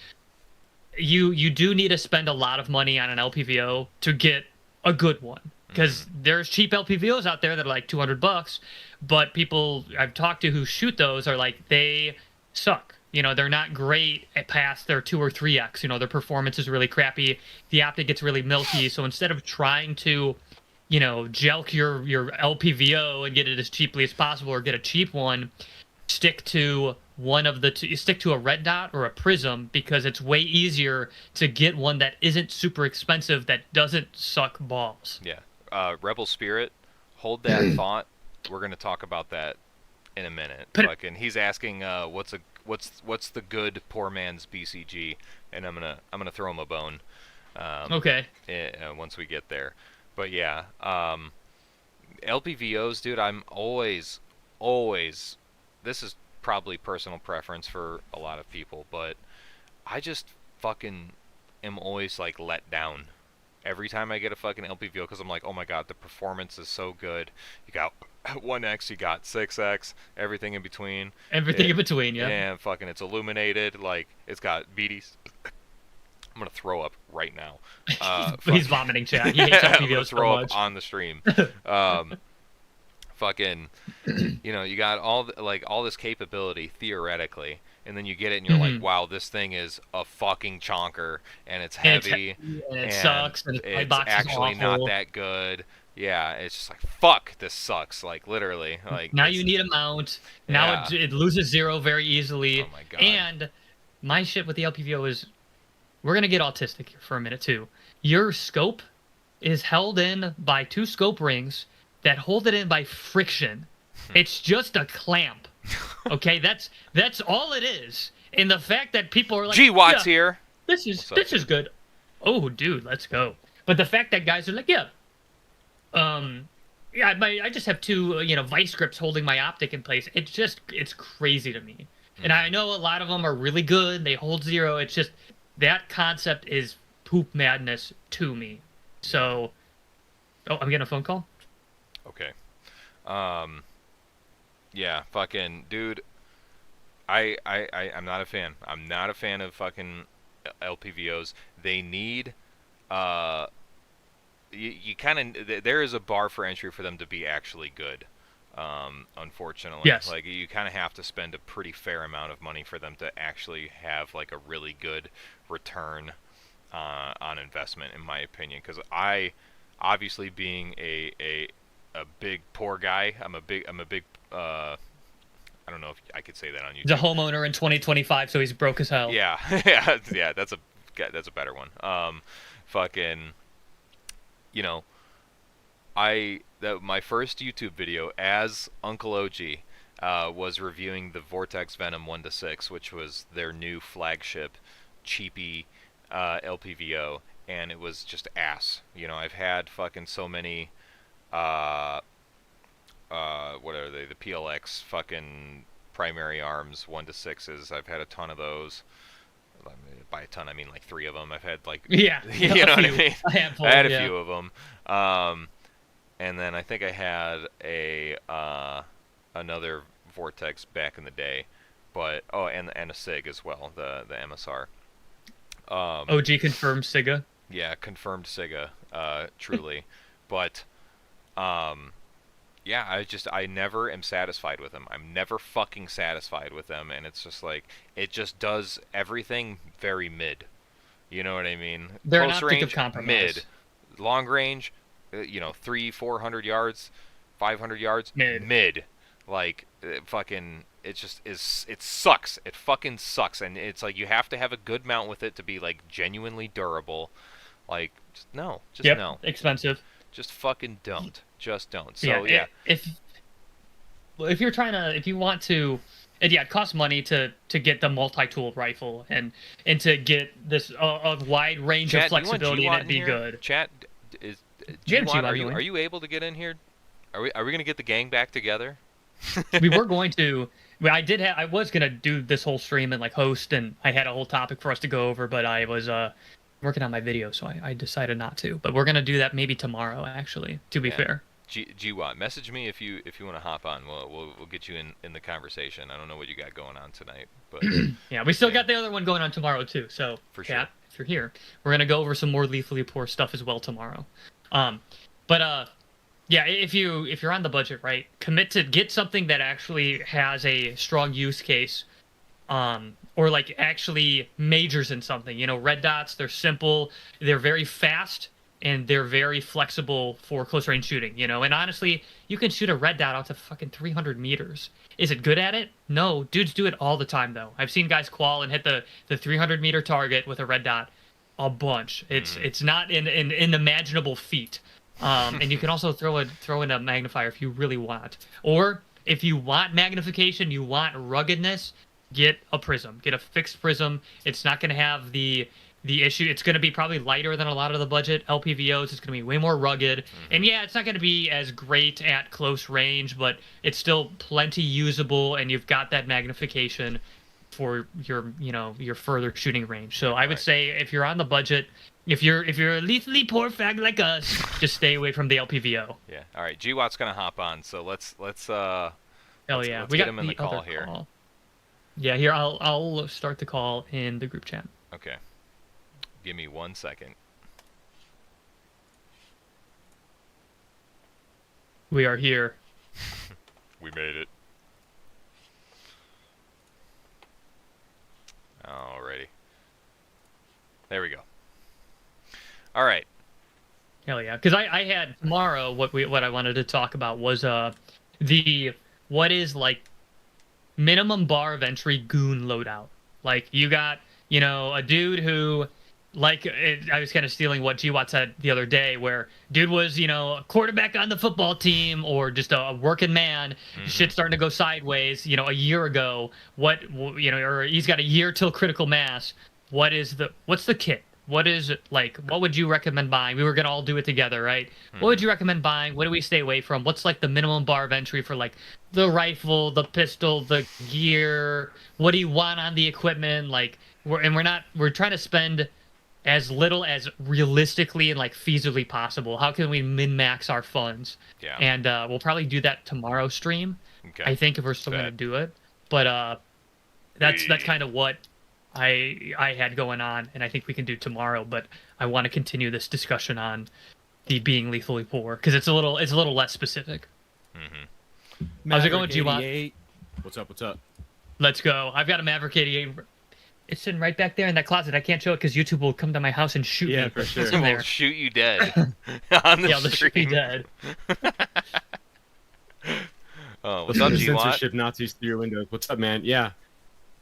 you do need to spend a lot of money on an LPVO to get a good one. Mm, Because there's cheap LPVOs out there that are like $200, but people I've talked to who shoot those are like they suck. They're not great at past their 2 or 3x. Their performance is really crappy. The optic gets really milky. So instead of trying to, jelk your LPVO and get it as cheaply as possible or get a cheap one, stick to one of the two, stick to a red dot or a prism because it's way easier to get one that isn't super expensive that doesn't suck balls. yeah. Rebel Spirit, hold that thought. We're going to talk about that in a minute. But Fucking, he's asking, what's the good poor man's BCG, and I'm gonna throw him a bone, okay. once we get there. But yeah, LPVOs, dude. I'm always. This is probably personal preference for a lot of people, but I just fucking am always like let down every time I get a fucking LPVO because I'm like, oh my god, the performance is so good. You got 1x, you got 6x, everything in between. Everything in between, yeah. And fucking, it's illuminated. Like it's got BDs. I'm gonna throw up right now. He's vomiting, chat. He hates I'm gonna LPVOs so throw up much. on the stream. Um, fucking, you got all this capability theoretically, and then you get it, and you're like, Mhm. wow, this thing is a fucking chonker, and it's And it's heavy, heavy, and it and sucks, and its white it's box is actually not awful. that good. Yeah, it's just like fuck, this sucks. Like literally, like Now you it's need a mount. Now yeah. it loses zero very Oh easily. my god. And my shit with the LPVO is we're gonna get autistic here for a minute too. Your scope is held in by two scope rings that hold it in by friction. It's just a clamp. Okay, that's all it is. And the fact that people are like, G Watts yeah, here. this is What's up, this is dude? good. Oh, dude, let's go. But the fact that guys are like, yeah, um, yeah, I just have two, vice grips holding my optic in place. It's crazy to me. And I Mhm. know a lot of them are really good. They hold zero. It's just that concept is poop madness to me. Yeah. So, oh, I'm getting a phone call. Okay. Um. Yeah. Fucking dude. I'm not a fan. I'm not a fan of fucking LPVOs. They need uh you kind of there is a bar for entry for them to be actually good. Unfortunately, Yes. like you kind of have to spend a pretty fair amount of money for them to actually have like a really good return on investment, in my opinion. Because I, obviously being a big poor guy, I'm a big I don't know if I could say that on He's a YouTube. homeowner in 2025, so he's broke as hell. Yeah, yeah, that's a better one. Fucking, you know, my first YouTube video as Uncle OG was reviewing the Vortex Venom 1-6, which was their new flagship cheapy LPVO, and it was just ass. I've had fucking so many uh what are they? The PLX fucking primary arms 1-6s. I've had a ton of those. I mean, by a ton, I mean like three of them. I've had like, Yeah, you know what I mean? a I handful. had a Yeah. few of them. And then I think I had a another Vortex back in the day, but and a Sig as well, the MSR. Um, OG confirmed Siga. yeah, confirmed Siga, truly, but um, yeah, I never am satisfied with them. I'm never fucking satisfied with them, and it's just like it just does everything very mid. You know what I mean? They're an Close optic of range, mid. compromise. Long range, 400 yards, 500 yards, Mid. mid. Like fucking, it just is. It sucks. It fucking sucks, and it's like you have to have a good mount with it to be like genuinely durable. Like, just no, just Yep. no, Expensive. just fucking don't, just don't. Yeah. So yeah, If you're trying to, if you want to, and yeah, it costs money to get the multi-tool rifle and to get this a wide range of Chat, do you want flexibility and GWAT it in be here? good. Chat, is Yeah, GWAT? GWAT Are you able to get in here? Are we gonna get the gang back together? We were going to. Well, I was gonna do this whole stream and like host, and I had a whole topic for us to go over, but I was working on my video, so I decided not to. But we're gonna do that maybe tomorrow, actually. To be Yeah. fair. GWAT, message me if you want to hop on. We'll get you in the conversation. I don't know what you got going on tonight, but Yeah, we still yeah, got the other one going on tomorrow too. So, for Kat, sure. if you're here, we're gonna go over some more lethally poor stuff as well tomorrow. But yeah, if you're on the budget, right, commit to get something that actually has a strong use case, or like actually majors in something. You know, red dots, they're simple, they're very fast, and they're very flexible for close range shooting. You know, and honestly, you can shoot a red dot out to fucking 300 meters. Is it good at it? No, dudes do it all the time though. I've seen guys qual and hit the 300-meter target with a red dot a bunch. It's not an inimaginable feat. And you can also throw in a magnifier if you really want. Or if you want magnification, you want ruggedness, get a prism. Get a fixed prism. It's not going to have the issue. It's going to be probably lighter than a lot of the budget LPVOs. It's going to be way more rugged. And yeah, it's not going to be as great at close range, but it's still plenty usable, and you've got that magnification for your further shooting range. So I would say if you're on the budget, if you're a lethally poor fag like us, just stay away from the LPVO. Yeah. All right. GWAT's gonna hop on, so let's Hell yeah, let's we get got him in the call other here. call. Yeah, here I'll start the call in the group chat. Okay. Give me 1 second. We are here. We made it. Alrighty. There we go. All right. Hell yeah, because I had tomorrow what I wanted to talk about was the what is like minimum bar of entry goon loadout. Like you got a dude who I was kind of stealing what GWAT said the other day, where dude was a quarterback on the football team or just a working man. Shit starting to go sideways. A year ago, or he's got a year till critical mass. What's the kit? What is it like? What would you recommend buying? We were gonna all do it together, right? What would you recommend buying? What do we stay away from? What's like the minimum bar of entry for like the rifle, the pistol, the gear? What do you want on the equipment? Like we're trying to spend as little as realistically and like feasibly possible. How can we min-max our funds? Yeah. And we'll probably do that tomorrow stream. Okay. I think if we're still gonna do it, but that's kind of what I had going on, and I think we can do tomorrow. But I want to continue this discussion on the being lethally poor because it's a little less specific. How's it going, G-Watt? What's up? What's up? Let's go. I've got a Maverick 88. It's sitting right back there in that closet. I can't show it because YouTube will come to my house and shoot me. Yeah, for sure. It's in We'll there. shoot you dead on the Yeah, they'll shoot me stream. dead. Oh, what's up, The GWAT? censorship Nazis through your window. What's up, man? Yeah.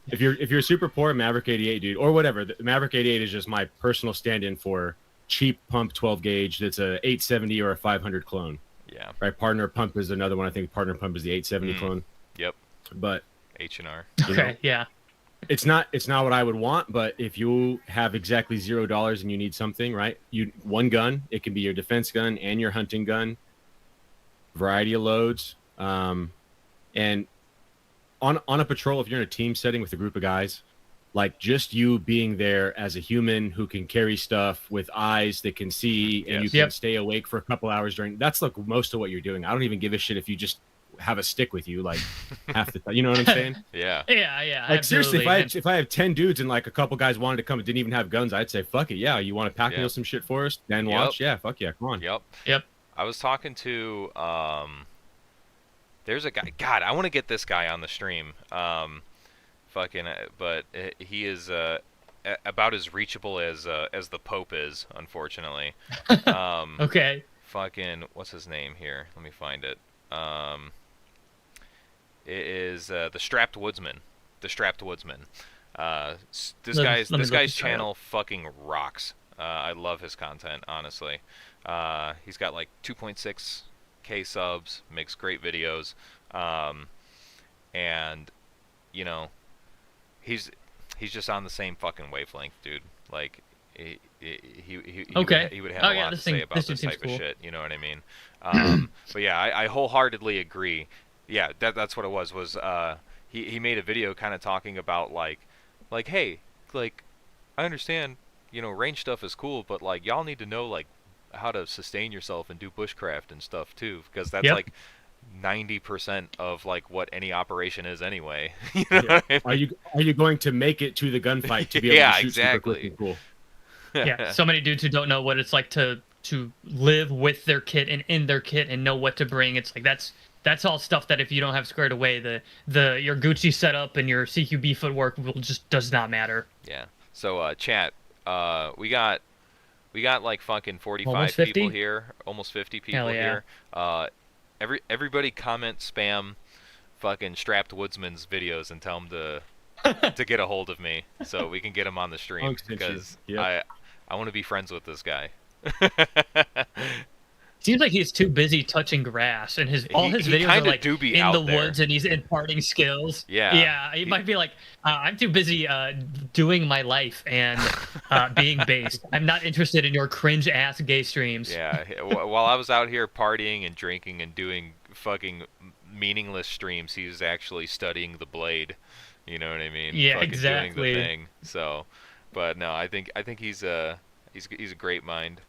If you're super poor, Maverick 88, dude, or whatever. The Maverick 88 is just my personal stand-in for cheap pump 12 gauge. That's a 870 or a 500 clone. Yeah. Right. Partner pump is another one. I think partner pump is the 870 clone. Yep. But H&R. Okay, yeah. it's not what I would want. But if you have exactly $0 and you need something, right? One gun. It can be your defense gun and your hunting gun. Variety of loads. And on a patrol, if you're in a team setting with a group of guys, like just you being there as a human who can carry stuff with eyes that can see and you can stay awake for a couple hours that's like most of what you're doing. I don't even give a shit if you just have a stick with you like half the time. You know what I'm saying? Yeah. Yeah. Like absolutely. seriously, if I have 10 dudes and like a couple guys wanted to come and didn't even have guns, I'd say fuck it. Yeah, you want to pack some shit for us? Then watch. Yeah, fuck yeah, come on. Yep. Yep. I was talking to There's a guy. God, I want to get this guy on the stream. But he is about as reachable as the Pope is, unfortunately. Okay. Fucking, what's his name here? Let me find it. It is the Strapped Woodsman. The Strapped Woodsman. This guy's channel fucking rocks. I love his content, honestly. He's got like 2.6K subs, makes great videos, and you know, he's just on the same fucking wavelength, dude. Like he would have a lot to say about this type of shit. You know what I mean? But yeah, I wholeheartedly agree. Yeah, that's what it was. He made a video kind of talking about like hey, like I understand, you know, range stuff is cool, but like y'all need to know like how to sustain yourself and do bushcraft and stuff too, because that's like 90% of like what any operation is anyway. You know what I mean? Are you going to make it to the gunfight to be able to shoot super quick and cool? Yeah, so many dudes who don't know what it's like to live with their kit and in their kit and know what to bring. It's like that's all stuff that if you don't have squared away, your Gucci setup and your CQB footwork does not matter. Yeah. So chat, we got like fucking 45 almost 50? people here, almost 50 people here. Everybody comment spam fucking Strapped Woodsman's videos and tell them to get a hold of me so we can get him on the stream, because I want to be friends with this guy. Seems like he's too busy touching grass, and all his videos are like in the woods, and he's imparting skills. Yeah, he might be like, I'm too busy doing my life and being based. I'm not interested in your cringe ass gay streams. Yeah, while I was out here partying and drinking and doing fucking meaningless streams, he's actually studying the blade. You know what I mean? Yeah, fucking exactly. Doing the thing. So, but no, I think he's a great mind.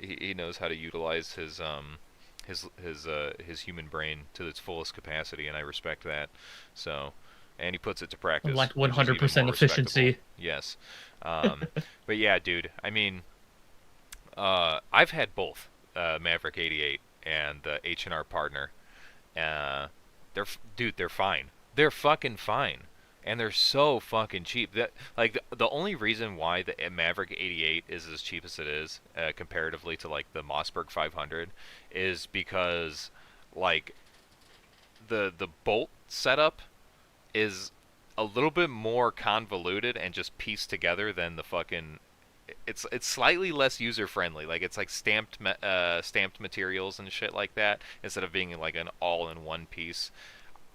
He knows how to utilize his human brain to its fullest capacity, and I respect that. So, and he puts it to practice. Like 100% efficiency. Yes. But yeah, dude. I mean, I've had both Maverick 88 and the H&R partner. They're fine. They're fucking fine. And they're so fucking cheap. That like the only reason why the Maverick 88 is as cheap as it is, comparatively to like the Mossberg 500, is because like the bolt setup is a little bit more convoluted and just pieced together than the fucking. It's slightly less user friendly. Like it's like stamped materials and shit like that, instead of being like an all in one piece.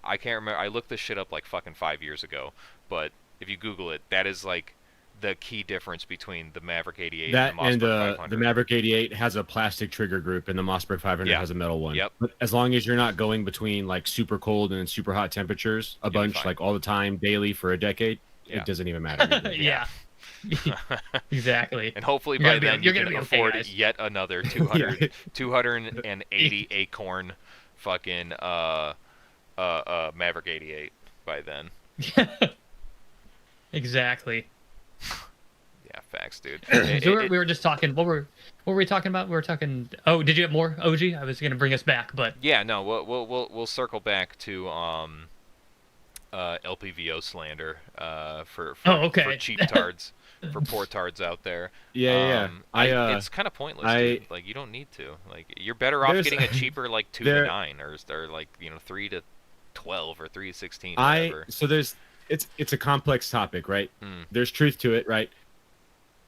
I can't remember. I looked this shit up like fucking 5 years ago. But if you Google it, that is like the key difference between the Maverick 88 and the Mossberg 500. The Maverick 88 has a plastic trigger group, and the Mossberg 500 has a metal one. Yep. But as long as you're not going between like super cold and super hot temperatures a bunch, like all the time, daily for a decade, it doesn't even matter. Yeah. Exactly. And hopefully by then you can afford yet another 280 acorn fucking Maverick 88 by then. Exactly. Yeah, facts, dude. We were just talking. What were we talking about? We were talking. Oh, did you have more, OG? I was gonna bring us back, but yeah, no, we'll circle back to LPVO slander for cheap tards. For poor tards out there. It's kind of pointless, dude. Like, you don't need to. Like, you're better off getting a cheaper like 2 to 9 or like 3 to 12 or 3 to 16. Whatever. So it's a complex topic, right? There's truth to it, right?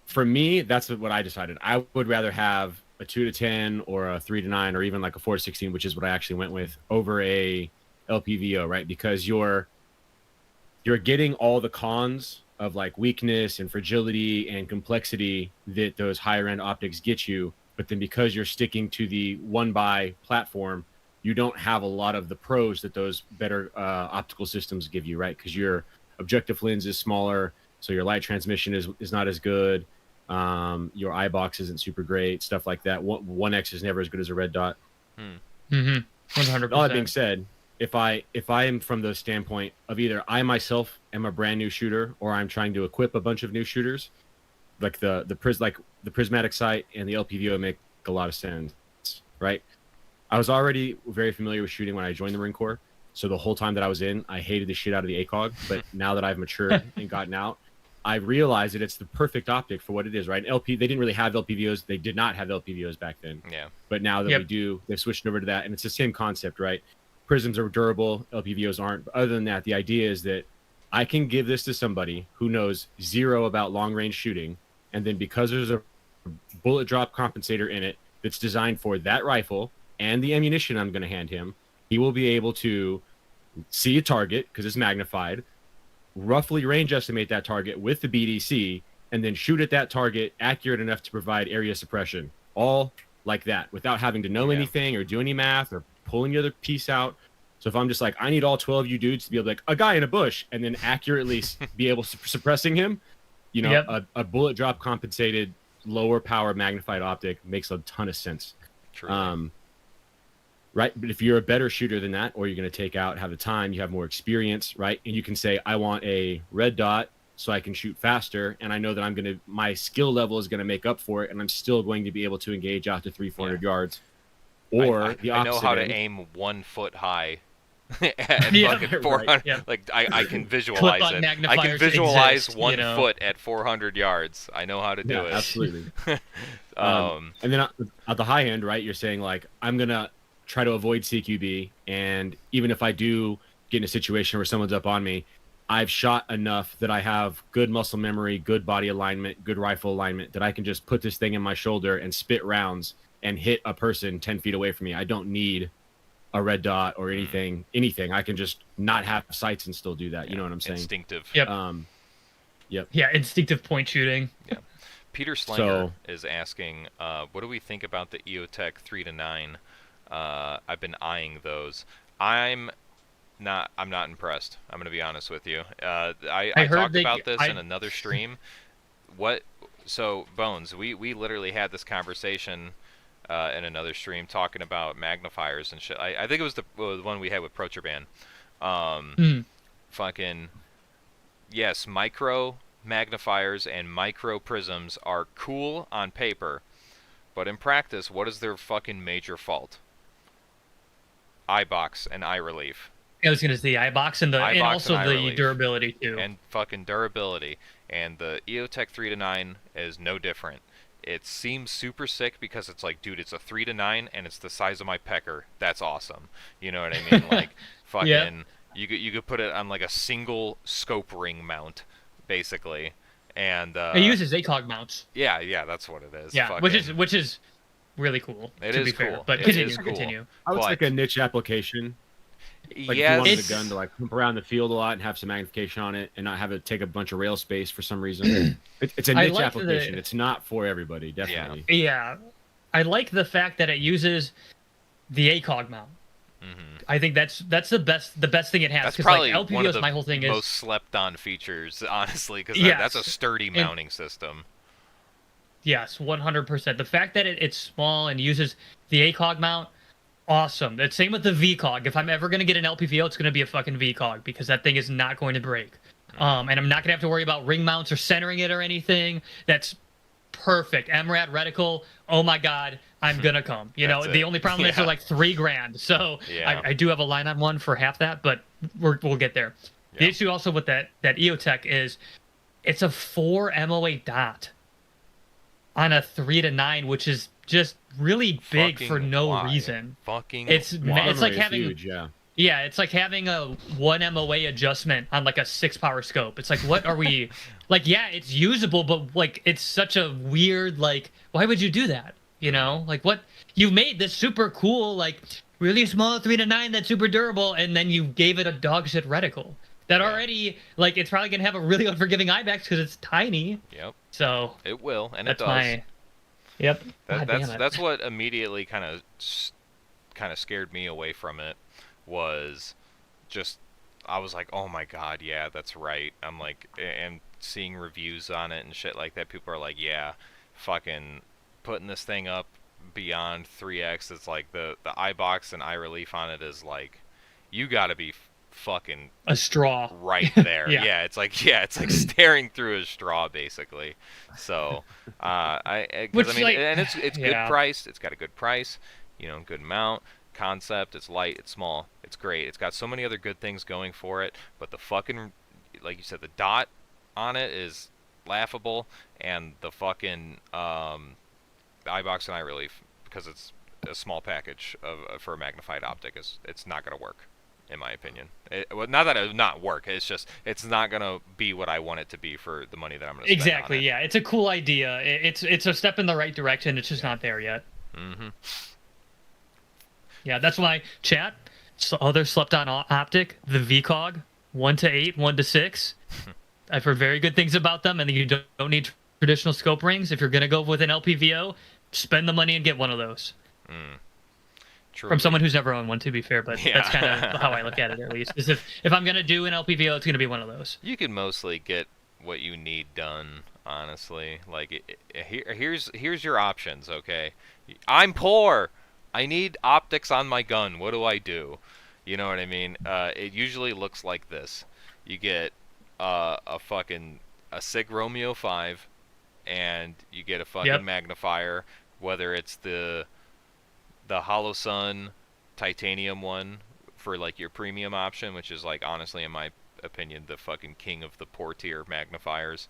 For me, that's what I decided. I would rather have a 2 to 10 or a 3 to 9 or even like a 4 to 16, which is what I actually went with, over a LPVO, right? Because you're getting all the cons of like weakness and fragility and complexity that those higher end optics get you, but then because you're sticking to the 1x platform, you don't have a lot of the pros that those better optical systems give you, right? Because your objective lens is smaller, so your light transmission is not as good, your eye box isn't super great, stuff like that. 1x is never as good as a red dot. 100%. All that being said, if I am from the standpoint of either I myself am a brand new shooter or I'm trying to equip a bunch of new shooters, like the prismatic sight and the LPVO make a lot of sense, right? I was already very familiar with shooting when I joined the Marine Corps. So the whole time that I was in, I hated the shit out of the ACOG. But now that I've matured and gotten out, I realized that it's the perfect optic for what it is, right? LP, they didn't really have LPVOs. They did not have LPVOs back then. Yeah. But now that we do, they've switched over to that. And it's the same concept, right? Prisms are durable, LPVOs aren't. But other than that, the idea is that I can give this to somebody who knows zero about long range shooting. And then because there's a bullet drop compensator in it that's designed for that rifle and the ammunition I'm going to hand him, he will be able to see a target because it's magnified, roughly range estimate that target with the BDC, and then shoot at that target accurate enough to provide area suppression. All like that without having to know anything or do any math or pulling the other piece out. So if I'm just like, I need all 12 you dudes to be able to like a guy in a bush and then accurately be able to suppressing him, you know, a bullet drop compensated lower power magnified optic makes a ton of sense. True. Right. But if you're a better shooter than that, or you're going to take out, have the time, you have more experience, right? And you can say, I want a red dot so I can shoot faster. And I know that my skill level is going to make up for it. And I'm still going to be able to engage out to 300-400 yards. Or the opposite. I know how to aim 1 foot high. At fucking 400. Right. Yeah. Like I can visualize it. I can visualize 1 foot at 400 yards. I know how to do it. Absolutely. And then at the high end, right, you're saying like, I'm going to try to avoid CQB. And even if I do get in a situation where someone's up on me, I've shot enough that I have good muscle memory, good body alignment, good rifle alignment, that I can just put this thing in my shoulder and spit rounds and hit a person 10 feet away from me. I don't need a red dot or anything. I can just not have sights and still do that. You know what I'm saying? Instinctive. Yep. Yep. Yeah, instinctive point shooting. Yeah. Peter Slanger is asking, what do we think about the EOTech 3-9? I've been eyeing those. I'm not impressed. I'm gonna be honest with you. I talked about this in another stream. So Bones, we literally had this conversation in another stream talking about magnifiers and shit. I think it was the one we had with Protraban. Fucking yes, micro magnifiers and micro prisms are cool on paper, but in practice, what is their fucking major fault? Eye box and eye relief. I was gonna say eye box and also the durability too. And fucking durability. And the EOTech 3-9 is no different. It seems super sick because it's like, dude, it's a 3-9 and it's the size of my pecker. That's awesome. You know what I mean? Like, fucking, you could put it on like a single scope ring mount, basically. And it uses ACOG mounts. Yeah, that's what it is. Yeah, fucking. which is really cool. It to is be cool. Fair. But it is cool. Continue. I would like a niche application. Like if you wanted a gun to like pump around the field a lot and have some magnification on it and not have it take a bunch of rail space for some reason. It's a niche application. It's not for everybody, definitely. Yeah. I like the fact that it uses the ACOG mount. I think that's the best thing it has. That's probably like, LPVOs, one of the my whole thing most slept-on features, honestly, because that's a sturdy mounting system. Yes, 100%. The fact that it's small and uses the ACOG mount, awesome. The same with the VCOG. If I'm ever going to get an LPVO, it's going to be a fucking VCOG because that thing is not going to break. And I'm not going to have to worry about ring mounts or centering it or anything. That's perfect. MRAD reticle, oh my god, I'm going to come. You know, the only problem is they're like $3,000. So I do have a line on one for half that, but we'll get there. Yeah. The issue also with that EOTech is it's a 4 MOA dot on a 3-9, which is just really big for no reason. It's like having huge, it's like having a 1 MOA adjustment on like a 6-power scope. It's like, what are we like? Yeah, it's usable, but like it's such a weird like. Why would you do that? You know, like what you made this super cool, like really small 3-9 that's super durable, and then you gave it a dog shit reticle that already like it's probably gonna have a really unforgiving IBAX because it's tiny. Yep. So it will, and it does. Yep. That's what immediately kind of scared me away from it. Was just I was like, oh my god, yeah, that's right. I'm like, and seeing reviews on it and shit like that, people are like, yeah, fucking putting this thing up beyond 3x. It's like the eye box and eye relief on it is like, you gotta be fucking a straw right there. It's like staring through a straw basically. So and it's good priced. It's got a good price. You know, good mount, concept. It's light. It's small. It's great. It's got so many other good things going for it. But the fucking, like you said, the dot on it is laughable, and the fucking eye box and eye relief, because it's a small package for a magnified optic, is it's not gonna work, in my opinion. Well, not that it would not work. It's just it's not gonna be what I want it to be for the money that I'm gonna spend Exactly. on it. Yeah, it's a cool idea. It's a step in the right direction. It's just not there yet. Mm-hmm. Yeah, that's why chat. So other slept on optic, the VCOG 1 to 8, 1 to 6. I've heard very good things about them, and you don't need traditional scope rings. If you're gonna go with an LPVO, spend the money and get one of those. From someone who's never owned one, to be fair, but Yeah. that's kind of how I look at it, at least. Is if I'm gonna do an LPVO, it's gonna be one of those. You can mostly get what you need done, honestly. Like, here's your options, okay? I'm poor. I need optics on my gun. What do I do? You know what I mean? It usually looks like this. You get a Sig Romeo 5, and you get a fucking magnifier, whether it's the Hollow Sun titanium one for like your premium option, which is like honestly in my opinion the fucking king of the poor tier magnifiers,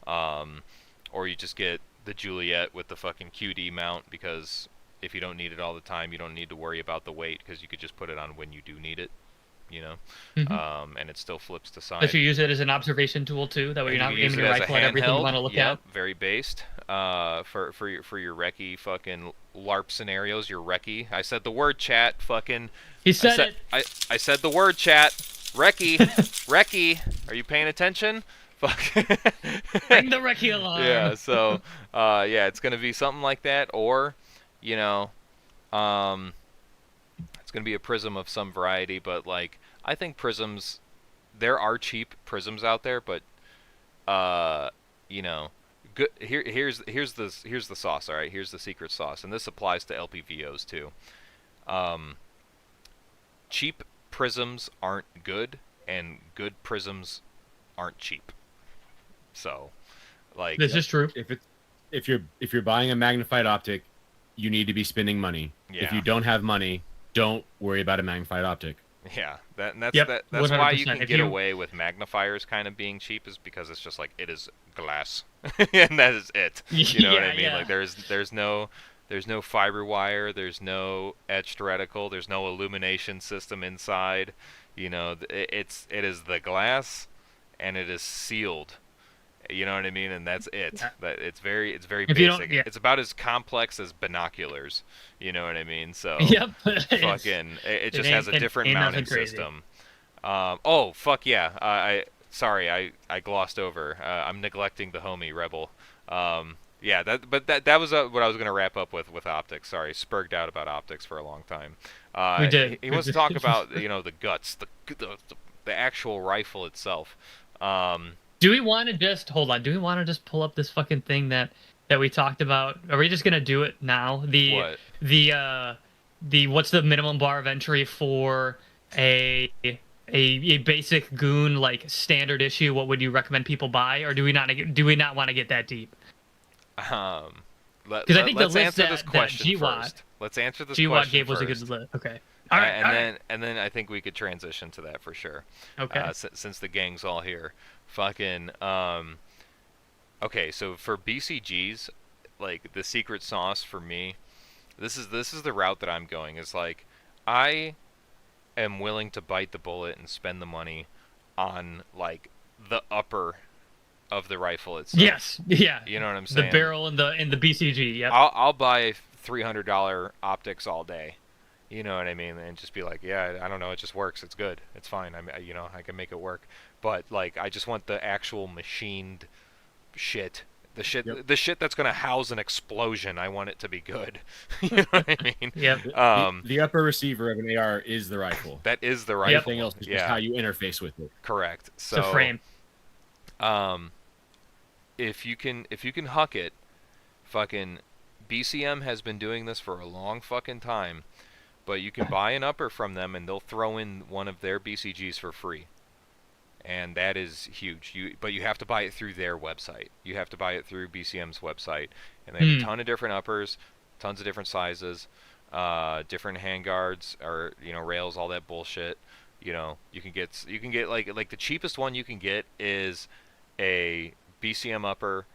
or you just get the Juliet with the fucking QD mount, because if you don't need it all the time, you don't need to worry about the weight, because you could just put it on when you do need it, you know. And it still flips to side. But you use it as an observation tool too. That way you're not aiming your rifle at everything you want to look at. Very based. For your recce fucking LARP scenarios, your recce. I said the word, chat. Fucking. He said it. I said the word, chat. Recce, recce. Are you paying attention? Fuck. Ring the recce alarm. Yeah. So, yeah, it's gonna be something like that, or, you know, it's gonna be a prism of some variety. But like, I think prisms, there are cheap prisms out there, but, you know. Good. Here's the sauce. All right, here's the secret sauce, and this applies to LPVOs too. Cheap prisms aren't good, and good prisms aren't cheap. So, like, this is true. If you're buying a magnified optic, you need to be spending money. Yeah. If you don't have money, don't worry about a magnified optic. Yeah, that's why 100%. you can get away with magnifiers kind of being cheap, is because it's just like, it is glass, and that is it. You know what I mean? Yeah. Like, there's no fiber wire, there's no etched reticle, there's no illumination system inside. You know, it is the glass, and it is sealed. You know what I mean? And that's it. Yeah. That it's very If basic. yeah. It's about as complex as binoculars. You know what I mean? So Yep. fucking, it just has a different mounting system. Oh fuck yeah! Sorry, I glossed over. I'm neglecting the homie Rebel. Yeah, that was what I was gonna wrap up with optics. Sorry, spurged out about optics for a long time. We did. He wants to talk about, you know, the guts, the actual rifle itself. Do we want to just hold on? Do we want to just pull up this fucking thing that we talked about? Are we just gonna do it now? What? The what's the minimum bar of entry for a basic goon, like standard issue? What would you recommend people buy, or do we not want to get that deep? Because I think the let's answer answer this question first. Let's answer this GWAT question gave first. was a good list. Okay. All right. And then I think we could transition to that for sure. Okay. Since the gang's all here, fucking. Okay, so for BCGs, like, the secret sauce for me, this is the route that I'm going. Is like, I am willing to bite the bullet and spend the money on like the upper of the rifle itself. Yes. Yeah. You know what I'm saying? The barrel and the BCG. Yep. I'll buy $300 optics all day. You know what I mean? And just be like, yeah, I don't know, it just works. It's good. It's fine. You know, I can make it work. But like, I just want the actual machined shit. The shit that's gonna house an explosion. I want it to be good. You know what I mean? Yep. The upper receiver of an AR is the rifle. That is the rifle. Everything else is just how you interface with it. Correct. So it's a frame. If you can huck it, fucking BCM has been doing this for a long fucking time, but you can buy an upper from them and they'll throw in one of their BCGs for free. And that is huge. But you have to buy it through their website. You have to buy it through BCM's website, and they have a ton of different uppers, tons of different sizes. different handguards or rails, all that bullshit. You can get like the cheapest one you can get is a BCM upper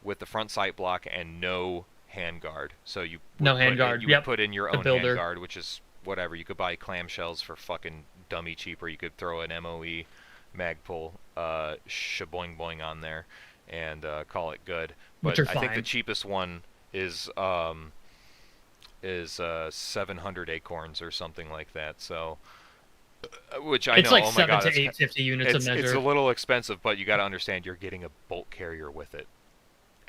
with the front sight block and no handguard. So you No would handguard. you would Yep. put in your The own builder. handguard, which is whatever. You could buy clamshells for fucking dummy cheaper. You could throw an MOE Magpul shaboing boing on there and call it good. Which But are I think the fine. cheapest one is 700 acorns or something like that. So, which I It's know, like oh my god, 7 to 850 units of it's measure. a little expensive, but you got to understand you're getting a bolt carrier with it,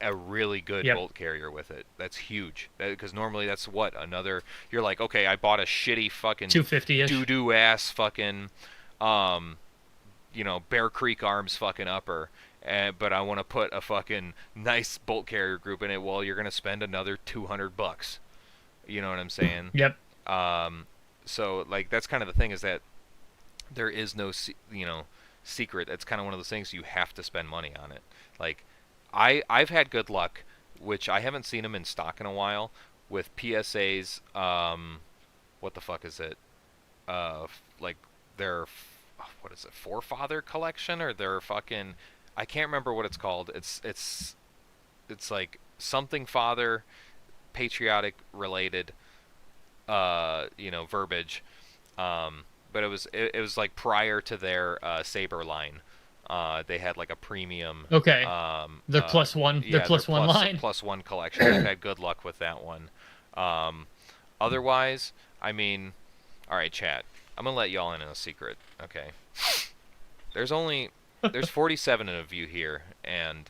a really good Yep. bolt carrier with it. That's huge. Because normally that's what another. You're like, okay, I bought a shitty fucking 250-ish. doo-doo ass fucking, Bear Creek Arms fucking upper. But I want to put a fucking nice bolt carrier group in it. Well, you're gonna spend another $200. You know what I'm saying? Yep. So like that's kind of the thing, is that there is no secret. It's kind of one of those things you have to spend money on it. Like I've had good luck, which I haven't seen them in stock in a while, with PSA's what the fuck is it? Like their what is it? Forefather collection, or their fucking, I can't remember what it's called. It's like something father, patriotic related verbiage. But it was like prior to their Saber line. They had like a premium. Okay. Their plus one. Yeah, Their plus one line. plus one collection. I've had good luck with that one. Otherwise, I mean, all right, chat. I'm gonna let y'all in on a secret. Okay. There's 47 of you here, and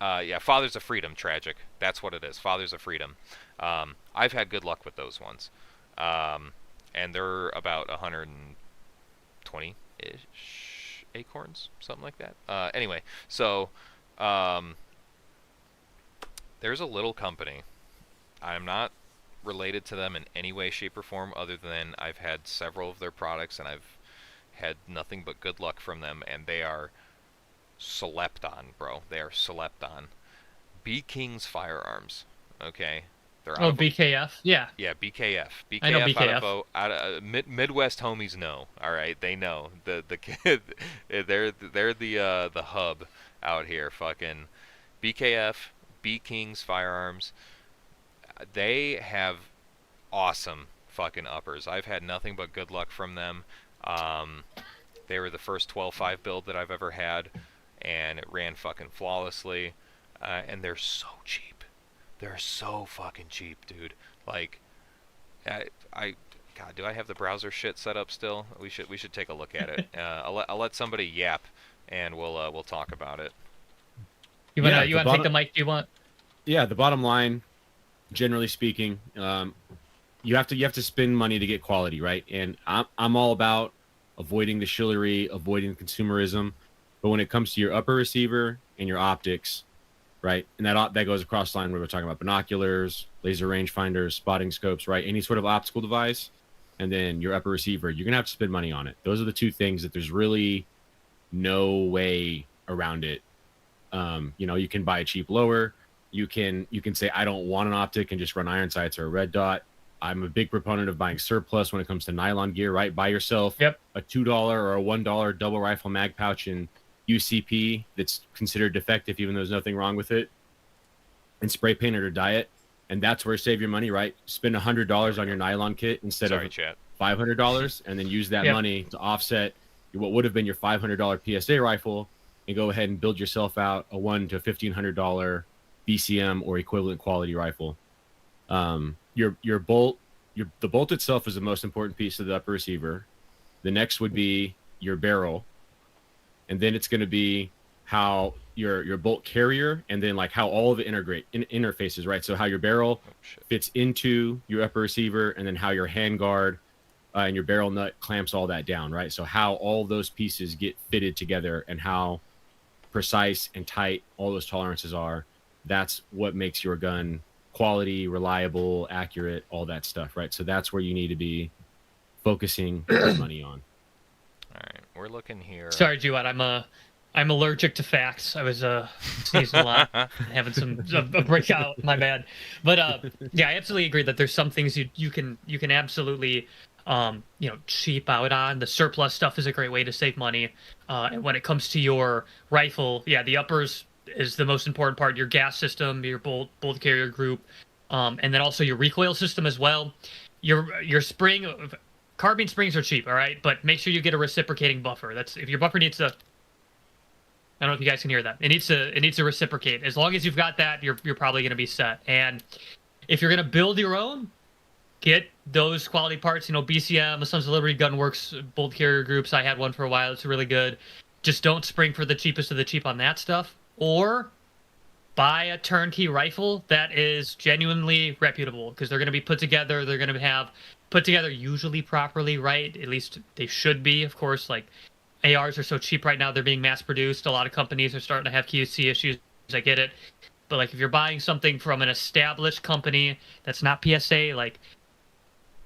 yeah, Fathers of Freedom, tragic. That's what it is. Fathers of Freedom. I've had good luck with those ones. And they're about 120-ish acorns, something like that. Anyway, so there's a little company. I'm not related to them in any way, shape, or form, other than I've had several of their products, and I've had nothing but good luck from them, and they are slept on, bro. They are slept on. B King's Firearms. Okay. They're out Oh, of BKF. Yeah. Yeah, BKF. BKF, I know out BKF. of Midwest homies know. All right, they know the kid. They're the hub out here. Fucking BKF, B King's Firearms. They have awesome fucking uppers. I've had nothing but good luck from them. They were the first 12.5 build that I've ever had, and it ran fucking flawlessly. And they're so cheap. They're so fucking cheap, dude. Like, God, do I have the browser shit set up still? We should take a look at it. I'll let somebody yap, and we'll talk about it. You wanna take the mic? Do you want? Yeah, the bottom line, generally speaking, you have to spend money to get quality, right? And I'm all about avoiding the shillery, avoiding consumerism. But when it comes to your upper receiver and your optics, right, and that goes across the line where we're talking about binoculars, laser rangefinders, spotting scopes, right, any sort of optical device, and then your upper receiver, you're gonna have to spend money on it. Those are the two things that there's really no way around it. You can buy a cheap lower. You can say I don't want an optic and just run iron sights or a red dot. I'm a big proponent of buying surplus when it comes to nylon gear, right? Buy yourself a $2 or a $1 double rifle mag pouch in UCP that's considered defective, even though there's nothing wrong with it, and spray paint it or dye it. And that's where you save your money, right? Spend $100 on your nylon kit instead of $500, and then use that money to offset what would have been your $500 PSA rifle, and go ahead and build yourself out a $1,000 to $1,500 BCM or equivalent quality rifle. Your bolt, the bolt itself is the most important piece of the upper receiver. The next would be your barrel, and then it's going to be how your bolt carrier, and then like how all of it interfaces, right? So how your barrel fits into your upper receiver, and then how your handguard and your barrel nut clamps all that down, right? So how all those pieces get fitted together, and how precise and tight all those tolerances are. That's what makes your gun quality, reliable, accurate, all that stuff, right? So that's where you need to be focusing your money on. All right, we're looking here. Sorry, Jewett, I'm I'm allergic to facts. I was sneezing a lot, having a breakout. My bad. But yeah, I absolutely agree that there's some things you can absolutely cheap out on. The surplus stuff is a great way to save money. And when it comes to your rifle, yeah, the uppers is the most important part. Your gas system, your bolt carrier group, and then also your recoil system as well. Your spring. Carbine springs are cheap, all right, but make sure you get a reciprocating buffer. That's if your buffer needs to. I don't know if you guys can hear that. It needs to reciprocate. As long as you've got that, you're probably going to be set. And if you're going to build your own, get those quality parts. BCM, the Sons of Liberty Gunworks bolt carrier groups. I had one for a while. It's really good. Just don't spring for the cheapest of the cheap on that stuff. Or buy a turnkey rifle that is genuinely reputable because they're going to be put together. They're going to have put together usually properly, right? At least they should be, of course. Like ARs are so cheap right now, they're being mass produced. A lot of companies are starting to have QC issues. I get it. But like if you're buying something from an established company that's not PSA, like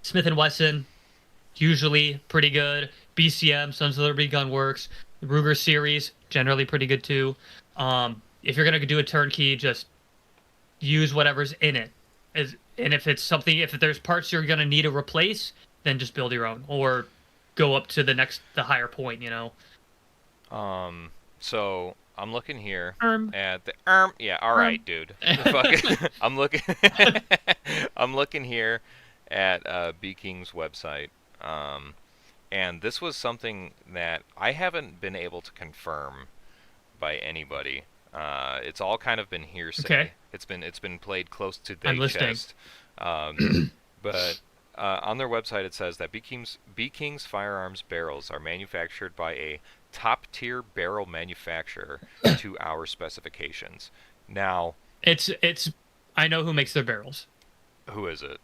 Smith & Wesson, usually pretty good. BCM, Sons of Liberty Gunworks, the Ruger series, generally pretty good too. If you're going to do a turnkey, just use whatever's in it. And if it's something, if there's parts you're going to need to replace, then just build your own or go up to the higher point, So I'm looking here Um. at the yeah, all right, dude. Fucking- I'm looking here at B King's website. And this was something that I haven't been able to confirm by anybody. It's all kind of been hearsay. Okay. It's been played close to the I'm listening. chest. But on their website it says that B King's firearms barrels are manufactured by a top-tier barrel manufacturer to our specifications. Now, It's I know who makes their barrels. who is it?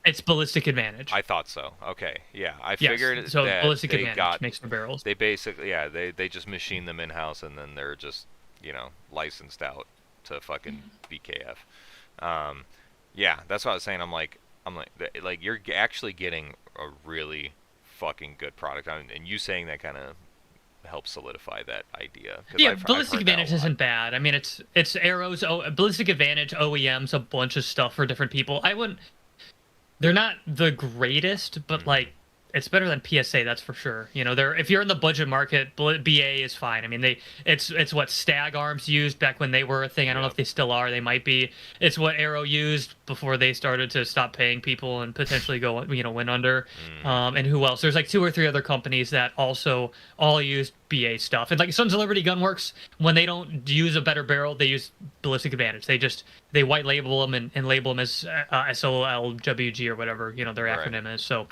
It's Ballistic Advantage. I thought so. Okay, yeah, I Yes, figured so that Ballistic they Advantage got. makes the barrels. They basically, yeah, they just machine them in house and then they're just, licensed out to fucking BKF. Yeah, that's what I was saying. I'm like, you're actually getting a really fucking good product. And you saying that kind of helps solidify that idea. 'Cause Yeah, I've Ballistic heard that a Advantage lot. isn't bad. I mean, it's arrows. Ballistic Advantage, OEMs, a bunch of stuff for different people. I wouldn't. They're not the greatest, but like it's better than PSA, that's for sure. If you're in the budget market, BA is fine. I mean, it's what Stag Arms used back when they were a thing. I don't know if they still are. They might be. It's what Arrow used before they started to stop paying people and potentially go went under. And who else? There's like 2 or 3 other companies that also all use BA stuff. And like Sons of Liberty Gunworks, when they don't use a better barrel, they use Ballistic Advantage. They white label them and label them as SOLWG or whatever their acronym is. So.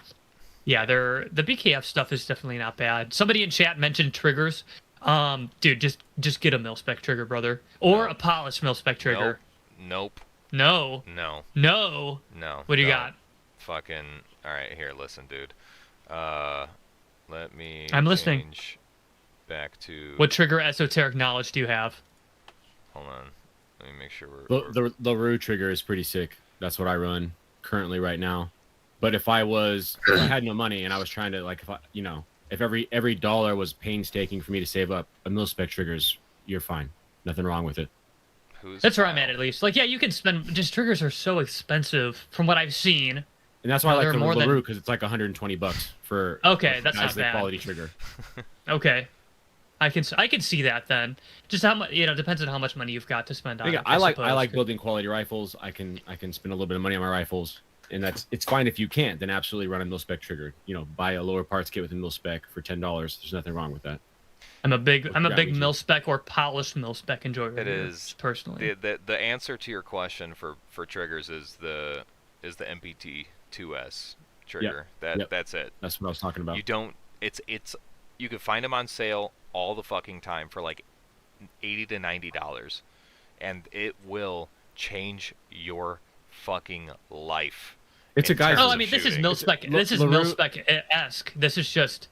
Yeah, the BKF stuff is definitely not bad. Somebody in chat mentioned triggers. Dude, just get a mil-spec trigger, brother, or a polished mil-spec trigger. Nope. No. No. No. No. What do you don't. got? Fucking. All right, here, listen, dude. Let me. I'm listening. Change back to. What trigger esoteric knowledge do you have? Hold on. Let me make sure we're. The LaRue trigger is pretty sick. That's what I run currently right now. But if I had no money and I was trying to if every dollar was painstaking for me to save up a mil-spec triggers, you're fine. Nothing wrong with it. That's where I'm at least. Like, yeah, you can spend. Just triggers are so expensive from what I've seen. And that's why I like the more LaRue because it's like $120 for. Okay, that's not bad. Quality trigger. Okay, I can see that then. Just how much depends on how much money you've got to spend on. I like building quality rifles. I can spend a little bit of money on my rifles. And it's fine if you can't, then absolutely run a mil-spec trigger. Buy a lower parts kit with a mil-spec for $10. There's nothing wrong with that. I'm a big mil-spec or polished mil-spec enjoyer. It is personally. The answer to your question for triggers is the MPT 2S trigger. That's it. That's what I was talking about. You don't. It's you can find them on sale all the fucking time for like $80 to $90, and it will change your fucking life. It's a guy's. Oh, I mean, this is mil-spec. This is mil-spec-esque. This is just.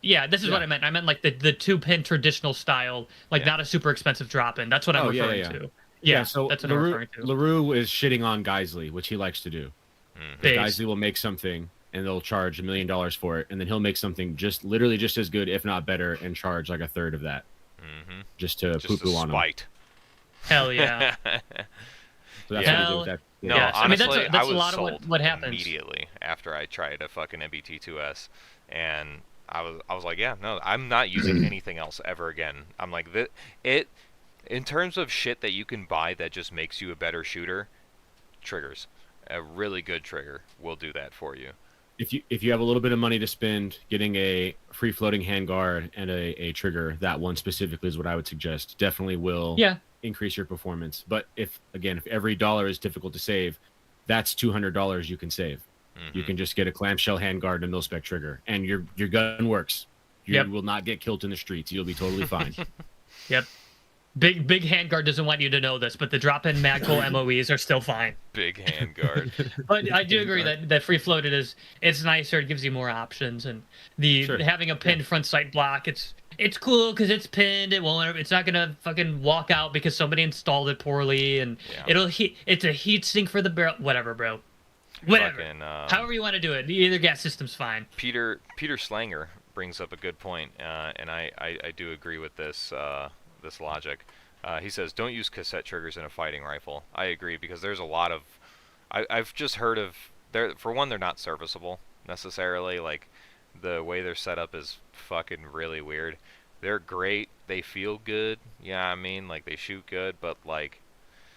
Yeah, this is what I meant. I meant like the 2-pin traditional style, not a super expensive drop-in. That's what I'm referring to. Yeah, so that's what I'm referring to. LaRue is shitting on Geisley, which he likes to do. Mm-hmm. Geisley will make something and they'll charge $1 million for it, and then he'll make something literally just as good, if not better, and charge like a third of that. just to Just poo-poo to on them. spite. Hell yeah. So that's Yeah. what we did with that. No, Yeah, I mean, honestly, that's I a was lot of sold what happens. immediately after I tried a fucking MBT2S, and I was like, yeah, no, I'm not using anything else ever again. I'm like, in terms of shit that you can buy that just makes you a better shooter, triggers, a really good trigger will do that for you. If you have a little bit of money to spend, getting a free floating handguard and a trigger, that one specifically is what I would suggest. Definitely will increase your performance. But if every dollar is difficult to save, that's $200 you can save. You can just get a clamshell handguard and a mil-spec trigger, and your gun works. You will not get killed in the streets. You'll be totally fine. Yep. Big handguard doesn't want you to know this, but the drop-in Magpul MOEs are still fine. Big handguard. But I do agree that free floated it's nicer. It gives you more options, and having a pinned front sight block, it's cool because it's pinned. It's not gonna fucking walk out because somebody installed it poorly, and it's a heat sink for the barrel. Whatever, bro. Whatever. Fucking, however you want to do it. Either gas system's fine. Peter Slanger brings up a good point, and I do agree with this logic. He says, don't use cassette triggers in a fighting rifle. I agree, because there's a lot of... I've just heard of... For one, they're not serviceable, necessarily. Like, the way they're set up is fucking really weird. They're great. They feel good. Yeah, I mean, like, they shoot good, but, like...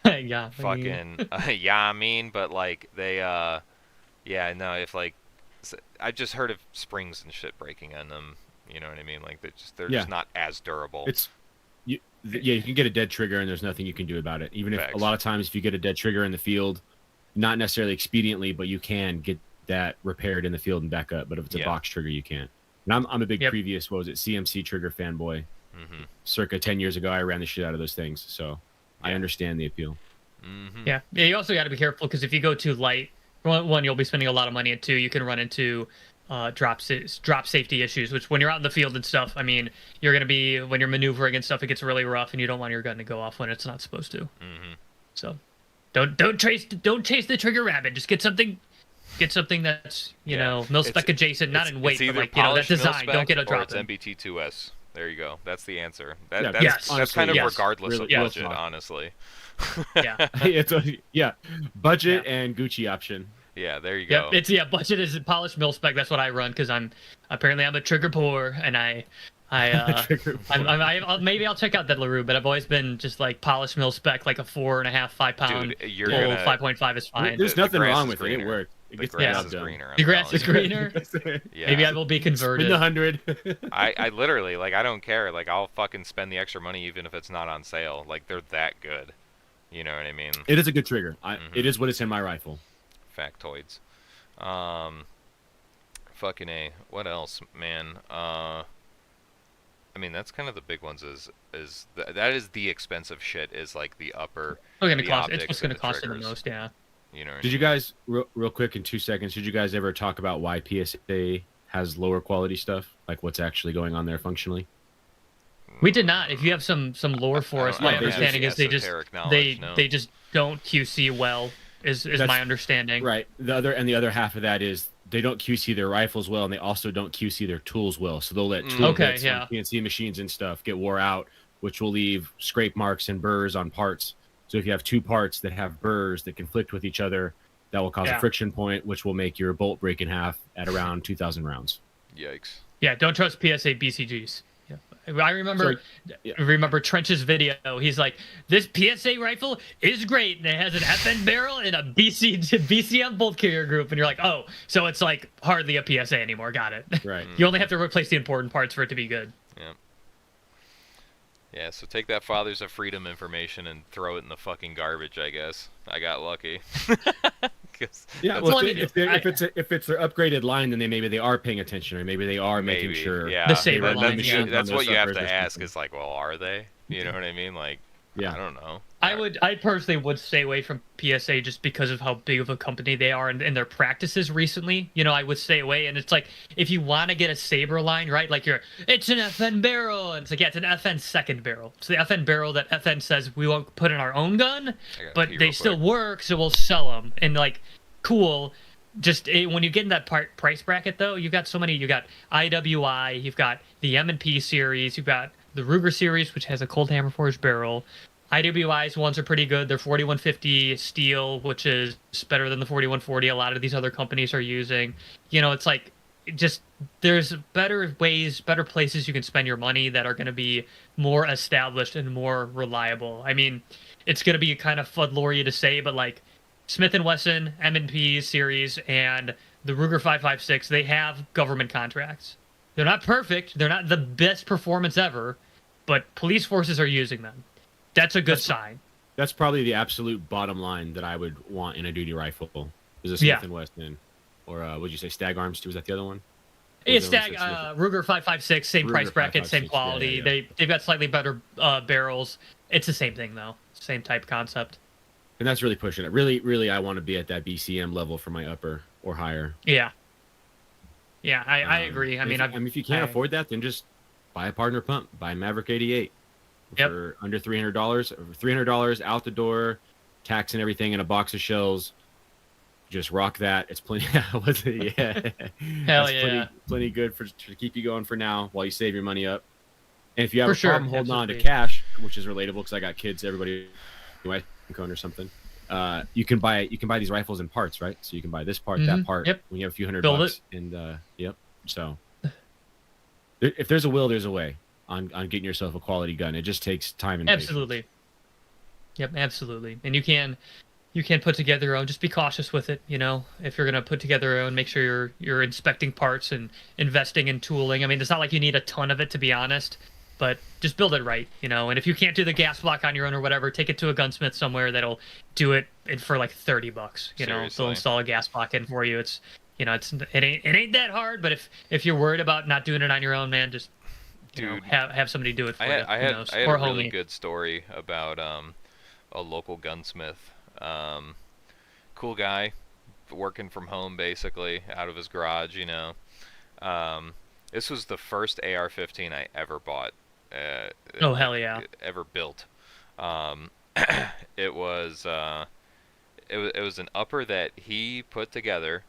yeah. Fucking... yeah, I mean, but, like, they, yeah, no, if, like... I've just heard of springs and shit breaking on them. You know what I mean? Like, they're just not as durable. You can get a dead trigger and there's nothing you can do about it. Even if a lot of times if you get a dead trigger in the field, not necessarily expediently, but you can get that repaired in the field and back up. But if it's a box trigger, you can't. And I'm a big previous, CMC trigger fanboy. Circa 10 years ago, I ran the shit out of those things. So I understand the appeal. Yeah. You also got to be careful, because if you go too light, one, you'll be spending a lot of money, and two, you can run into drop safety issues, which when you're out in the field and stuff, I mean, you're going to be, when you're maneuvering and stuff, it gets really rough, and you don't want your gun to go off when it's not supposed to. So don't chase the trigger rabbit. Just get something that's, you know, mil-spec adjacent, not in weight, but like, you know, that design. Don't get a drop. It's MBT2S. There you go. That's the answer. That's kind of regardless of budget, honestly. Budget and Gucci option. Yeah, there you go. Budget is polished mil-spec. That's what I run, because I'm a trigger poor, and maybe I'll check out that LaRue, but I've always been just like polished mil-spec, like a 4.5, 5 pound. Dude, you're gonna 5.5 is fine. There's nothing wrong with it. It worked. The grass is greener. The grass is greener. Maybe I will be converted. In the 100. I literally, like, I don't care. Like, I'll fucking spend the extra money even if it's not on sale. Like, they're that good. You know what I mean? It is a good trigger. It is what is in my rifle. Factoids. Fucking A. What else, man? I mean, that's kind of the big ones. That is the expensive shit. Is like the upper. It's what's gonna cost you the most. Yeah. You know. Did you guys real quick in 2 seconds? Did you guys ever talk about why PSA has lower quality stuff? Like what's actually going on there functionally? We did not. If you have some lore for us, my understanding is they just don't QC well. That's my understanding. Right. The other half of that is they don't QC their rifles well, and they also don't QC their tools well. So they'll let CNC machines and stuff get wore out, which will leave scrape marks and burrs on parts. So if you have 2 parts that have burrs that conflict with each other, that will cause a friction point, which will make your bolt break in half at around 2,000 rounds. Yikes. Yeah, don't trust PSA BCGs. I remember Trench's video. He's like, this PSA rifle is great, and it has an FN barrel and a BCM bolt carrier group, and you're like, oh, so it's like hardly a PSA anymore. Got it. Right. You only have to replace the important parts for it to be good. Yeah. Yeah, so take that Fathers of Freedom information and throw it in the fucking garbage, I guess. I got lucky. Yeah, well, if it's their upgraded line, then maybe they are paying attention, or maybe they are making sure. Yeah, the saber line. That's what you have to ask. Is like, well, are they? You know what I mean? Like, I don't know. I personally would stay away from PSA just because of how big of a company they are and their practices recently. You know, I would stay away. And it's like, if you want to get a saber line, right? Like it's an FN barrel. And it's like, yeah, it's an FN second barrel. It's the FN barrel that FN says we won't put in our own gun, but they still work, so we'll sell them. And like, cool. Just when you get in that price bracket, though, you've got so many. You got IWI, you've got the M&P series, you've got the Ruger series, which has a cold hammer forged barrel. IWI's ones are pretty good. They're 4150 steel, which is better than the 4140 a lot of these other companies are using. It's like just there's better ways, better places you can spend your money that are going to be more established and more reliable. I mean, it's going to be kind of fudlory to say, but like Smith and Wesson, M&P series, and the Ruger 556, they have government contracts. They're not perfect. They're not the best performance ever, but police forces are using them. That's a good sign. That's probably the absolute bottom line that I would want in a duty rifle. Is a Smith and Wesson, or would you say Stag Arms too? Was that the other one? It's Stag Ruger 556, same price bracket, same quality. Yeah. They've got slightly better barrels. It's the same thing though, same type concept. And that's really pushing it. Really, I want to be at that BCM level for my upper or higher. Yeah. Yeah, I agree. I mean, if you can't afford that, then just buy a partner pump. Buy a Maverick 88 for under $300. $300 out the door, tax and everything, and a box of shells. Just rock that. It's plenty. Yeah. Hell yeah. Plenty good to keep you going for now while you save your money up. And if you have problem holding on to cash, which is relatable because I got kids, everybody, anyway, or something. You can buy these rifles in parts, right? So you can buy this part, that part. Yep. When you have a few $100 bucks, and So if there's a will, there's a way on getting yourself a quality gun. It just takes time and absolutely. patience. Yep, absolutely. And you can put together your own. Just be cautious with it. If you're gonna put together your own, make sure you're inspecting parts and investing in tooling. I mean, it's not like you need a ton of it, to be honest. But just build it right, And if you can't do the gas block on your own or whatever, take it to a gunsmith somewhere that'll do it for like $30. They'll install a gas block in for you. It's it ain't that hard. But if you're worried about not doing it on your own, man, just have somebody do it for you. I had a really good story about a local gunsmith. Cool guy, working from home basically out of his garage. This was the first AR-15 I ever bought. Oh hell yeah! Ever built. It was an upper that he put together,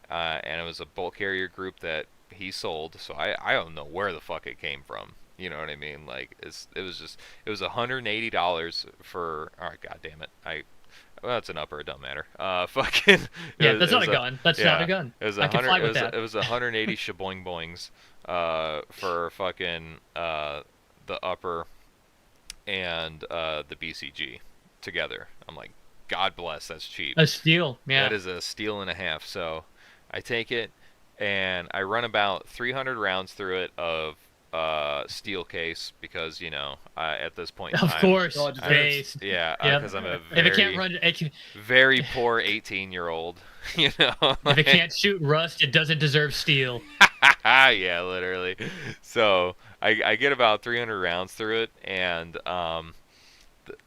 and it was a bolt carrier group that he sold. So I don't know where the fuck it came from. You know what I mean? Like it was $180 for. All right, god damn it! Well, it's an upper. It don't matter. Fucking. That's not a gun. That's not a gun. It was I can fly with that. It was 180 shaboing boings, for fucking the upper and the BCG together. I'm like, God bless. That's cheap. A steal. Yeah. That is a steal and a half. So I take it and I run about 300 rounds through it of steel case because at this point in time, of course, based. Yeah, because I'm a very, if it can't run, very poor 18-year-old. If it can't shoot rust, it doesn't deserve steel. Yeah, literally. So I get about 300 rounds through it, and the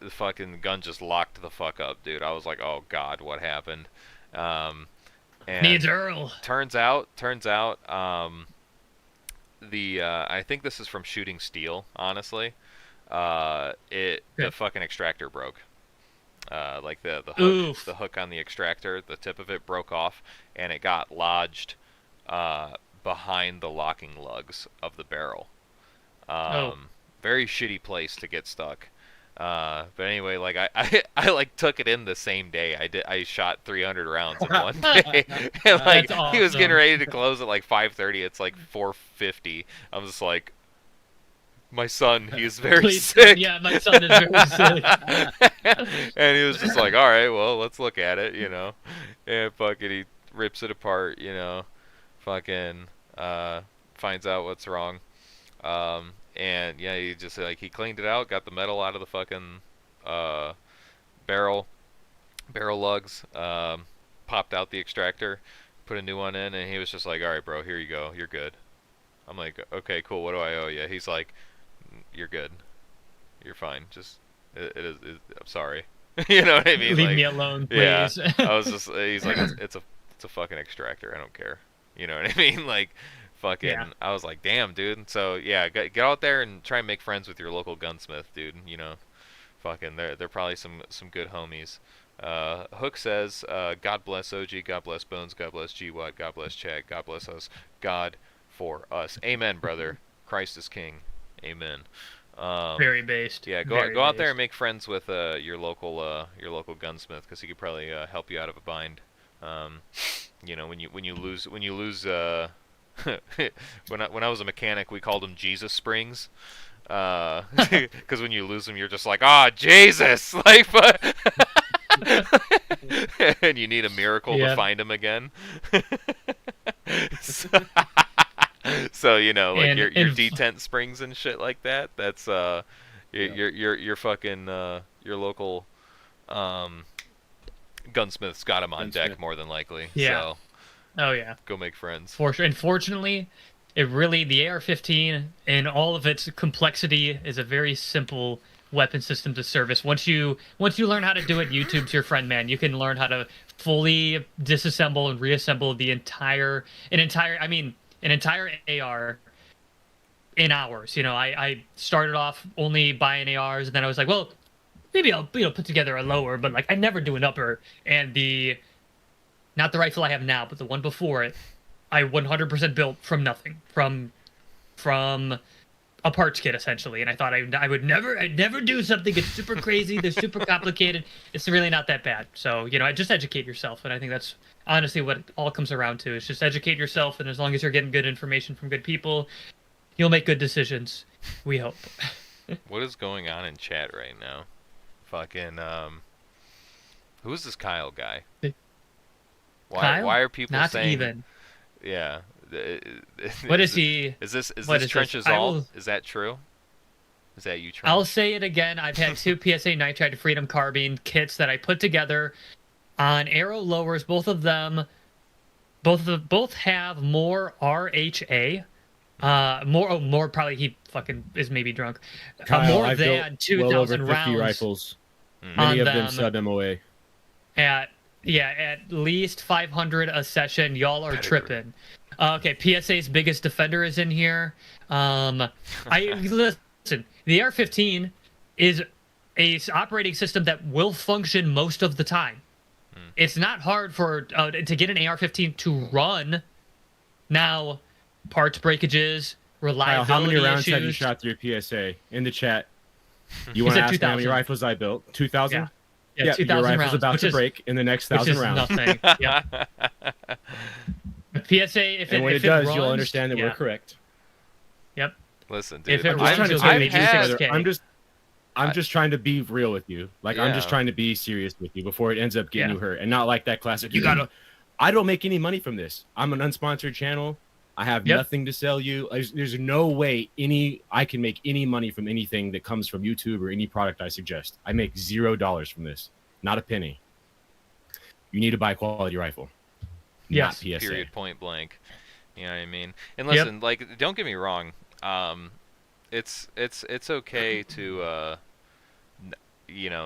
fucking gun just locked the fuck up, dude. I was like, oh god, what happened? And needs Earl. Turns out, I think this is from shooting steel, honestly. The fucking extractor broke. Like the hook on the extractor, the tip of it broke off, and it got lodged behind the locking lugs of the barrel. Very shitty place to get stuck. But anyway, like I like took it in the same day. I shot 300 rounds in one day. And like awesome. He was getting ready to close at like 5:30. It's like 4:50. I'm just like, my son, he is very sick. Yeah, my son is very sick. And he was just like, all right, well, let's look at it, And fucking he rips it apart, fucking finds out what's wrong. And yeah, he just he cleaned it out, got the metal out of the fucking barrel lugs, popped out the extractor, put a new one in, and he was just like, all right, bro, here you go, you're good. I'm like, okay, cool, what do I owe you? He's like, you're good, you're fine, just it is I'm sorry. You know what I mean? Leave me alone, please. Yeah. He's like, it's a fucking extractor, I don't care. You know what I mean? Like, fucking, yeah. I was like, damn, dude. So yeah, get out there and try and make friends with your local gunsmith, dude. Fucking, they're probably some good homies. Hook says, God bless OG, God bless Bones, God bless GWAT, God bless Chad, God bless us, God for us. Amen, brother. Christ is King. Amen. Very based. Yeah, Very go out there based. and make friends with your local gunsmith, because he could probably help you out of a bind. Um, when you lose when I was a mechanic, we called them Jesus springs. Because when you lose them, you're just like, ah, Jesus, like, and you need a miracle to Yep. find him again. so, so like And your and detent springs and shit like that. That's your fucking your local um gunsmith's got him on deck Gunsmith. more than likely. Yeah. So oh yeah. go make friends. For sure. Unfortunately, it really the AR-15 and all of its complexity is a very simple weapon system to service. Once you learn how to do it, YouTube's your friend, man. You can learn how to fully disassemble and reassemble an entire AR in hours. I started off only buying ARs, and then I was like, well, maybe I'll put together a lower, but like I never do an upper. And not the rifle I have now, but the one before it, I 100% built from nothing, from a parts kit essentially. And I thought I'd never do something that's super crazy, they're super complicated. It's really not that bad. So just educate yourself, and I think that's honestly what it all comes around to. Is just educate yourself, and as long as you're getting good information from good people, you'll make good decisions. We hope. What is going on in chat right now? Fucking who is this Kyle guy? Kyle? Why are people Not saying? even. Yeah. What is he? Is this what is Trench's this? alt? Is that true? Is that you, Trench? I'll say it again. I've had 2 PSA Nitride Freedom Carbine kits that I put together on arrow lowers. Both have more RHA. More probably he fucking is maybe drunk. Kyle, More I've than built well over 2,000 50 rounds rifles. Mm. Many on of them them. sub MOA. At least 500 a session. Y'all are tripping. Okay, PSA's biggest defender is in here. Listen. The AR-15 is a operating system that will function most of the time. It's not hard to get an AR-15 to run. Now, parts breakages, Kyle, reliability how many rounds issues. have you shot through your PSA? In the chat. You want to ask me how many 2,000. rifles I built? 2,000? Yeah, 2,000 your rifle's rounds, about which to is break in the next which 1,000 is rounds. nothing. Yeah. PSA, if And when if it does, runs, you'll understand that yeah. we're correct. Yep. Listen, If dude. it I'm just runs, trying to you'll tell get you, maybe brother, 6K. I'm just trying to be real with you. Like, I'm just Yeah. trying to be serious with you before it ends up getting Yeah. you hurt. And not like that classic, I don't make any money from this. I'm an unsponsored channel. I have Yep. nothing to sell you. There's no way I can make any money from anything that comes from YouTube or any product I suggest. I make $0 from this. Not a penny. You need to buy a quality rifle. Yes. Not PSA. Period. Point blank. You know what I mean? And listen, like, don't get me wrong. It's okay to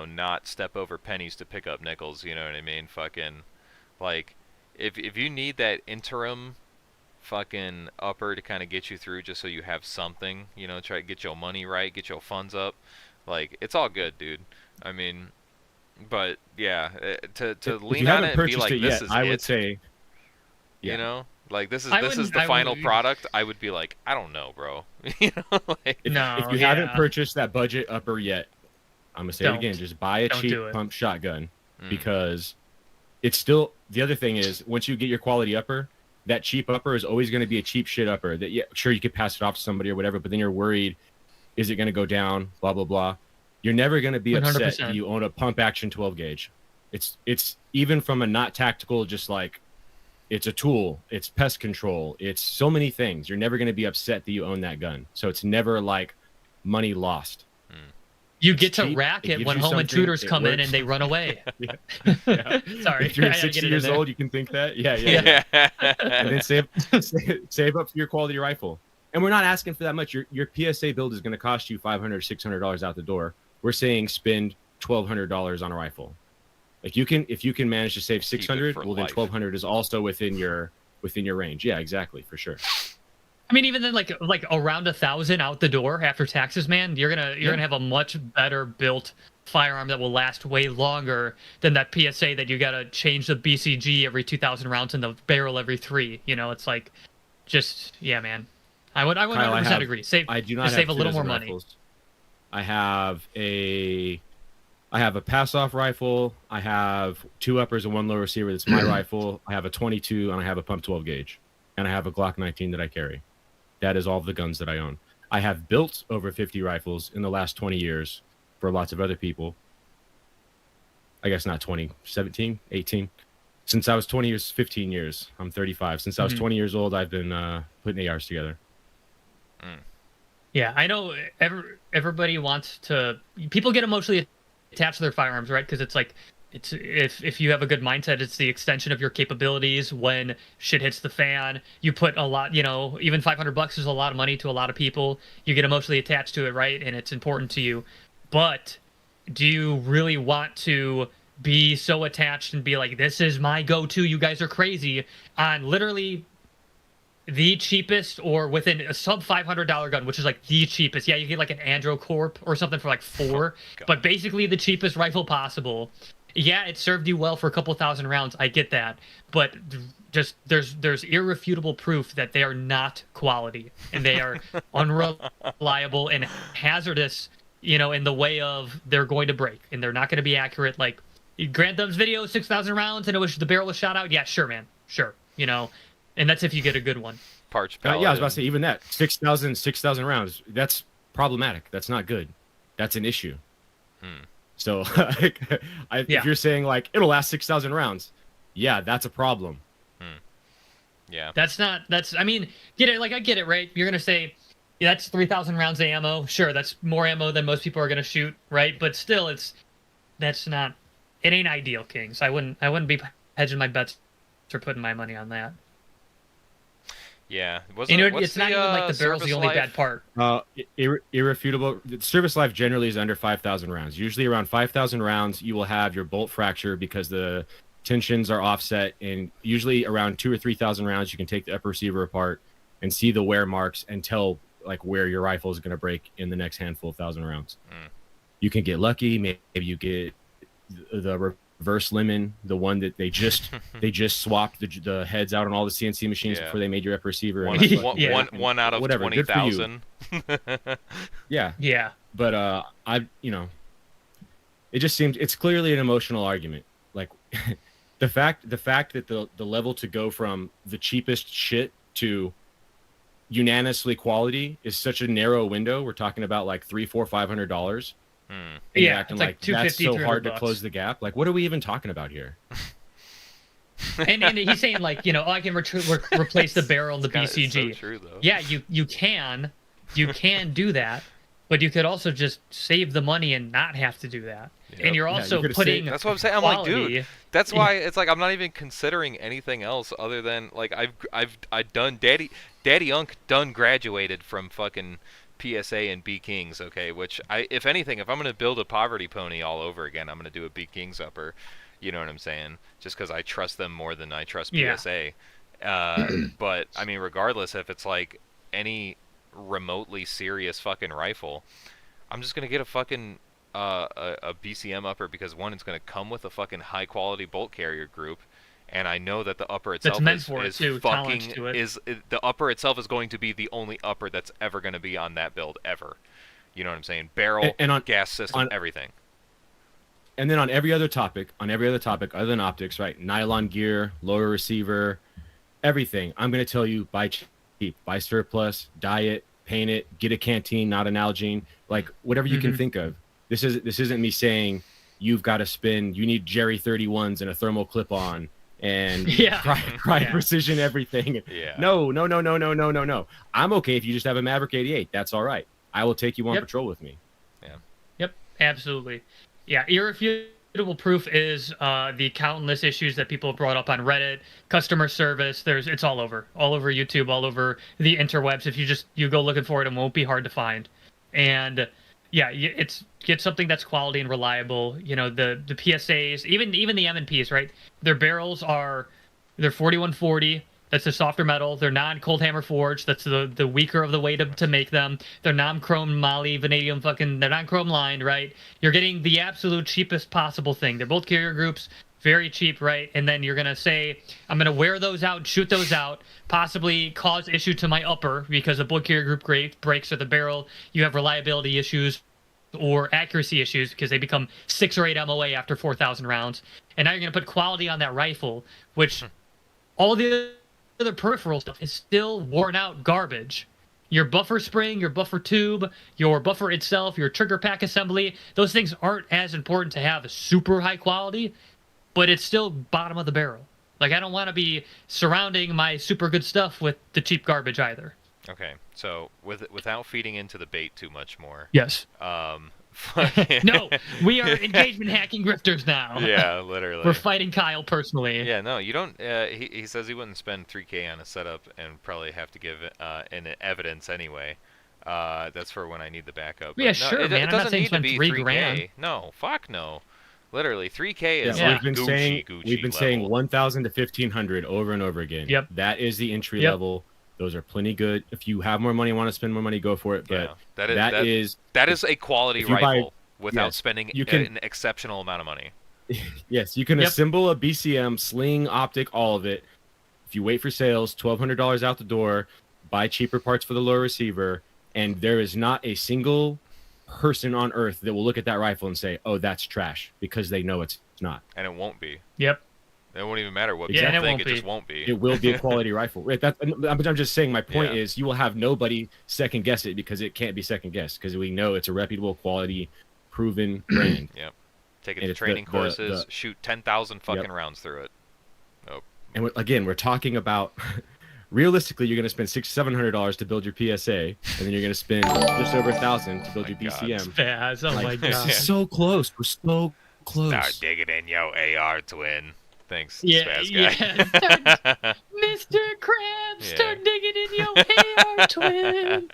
not step over pennies to pick up nickels. You know what I mean? Fucking, like, if you need that interim fucking upper to kind of get you through, just so you have something, try to get your money right, get your funds up, like, it's all good, dude. I mean, but yeah, to If lean you on haven't it and be purchased like, it this yet, is I would it, say, yeah. like, this is I the wouldn't- final product, I would be like, I don't know, bro. Like, If you haven't purchased that budget upper yet, I'm gonna say it again. Just buy a Don't cheap do it. pump shotgun Mm. because it's still. The other thing is, once you get your quality upper, that cheap upper is always going to be a cheap shit upper. That, yeah, sure, you could pass it off to somebody or whatever, but then you're worried, is it going to go down? Blah blah blah. You're never going to be upset 100%. if you own a pump action 12 gauge. It's even from a not tactical, just like, it's a tool, it's pest control, it's so many things. You're never going to be upset that you own that gun. So it's never like money lost. You get to cheap, rack it it gives when you home something, intruders it come in works. and they run away. Yeah. Sorry. If you're I gotta 60 get it in years there. old, you can think that. Yeah. Yeah. And then save up for your quality rifle. And we're not asking for that much. Your PSA build is going to cost you $500, $600 out the door. We're saying spend $1,200 on a rifle. If you can manage to save Keep it $600, for well, then life. $1,200 is also within your range. Yeah, exactly, for sure. I mean, even then, like around 1,000 out the door after taxes, man, you're gonna have a much better built firearm that will last way longer than that PSA that you gotta change the BCG every 2,000 rounds and the barrel every 3. It's like, just, yeah, man. I would Kyle, 100% agree. I do not have save a little 2 more dozen money. rifles. I have a pass-off rifle. I have 2 uppers and 1 low receiver. That's my rifle. I have a 22 and I have a pump 12 gauge, and I have a Glock 19 that I carry. That is all of the guns that I own. I have built over 50 rifles in the last 20 years for lots of other people. I guess not 20, 17, 18. Since I was 20 years, 15 years. I'm 35. Since I was 20 years old, I've been putting ARs together. Yeah, I know everybody wants to... People get emotionally attached to their firearms, right? Because it's like, if you have a good mindset, it's the extension of your capabilities. When shit hits the fan, you put a lot, even $500 is a lot of money to a lot of people. You get emotionally attached to it, right? And it's important to you. But do you really want to be so attached and be like, this is my go-to, you guys are crazy, on literally the cheapest or within a sub $500 gun, which is like the cheapest? Yeah, you get like an Andro Corp or something for like 4, but basically the cheapest rifle possible. Yeah, it served you well for a couple thousand rounds. I get that, but just there's irrefutable proof that they are not quality, and they are unreliable and hazardous. In the way of they're going to break and they're not going to be accurate. Like Grand Thumb's video, 6,000 rounds, and the barrel was shot out. Yeah, sure, man, sure. And that's if you get a good one. Parch yeah, I was about to say, even that 6,000 rounds. That's problematic. That's not good. That's an issue. So if you're saying like it'll last 6,000 rounds, yeah, that's a problem. Yeah. I mean, get it? Like, I get it, right? You're gonna say, yeah, that's 3,000 rounds of ammo. Sure, that's more ammo than most people are gonna shoot, right? But still, it ain't ideal, Kings. I wouldn't be hedging my bets or putting my money on that. Yeah, it's not even like the barrel's the only bad part. Irrefutable. The service life generally is under 5,000 rounds. Usually around 5,000 rounds, you will have your bolt fracture because the tensions are offset. And usually around 2,000 or 3,000 rounds, you can take the upper receiver apart and see the wear marks and tell like where your rifle is going to break in the next handful of 1,000 rounds. You can get lucky. Maybe you get the reverse lemon, the one that they just swapped the heads out on all the CNC machines before they made your upper receiver. One out of 20,000. Yeah. But it just seems it's clearly an emotional argument. Like the fact that the level to go from the cheapest shit to unanimously quality is such a narrow window. We're talking about like $300, $400, $500. And you're acting like that's so hard to close the gap. Like, what are we even talking about here? and he's saying like, I can replace the barrel in the BCG. So true, though. Yeah, you can do that, but you could also just save the money and not have to do that. Yep. And you're also putting. That's what I'm saying. I'm like, dude. That's why it's like I'm not even considering anything else other than like I've done Daddy Unk done graduated from fucking PSA and B Kings, okay, which if anything, if I'm going to build a poverty pony all over again, I'm going to do a B Kings upper, you know what I'm saying, just because I trust them more than I trust PSA. But I mean, regardless, if it's like any remotely serious fucking rifle, I'm just going to get a fucking a BCM upper because one, it's going to come with a fucking high quality bolt carrier group. And I know that the upper itself the upper itself is going to be the only upper that's ever going to be on that build ever. You know what I'm saying? Barrel, and on, gas system, everything. And then on every other topic other than optics, right? Nylon gear, lower receiver, everything. I'm going to tell you, buy cheap, buy surplus, dye it, paint it, get a canteen, not an Algene, like whatever you can think of. This isn't me saying you've got to spend. You need Jerry 31s and a thermal clip on. And cry precision everything. No. I'm okay if you just have a Maverick 88. That's all right. I will take you on patrol with me. Yep, absolutely. Yeah, irrefutable proof is the countless issues that people have brought up on Reddit, customer service. It's all over YouTube, all over the interwebs. If you go looking for it, it won't be hard to find. And get something that's quality and reliable. The PSAs, even the M&Ps, right? Their barrels they're 4140. That's the softer metal. They're non-cold hammer forged. That's the weaker of the way to make them. They're non-chrome moly vanadium they're non-chrome lined, right? You're getting the absolute cheapest possible thing. They're both carrier groups, very cheap, right? And then you're gonna say, I'm gonna wear those out, shoot those out, possibly cause issue to my upper because the bolt carrier group breaks or the barrel. You have reliability issues or accuracy issues because they become 6 or 8 MOA after 4,000 rounds. And now you're going to put quality on that rifle, which all the other peripheral stuff is still worn out garbage. Your buffer spring, your buffer tube, your buffer itself, your trigger pack assembly, those things aren't as important to have super high quality, but it's still bottom of the barrel. Like, I don't want to be surrounding my super good stuff with the cheap garbage either. Okay, so without feeding into the bait too much more. Yes. Fucking- No, we are engagement hacking grifters now. Yeah, literally. We're fighting Kyle personally. Yeah, no, you don't. He says he wouldn't spend 3K on a setup and probably have to give an evidence anyway. That's for when I need the backup. But Yeah, no, sure, it man. I'm not doesn't saying need to spend be 3 3K. grand. No, fuck no. Literally, 3K is Yeah, like we've been saying Gucci saying level. 1,000 to 1,500 over and over again. Yep. That is the entry Yep. level. Those are plenty good. If you have more money, want to spend more money, go for it. But Yeah, that is a quality if you buy- rifle without yes, spending you can- an exceptional amount of money. yes, you can Yep. assemble a BCM, sling, optic, all of it. If you wait for sales, $1,200 out the door, buy cheaper parts for the low receiver, and there is not a single person on earth that will look at that rifle and say, "Oh, that's trash," because they know it's not. And it won't be. Yep. It won't even matter what Yeah, people and it think. won't It just be. won't be. It will be a quality rifle. Right? I'm just saying. My point Yeah. is, you will have nobody second guess it because it can't be second guessed because we know it's a reputable, quality, proven brand. Yep. Take it And to it's training the- courses. Shoot 10,000 fucking rounds through it. And again, we're talking about. Realistically, you're going to spend $600-$700 to build your PSA, and then you're going to spend just over 1,000 to build My your God. BCM. Spaz. Oh my This god. is so close. We're so close. Start digging in your AR, twin. Thanks, Yeah, Spaz yeah. guy. Mr. Krabs, Yeah. start digging in your AR, twin.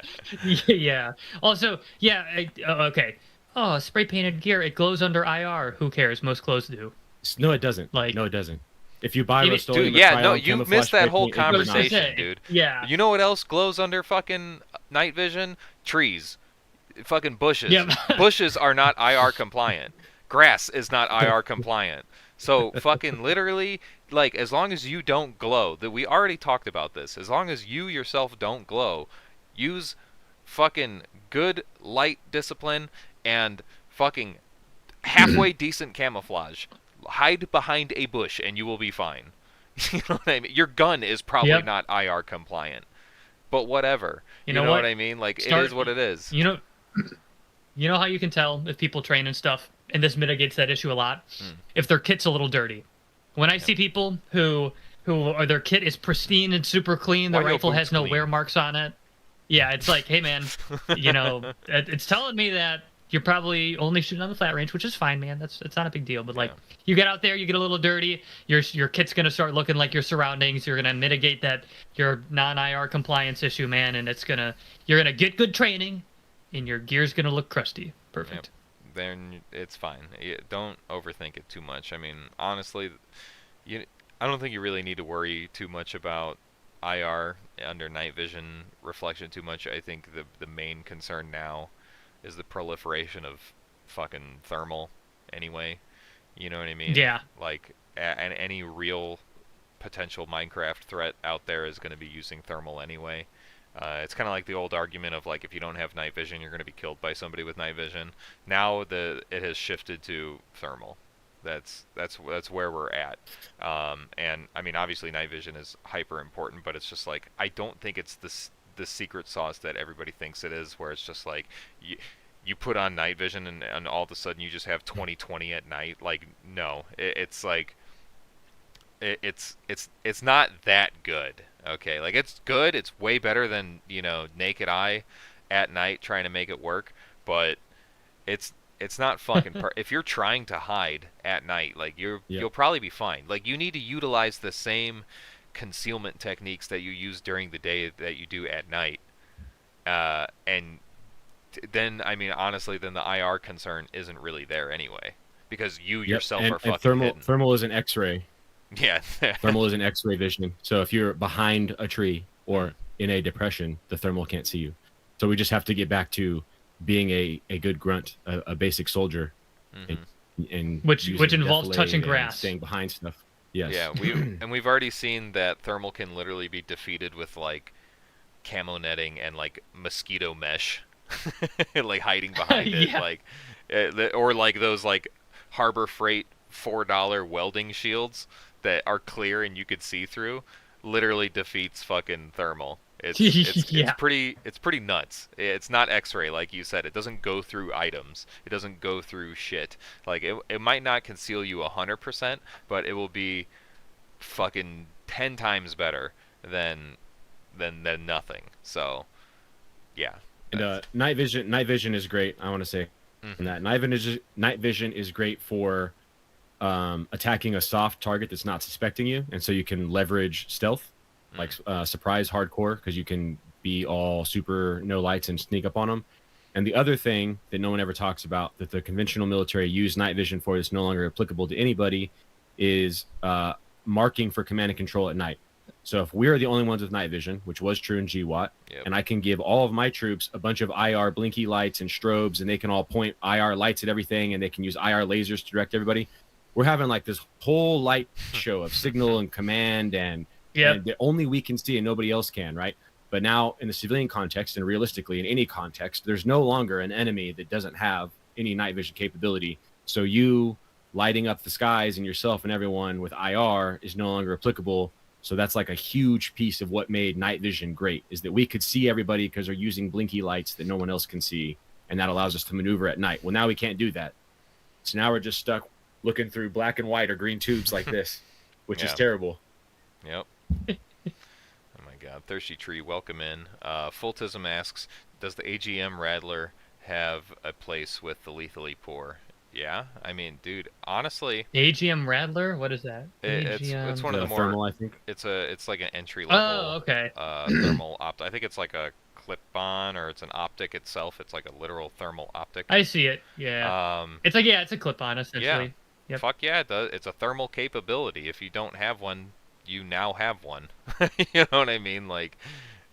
Yeah. Also, yeah. Okay. Oh, spray painted gear. It glows under IR. Who cares? Most clothes do. No, it doesn't. Like- No, it doesn't. If you buy Even- Rust-Oleum Dude, yeah, Trial no, and you camouflage missed that whole spray paint, it does not. conversation, dude. Yeah. You know what else glows under fucking night vision? Trees. Fucking bushes. Yep. Bushes are not IR compliant. Grass is not IR compliant. So fucking literally, like, as long as you don't glow, that we already talked about this, as long as you yourself don't glow, use fucking good light discipline and fucking halfway decent camouflage. Hide behind a bush and you will be fine. You know what I mean? Your gun is probably Yep. not IR compliant. But whatever. You You know know what? what I mean? Like, it Start- is what it is. You know how you can tell if people train and stuff, and this mitigates that issue a lot. If their kit's a little dirty. When I see people who or their kit is pristine and super clean, their Why your rifle has boots no clean? wear marks on it. Yeah, it's like, hey man, it's telling me that you're probably only shooting on the flat range, which is fine, man. It's not a big deal. But like, Yeah. you get out there, you get a little dirty, your kit's gonna start looking like your surroundings. You're gonna mitigate that your non-IR compliance issue, man, and you're gonna get good training, and your gear's gonna look crusty. Perfect. Then it's fine. Don't overthink it too much. I mean, honestly, I don't think you really need to worry too much about IR under night vision reflection too much. I think the main concern now is the proliferation of fucking thermal anyway. You know what I mean? Yeah. Like, and any real potential Minecraft threat out there is going to be using thermal anyway. It's kind of like the old argument of, like, if you don't have night vision, you're going to be killed by somebody with night vision. Now it has shifted to thermal. That's where we're at. And I mean, obviously night vision is hyper important, but it's just like, I don't think it's the secret sauce that everybody thinks it is, where it's just like you put on night vision and all of a sudden you just have 20/20 at night. Like, no, it's like it's not that good. Okay, like, it's good. It's way better than, naked eye at night trying to make it work, but it's not fucking if you're trying to hide at night, like, you'll probably be fine. Like, you need to utilize the same concealment techniques that you use during the day that you do at night. And then, I mean, honestly, then the IR concern isn't really there anyway, because you yourself are fucking hidden. Thermal is an X-ray. Yeah. Thermal is an X-ray vision. So if you're behind a tree or in a depression, the thermal can't see you. So we just have to get back to being a good grunt, a basic soldier, and which using involves defilade touching and grass, staying behind stuff. Yes. Yeah, we've already seen that thermal can literally be defeated with, like, camo netting and, like, mosquito mesh. like hiding behind it, Yeah. like, or like those like Harbor Freight $4 welding shields that are clear and you could see through. Literally defeats fucking thermal. Yeah. It's pretty nuts. It's not X-ray like you said. It doesn't go through items. It doesn't go through shit. Like it might not conceal you 100%, but it will be fucking 10 times better than than nothing. So yeah, And that's. night vision is great. I want to say Mhm. that night vision is great for attacking a soft target that's not suspecting you, and so you can leverage stealth, like Mm. surprise hardcore, because you can be all super no lights and sneak up on them. And the other thing that no one ever talks about that the conventional military use night vision for that's no longer applicable to anybody is marking for command and control at night. So if we're the only ones with night vision, which was true in GWAT, Yep. and I can give all of my troops a bunch of IR blinky lights and strobes, and they can all point IR lights at everything, and they can use IR lasers to direct everybody. We're having like this whole light show of signal and command, Yep. and that only we can see and nobody else can, right? But now in the civilian context and realistically in any context, there's no longer an enemy that doesn't have any night vision capability. So you lighting up the skies and yourself and everyone with IR is no longer applicable. So that's like a huge piece of what made night vision great, is that we could see everybody because they're using blinky lights that no one else can see, and that allows us to maneuver at night. Well, now we can't do that. So now we're just stuck looking through black and white or green tubes like this, which is Yeah. terrible. Yep. Oh my god. Thirsty Tree, welcome in. Fultism asks, does the AGM Rattler have a place with the Lethally Poor? Yeah, I mean, dude, honestly, AGM Rattler? What is that? it's AGM. one of the The more. thermal, I think. It's like an entry Oh, level okay. thermal opt. I think it's like a clip-on or it's an optic itself. It's like a literal thermal optic. I see it. Yeah. Um, It's like, yeah, it's a clip-on yeah, essentially. Yep. fuck yeah, it does. It's a thermal capability. If you don't have one, you now have one. You know what I mean? Like,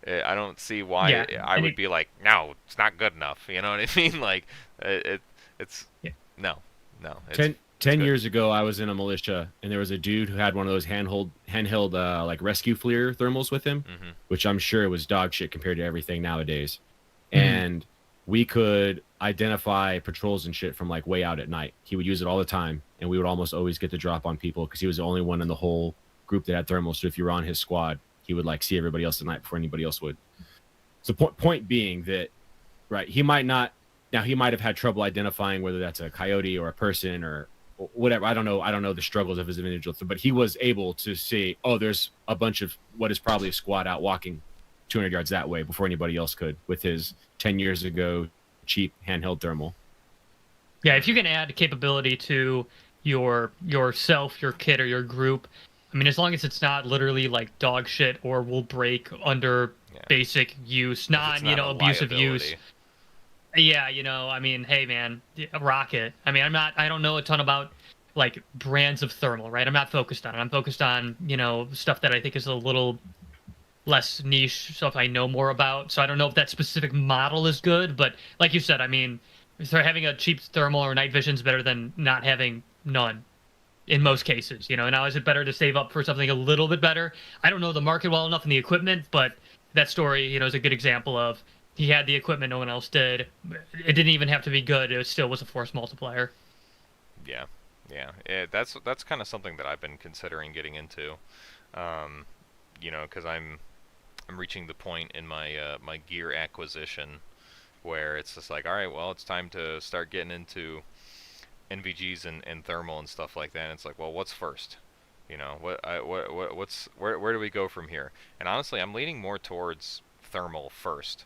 I don't see why Yeah. I And would it, be like, no, it's not good enough. You know what I mean? Like, it's yeah. no, no, Ten, it's ten good. years ago, I was in a militia, and there was a dude who had one of those handheld like rescue FLIR thermals with him, Hmm. which I'm sure was dog shit compared to everything nowadays. Mhm. And we could identify patrols and shit from like way out at night. He would use it all the time, and we would almost always get the drop on people because he was the only one in the whole group that had thermals. So if you were on his squad, he would like see everybody else at night before anybody else would. So point being that, right, he might not. Now he might have had trouble identifying whether that's a coyote or a person or whatever. I don't know the struggles of his individual, but he was able to see, oh, there's a bunch of what is probably a squad out walking 200 yards that way before anybody else could with his 10 years ago cheap handheld thermal. Yeah, if you can add capability to yourself, your kit, or your group, I mean, as long as it's not literally like dog shit or will break under Yeah. basic use, If it's not, not a abusive use. liability. Yeah, I mean, hey man, rock it. I mean, I don't know a ton about like brands of thermal, right? I'm not focused on it. I'm focused on, stuff that I think is a little less niche, stuff I know more about. So I don't know if that specific model is good, but like you said, I mean, so having a cheap thermal or night vision is better than not having none in most cases. Now is it better to save up for something a little bit better? I don't know the market well enough and the equipment, but that story, is a good example of he had the equipment no one else did. It didn't even have to be good. It still was a force multiplier. Yeah, yeah. That's kind of something that I've been considering getting into. Um, because I'm reaching the point in my my gear acquisition where it's just like, all right, well, it's time to start getting into NVGs and thermal and stuff like that. And it's like, well, what's first? Where do we go from here? And honestly, I'm leaning more towards thermal first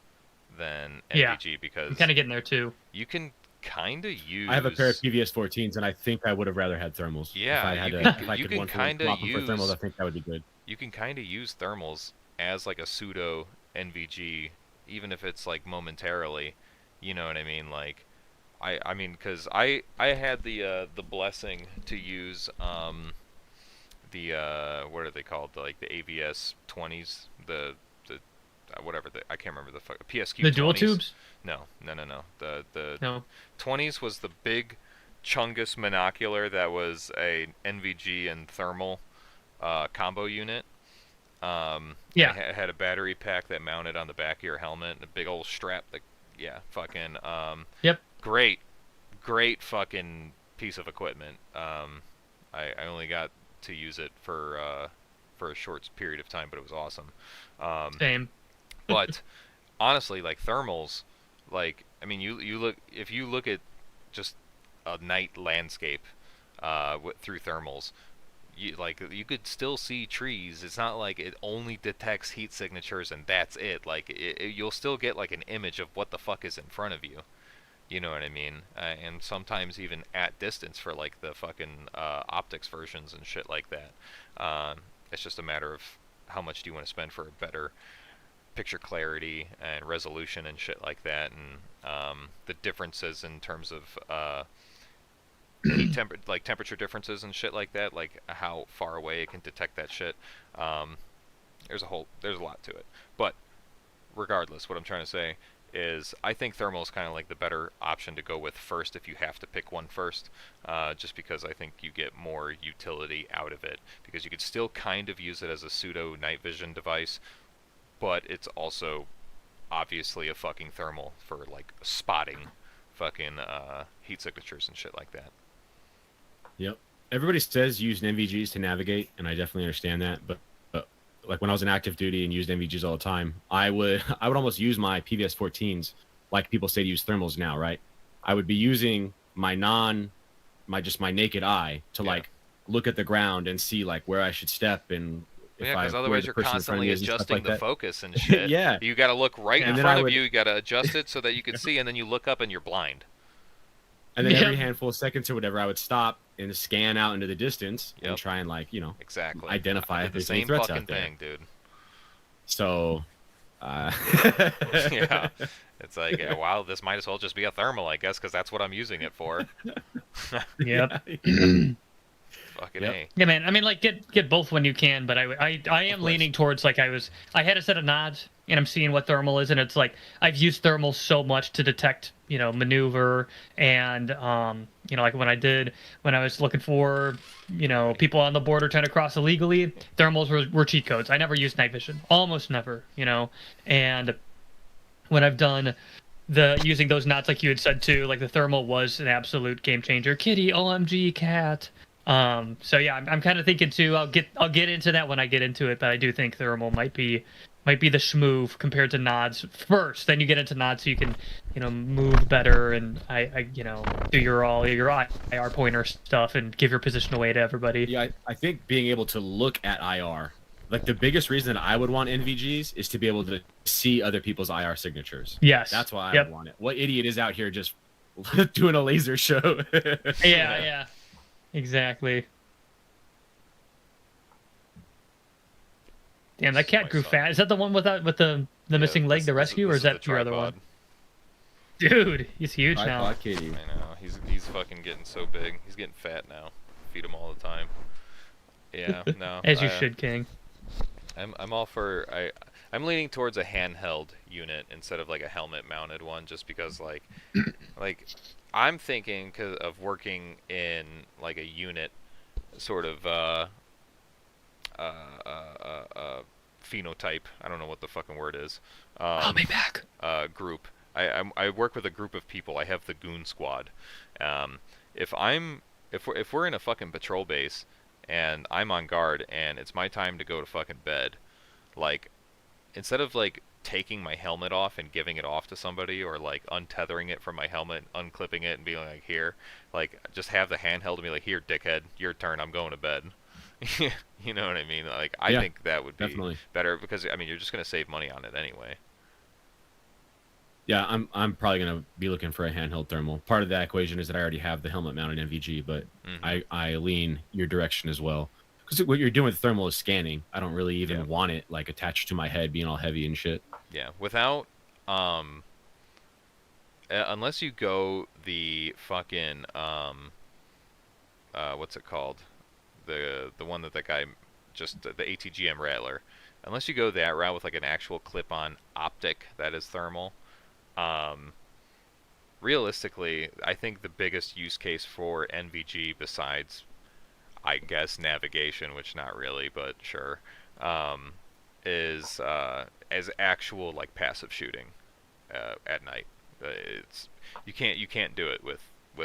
than Yeah, NVG I'm because kind of getting there too. you can kind of I have a pair of use. PVS 14s, and I think I would have rather had thermals. If Yeah, I had if I you could can one for one kind of swap them for thermals, I use think that would be good. you can kind of use thermals as like a pseudo NVG, even if it's like momentarily. You know what I mean? Like, I mean, because I had the blessing to use the what are they called? Like the AVS 20s, the whatever I can't remember the PSQ The dual 20s. tubes? No. The No. 20s was the big Chungus monocular that was a NVG and thermal combo unit. And Yeah. it had a battery pack that mounted on the back of your helmet and a big old strap that yeah, fucking Yep. great fucking piece of equipment. I only got to use it for a short period of time, but it was awesome. Same. But honestly, like thermals, like I mean, you look if you look at just a night landscape through thermals, you could still see trees. It's not like it only detects heat signatures and that's it. Like you'll still get like an image of what the fuck is in front of you. You know what I mean? And sometimes even at distance for like the fucking optics versions and shit like that. It's just a matter of how much do you want to spend for a better picture clarity and resolution and shit like that, and the differences in terms of like temperature differences and shit like that, like how far away it can detect that shit. Um, there's a lot to it, but regardless, what I'm trying to say is I think thermal is kind of like the better option to go with first if you have to pick one first, just because I think you get more utility out of it, because you could still kind of use it as a pseudo night vision device, but it's also obviously a fucking thermal for like spotting fucking heat signatures and shit like that. Yep. Everybody says use NVGs to navigate, and I definitely understand that. But like when I was in active duty and used NVGs all the time, I would I would almost use my PVS 14s like people say to use thermals now, right? I would be using my naked eye to Yeah. like look at the ground and see like where I should step and Yeah, because where otherwise the you're person in front of constantly me is and stuff adjusting like the that. focus and shit. Yeah. You got to look right Yeah. in And then front I of would you. You got to adjust it so that you can see, and then you look up and you're blind. and then every Yep. handful of seconds or whatever, I would stop and scan out into the distance Yep. and try and like, Exactly. identify I if did the there's any same threats fucking out there. thing, dude. So, Yeah. It's like, yeah, wow, this might as well just be a thermal, I guess, because that's what I'm using it for. Yep. Fucking Yep. A. Yeah, man. I mean, like, get both when you can, but I am course. leaning towards like I had a set of nods, and I'm seeing what thermal is, and it's like I've used thermal so much to detect, maneuver, and like when I was looking for, people on the border trying to cross illegally, thermals were cheat codes. I never used night vision, almost never, and when I've done using those knots like you had said too, like the thermal was an absolute game changer. Kitty, OMG, cat. So yeah, I'm kind of thinking too. I'll get into that when I get into it, but I do think thermal might be the schmoove compared to nods first. Then you get into nods, so you can move better and I do your IR pointer stuff and give your position away to everybody. Yeah, I think being able to look at IR, like the biggest reason that I would want NVGs is to be able to see other people's IR signatures. Yes, That's why I Yep. would want it. What idiot is out here just doing a laser show? Yeah, exactly. Damn, that cat My grew son. fat. Is that the one with the missing leg, the rescue, or is that your other one? Dude, he's huge now. Tripod kitty. I know. He's fucking getting so big. He's getting fat now. Feed him all the time. Yeah, no. As you should, King. I'm all for I'm leaning towards a handheld unit instead of like a helmet mounted one, just because like I'm thinking of working in like a unit sort of phenotype. I don't know what the fucking word is. I'll be back. Group. I work with a group of people. I have the goon squad. If we're in a fucking patrol base and I'm on guard and it's my time to go to fucking bed, like instead of like taking my helmet off and giving it off to somebody, or like untethering it from my helmet, unclipping it and being like, here, like just have the handheld and be like, here, dickhead, your turn, I'm going to bed. You know what I mean? Like I think that would be definitely better, because I mean you're just gonna save money on it anyway. Yeah, I'm probably gonna be looking for a handheld thermal. Part of that equation is that I already have the helmet mounted NVG, but I lean your direction as well. Because what you're doing with thermal is scanning. I don't really even want it like attached to my head, being all heavy and shit. Yeah, without unless you go the fucking what's it called? The one that guy just the ATGM Rattler. Unless you go that route with like an actual clip-on optic that is thermal, realistically, I think the biggest use case for NVG, besides, I guess, navigation, which not really, but sure, is as actual like passive shooting at night. It's you can't do it with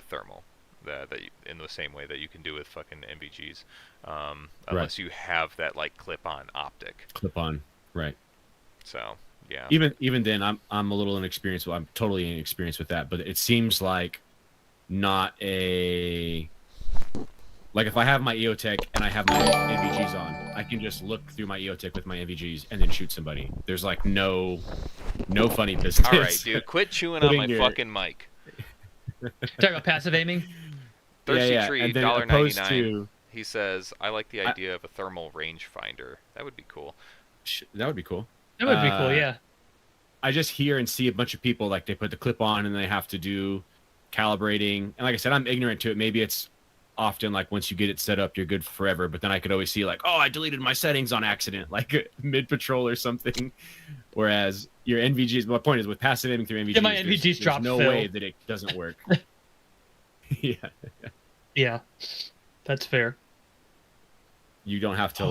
thermal. That you, in the same way that you can do with fucking NVGs, unless you have that like clip-on optic. Clip-on, right? So yeah. Even then, I'm a little inexperienced. Well, I'm totally inexperienced with that. But it seems like not a like if I have my EOTech and I have my NVGs on, I can just look through my EOTech with my NVGs and then shoot somebody. There's like no funny business. All right, dude, quit chewing on my fucking mic. Talk about passive aiming. Thirsty Tree, $1.99. To... He says, I like the idea of a thermal rangefinder. That would be cool. That would be cool. That would be cool, yeah. I just hear and see a bunch of people, like, they put the clip on and they have to do calibrating. And like I said, I'm ignorant to it. Maybe it's often, like, once you get it set up, you're good forever. But then I could always see, like, oh, I deleted my settings on accident, like mid-patrol or something. Whereas your NVGs, my point is, with passive aiming through NVGs, yeah, my NVGs there's no way that it doesn't work. Yeah. Yeah, that's fair. You don't have to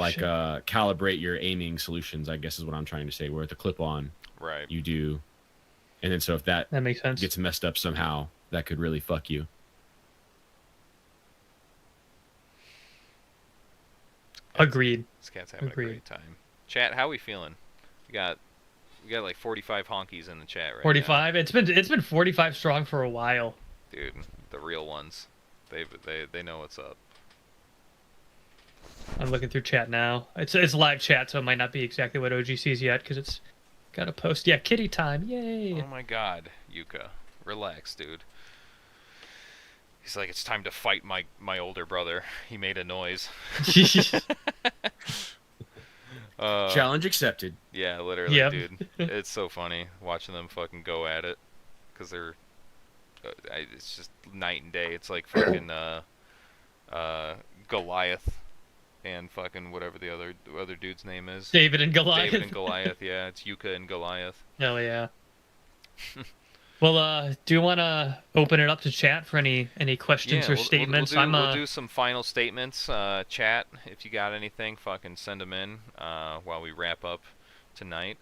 calibrate your aiming solutions, I guess is what I'm trying to say. Where at the clip-on, right, you do, and then so if that makes sense, gets messed up somehow, that could really fuck you. Agreed. This cat's having a great time. Chat, how we feeling? We got like 45 honkies in the chat right 45. now. It's been 45 strong for a while. Dude, the real ones. They know what's up. I'm looking through chat now. It's live chat, so it might not be exactly what OG sees yet because it's got a post. Yeah, kitty time. Yay. Oh my god, Yuka. Relax, dude. He's like, it's time to fight my older brother. He made a noise. Challenge accepted. Yeah, literally, dude. It's so funny watching them fucking go at it. Because they're... it's just night and day. It's like fucking Goliath and fucking whatever the other dude's name is. David and Goliath. David and Goliath, yeah. It's Yuka and Goliath. Hell yeah. Well, do you want to open it up to chat for any questions or statements? We'll do some final statements. Chat, if you got anything, fucking send them in while we wrap up tonight.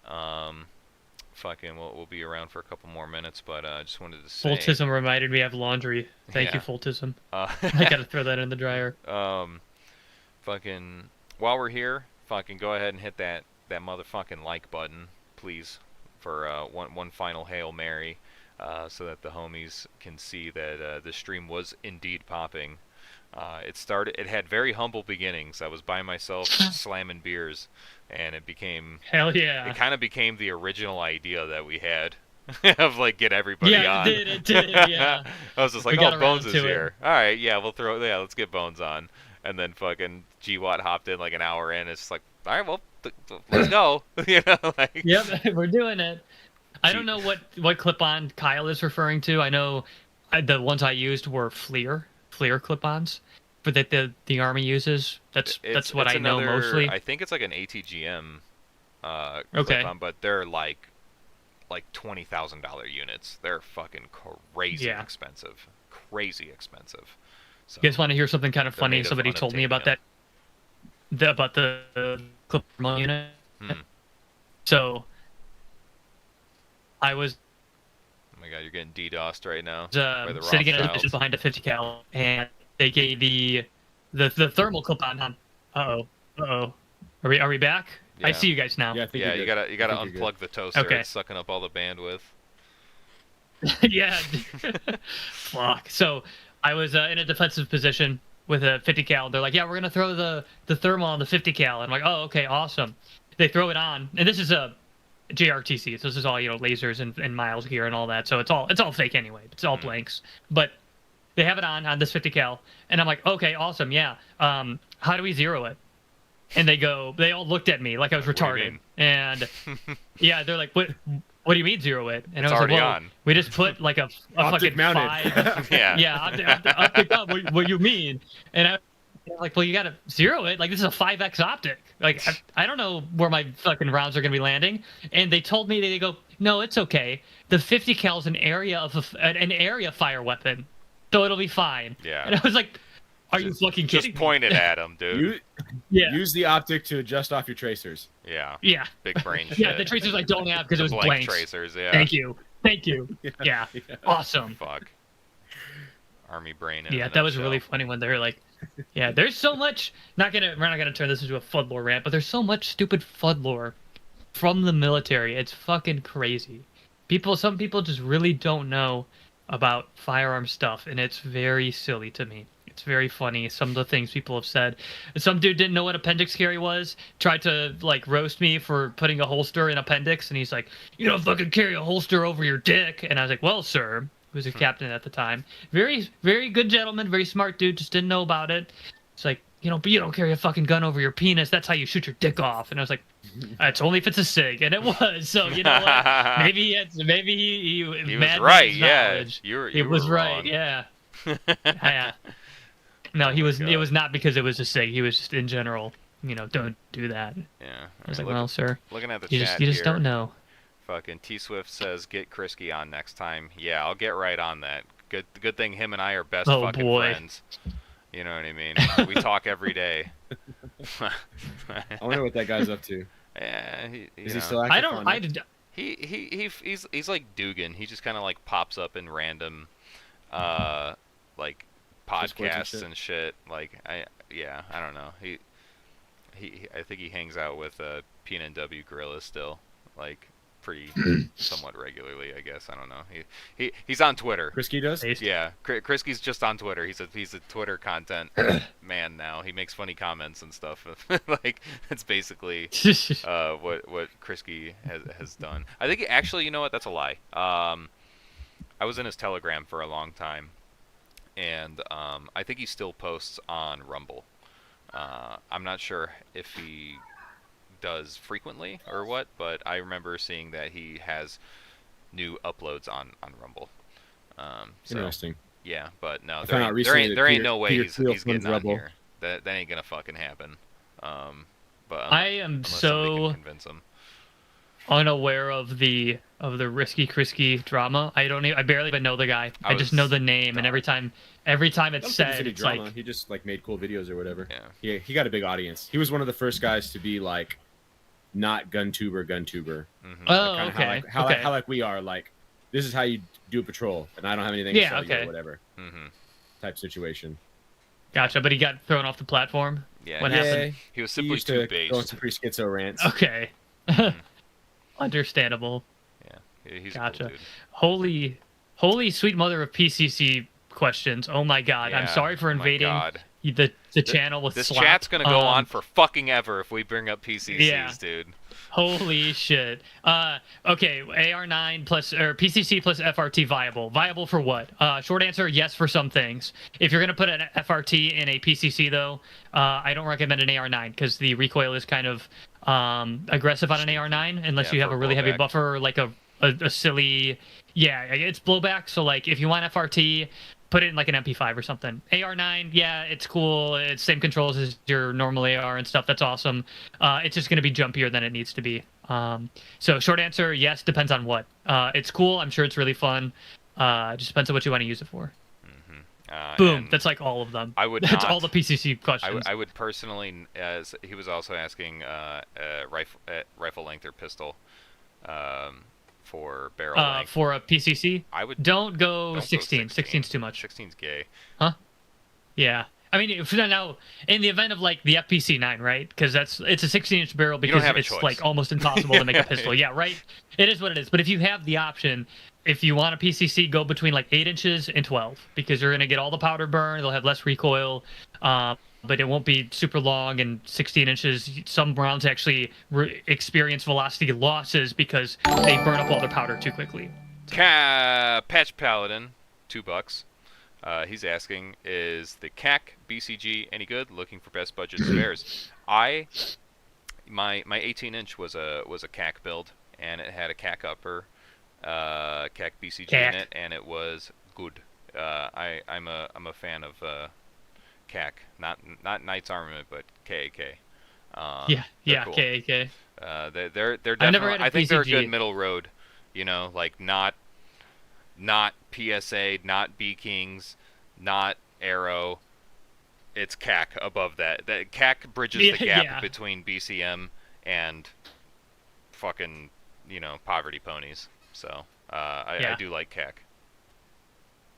Fucking, we'll be around for a couple more minutes, but I just wanted to say... Fultism reminded me I have laundry. Thank you, Fultism. I gotta throw that in the dryer. Fucking, while we're here, fucking go ahead and hit that motherfucking like button, please, for one final Hail Mary, so that the homies can see that the stream was indeed popping. It had very humble beginnings. I was by myself slamming beers, and it became... Hell yeah. It kind of became the original idea that we had of, like, get everybody on. Yeah, it did, yeah. I was just like, oh, Bones is here. All right, yeah, let's get Bones on. And then fucking G-Watt hopped in like an hour in. It's like, all right, well, let's go. You know, like... Yep, we're doing it. I don't know what clip-on Kyle is referring to. I know the ones I used were FLIR clip-ons, but that the Army uses. That's what I know mostly. I think it's like an ATGM clip-on, but they're like $20,000 units. They're fucking crazy expensive. Crazy expensive. So, you guys want to hear something kind of funny? Somebody told me about that. About the clip-on unit. So I was... Oh my god, you're getting DDoSed right now. Sitting in a position behind a 50 cal, and they gave the thermal clip-on. Uh-oh. Are we back? Yeah. I see you guys now. Yeah, you gotta unplug the toaster. Okay. It's sucking up all the bandwidth. Yeah. Fuck. So I was in a defensive position with a 50 cal. They're like, yeah, we're gonna throw the thermal on the 50 cal. And I'm like, oh, okay, awesome. They throw it on, and this is a JRTC, so this is all, you know, lasers and miles gear and all that. So it's all fake anyway. It's all blanks. But they have it on this 50 cal, and I'm like, okay, awesome, yeah. How do we zero it? And they all looked at me like I was retarded. And yeah, they're like, what do you mean zero it? And it's I was already like, well, on. We just put like a fucking mounted. 5. Yeah, optic up. What do you mean? And I'm like, well, you gotta zero it. Like, this is a 5x optic. Like, I don't know where my fucking rounds are gonna be landing. And they told me, they go, no, it's okay. The 50 cal is an area fire weapon, so it'll be fine. Yeah. And I was like, are you fucking kidding? Just point it at him, dude. Use the optic to adjust off your tracers. Yeah. Yeah. Big brain shit. Yeah, the tracers I don't have because it was blank blanks. tracers, yeah. Thank you. Thank you. Yeah. Awesome. Fuck. Army brain. In Yeah, a that was nutshell. really funny when they're like, yeah, there's so much. We're not gonna turn this into a FUD lore rant, but there's so much stupid FUD lore from the military. It's fucking crazy. Some people just really don't know about firearm stuff, and it's very silly to me. It's very funny. Some of the things people have said. Some dude didn't know what appendix carry was. Tried to like roast me for putting a holster in appendix, and he's like, "You don't fucking carry a holster over your dick." And I was like, "Well, sir," who was a captain at the time, very very good gentleman, very smart dude, just didn't know about it. It's like, but you don't carry a fucking gun over your penis. That's how you shoot your dick off. And I was like, it's only if it's a SIG, and it was. So you know what? Maybe he was right. Yeah, you was were right. wrong. Yeah. Yeah. No, he was. It was not because it was a SIG. He was just in general. Don't do that. Yeah. I was like, well, sir, looking at the you chat just here, don't know. Fucking T Swift says get Krisky on next time. Yeah, I'll get right on that. Good thing him and I are best fucking friends. You know what I mean? We talk every day. I wonder what that guy's up to. Yeah, is he still active? He's like Dugan. He just kind of like pops up in random, like podcasts and shit. Like I don't know. I think he hangs out with PNW Gorilla still, like pretty somewhat regularly, I guess. I don't know. He's on Twitter. Krisky does? Yeah, Krisky's just on Twitter. He's a Twitter content man now. He makes funny comments and stuff. Like that's basically what Krisky has done. I think actually, you know what? That's a lie. I was in his Telegram for a long time, and I think he still posts on Rumble. I'm not sure if he does frequently or what, but I remember seeing that he has new uploads on Rumble. So, interesting. Yeah, but no, there ain't no way he's getting on here. That ain't gonna fucking happen. But I am so convince him. Unaware of the Risky Krisky drama. I barely even know the guy. I just know the name, and every time it's said, it's drama. like he just like made cool videos or whatever. Yeah. He got a big audience. He was one of the first guys to be like not Guntuber. Mm-hmm. Oh, like, okay. How like we are, like this is how you do a patrol, and I don't have anything to sell you or whatever. Mm-hmm. Type situation. Gotcha, but he got thrown off the platform. Yeah. What happened? He was simply too based. Go into pretty schizo rants. Okay. Understandable. Yeah, he's gotcha. A cool dude. Holy sweet mother of PCC questions. Oh my god. Yeah, I'm sorry for invading the channel with this Slop. Chat's gonna go on for fucking ever if we bring up PCCs, dude. Holy shit. Okay, AR9 plus or PCC plus FRT viable. Viable for what? Short answer, yes for some things. If you're gonna put an FRT in a PCC though, I don't recommend an AR9 because the recoil is kind of aggressive on an AR9 unless you have a really heavy buffer, like a silly. Yeah, it's blowback. So like if you want FRT, put it in like an MP5 or something. AR9, yeah, it's cool. It's same controls as your normal AR and stuff. That's awesome. It's just going to be jumpier than it needs to be. So short answer, yes, depends on what. It's cool. I'm sure it's really fun. Just depends on what you want to use it for. Mm-hmm. Boom. That's like all of them. That's all the PCC questions. I would personally, as he was also asking, rifle length or pistol. For barrel length. For a PCC, don't go 16. 16's too much. 16's gay. Huh? Yeah. I mean, if now in the event of like the FPC-9, right? Because it's a 16-inch barrel because it's like almost impossible to make a pistol. Yeah, right. It is what it is. But if you have the option, if you want a PCC, go between like 8 inches and 12 because you're gonna get all the powder burn. They'll have less recoil. But it won't be super long, and 16 inches, some rounds actually experience velocity losses because they burn up all their powder too quickly. Patch Paladin, $2. He's asking, is the CAC BCG any good? Looking for best budget spares. My 18-inch was a CAC build, and it had a CAC upper, CAC BCG in it, and it was good. I'm a fan of CAC, not Knight's Armament, but KAK. Cool. KAK. They're definitely. I think they're a good middle road. You know, like not PSA, not B Kings, not Arrow. It's CAC above that. That CAC bridges the gap between BCM and fucking poverty ponies. So I do like CAC.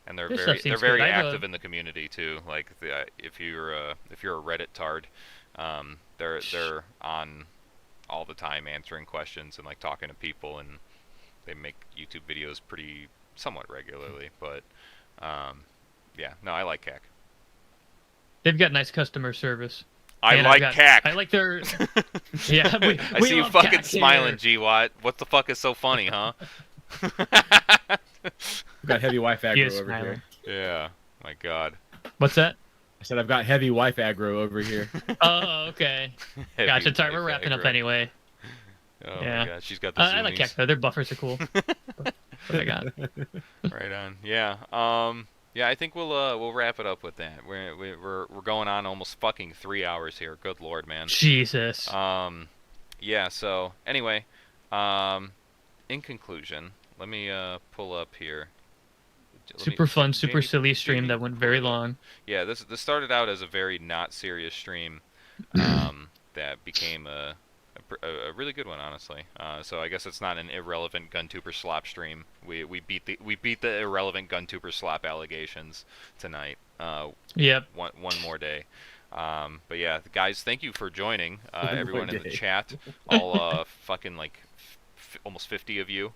And This stuff they're seems very good. I have active in the community too. Like if you're a Reddit tard, they're on all the time answering questions and like talking to people, and they make YouTube videos pretty somewhat regularly. But yeah, no, I like CAC. They've got nice customer service. I And like CAC. I like their. Yeah, I we see you love fucking CAC smiling, here. GWatt. What the fuck is so funny, huh? I've got heavy wife He aggro is over smiling. here. Yeah, my God. What's that? I said I've got heavy wife aggro over here. Oh, okay. Heavy Gotcha. Sorry, we're wife wrapping up aggro. anyway. Oh Yeah. my God, she's got the I like zoomies. CAC though. Their buffers are cool. What I got? Right on. Yeah. Yeah, I think we'll wrap it up with that. We're going on almost fucking 3 hours here. Good Lord, man. Jesus. Yeah. So anyway, in conclusion, let me pull up here. Super fun, super Jamie- silly stream Jamie, that went very long. Yeah, this started out as a very not serious stream, that became a really good one, honestly. So I guess it's not an irrelevant Guntuber Slop stream. We beat the irrelevant Guntuber Slop allegations tonight. Yep. One more day. But yeah, guys, thank you for joining. Everyone in the day. chat, all fucking like almost 50 of you.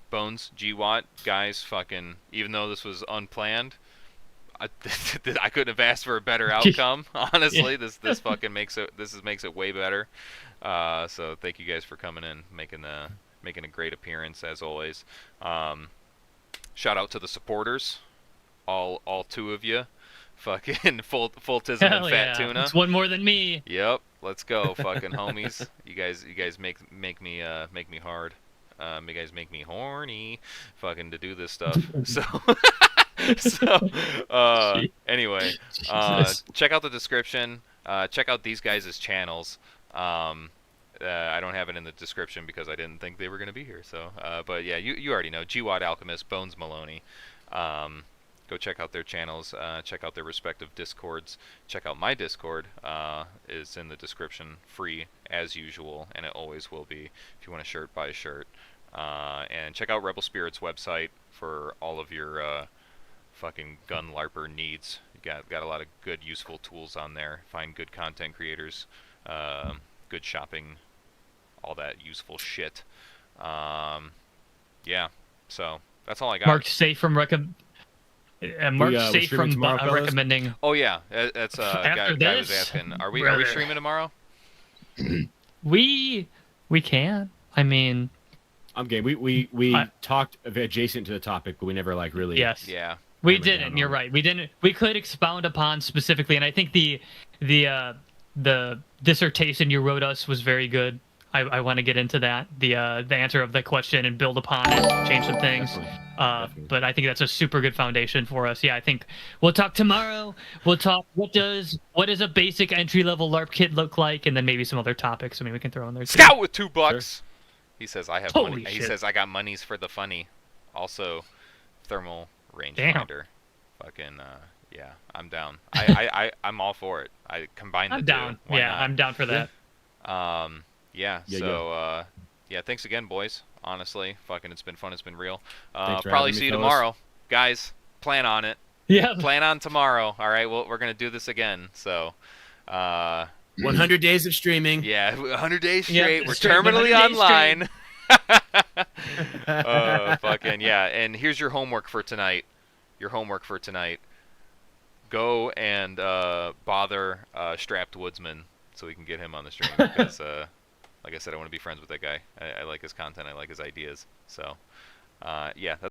Bones, GWatt, guys, fucking, even though this was unplanned, I couldn't have asked for a better outcome. Honestly, this fucking makes it way better. So thank you guys for coming in, making a great appearance as always. Shout out to the supporters, all two of you, fucking full tism and Hell fat yeah. tuna. It's one more than me. Yep, let's go, fucking homies. You guys make me hard. You guys make me horny, fucking, to do this stuff. So, anyway, Jesus. check out the description. Check out these guys' channels. I don't have it in the description because I didn't think they were gonna be here. So, but yeah, you already know. GWatt Alchemist, Bones Maloney. Go check out their channels. Check out their respective Discords. Check out my Discord. Is in the description, free as usual, and it always will be. If you want a shirt, buy a shirt. And check out Rebel Spirit's website for all of your fucking gun larper needs. You got a lot of good, useful tools on there. Find good content creators, good shopping, all that useful shit. Yeah. So that's all I got. Mark safe from we streaming tomorrow, fellas? recommending. Oh yeah, that's After guy was this, asking. Are we brother. streaming tomorrow? We can. I mean, I'm game. We talked adjacent to the topic, but we never like really. yes. Yeah. We hammered down didn't. on You're it. right. We didn't. We could expound upon specifically, and I think the dissertation you wrote us was very good. I want to get into that, the answer of the question, and build upon it, change some things. Definitely. But I think that's a super good foundation for us. Yeah, I think we'll talk tomorrow. We'll talk what does a basic entry level LARP kit look like, and then maybe some other topics. I mean, we can throw in there too. Scout with $2. He says I have Holy money. He shit. says I got monies for the funny. Also, thermal Damn. rangefinder. Fucking yeah, I'm down. I'm all for it. I combine the I'm two. down. Why Yeah, not? I'm down for that. Yeah. Yeah, So yeah, thanks again, boys. Honestly, fucking, it's been fun. It's been real. Thanks for Probably having me, see you fellas. tomorrow, guys. Plan on it. Yeah. Plan on tomorrow. All right. Well, we're gonna do this again. So. 100 days of streaming. Yeah, 100 days Yeah, straight. We're straight, terminally 100 days online. Fucking yeah. And here's your homework for tonight. Go and bother Strapped Woodsman so we can get him on the stream because, like I said, I want to be friends with that guy. I like his content. I like his ideas. So, yeah.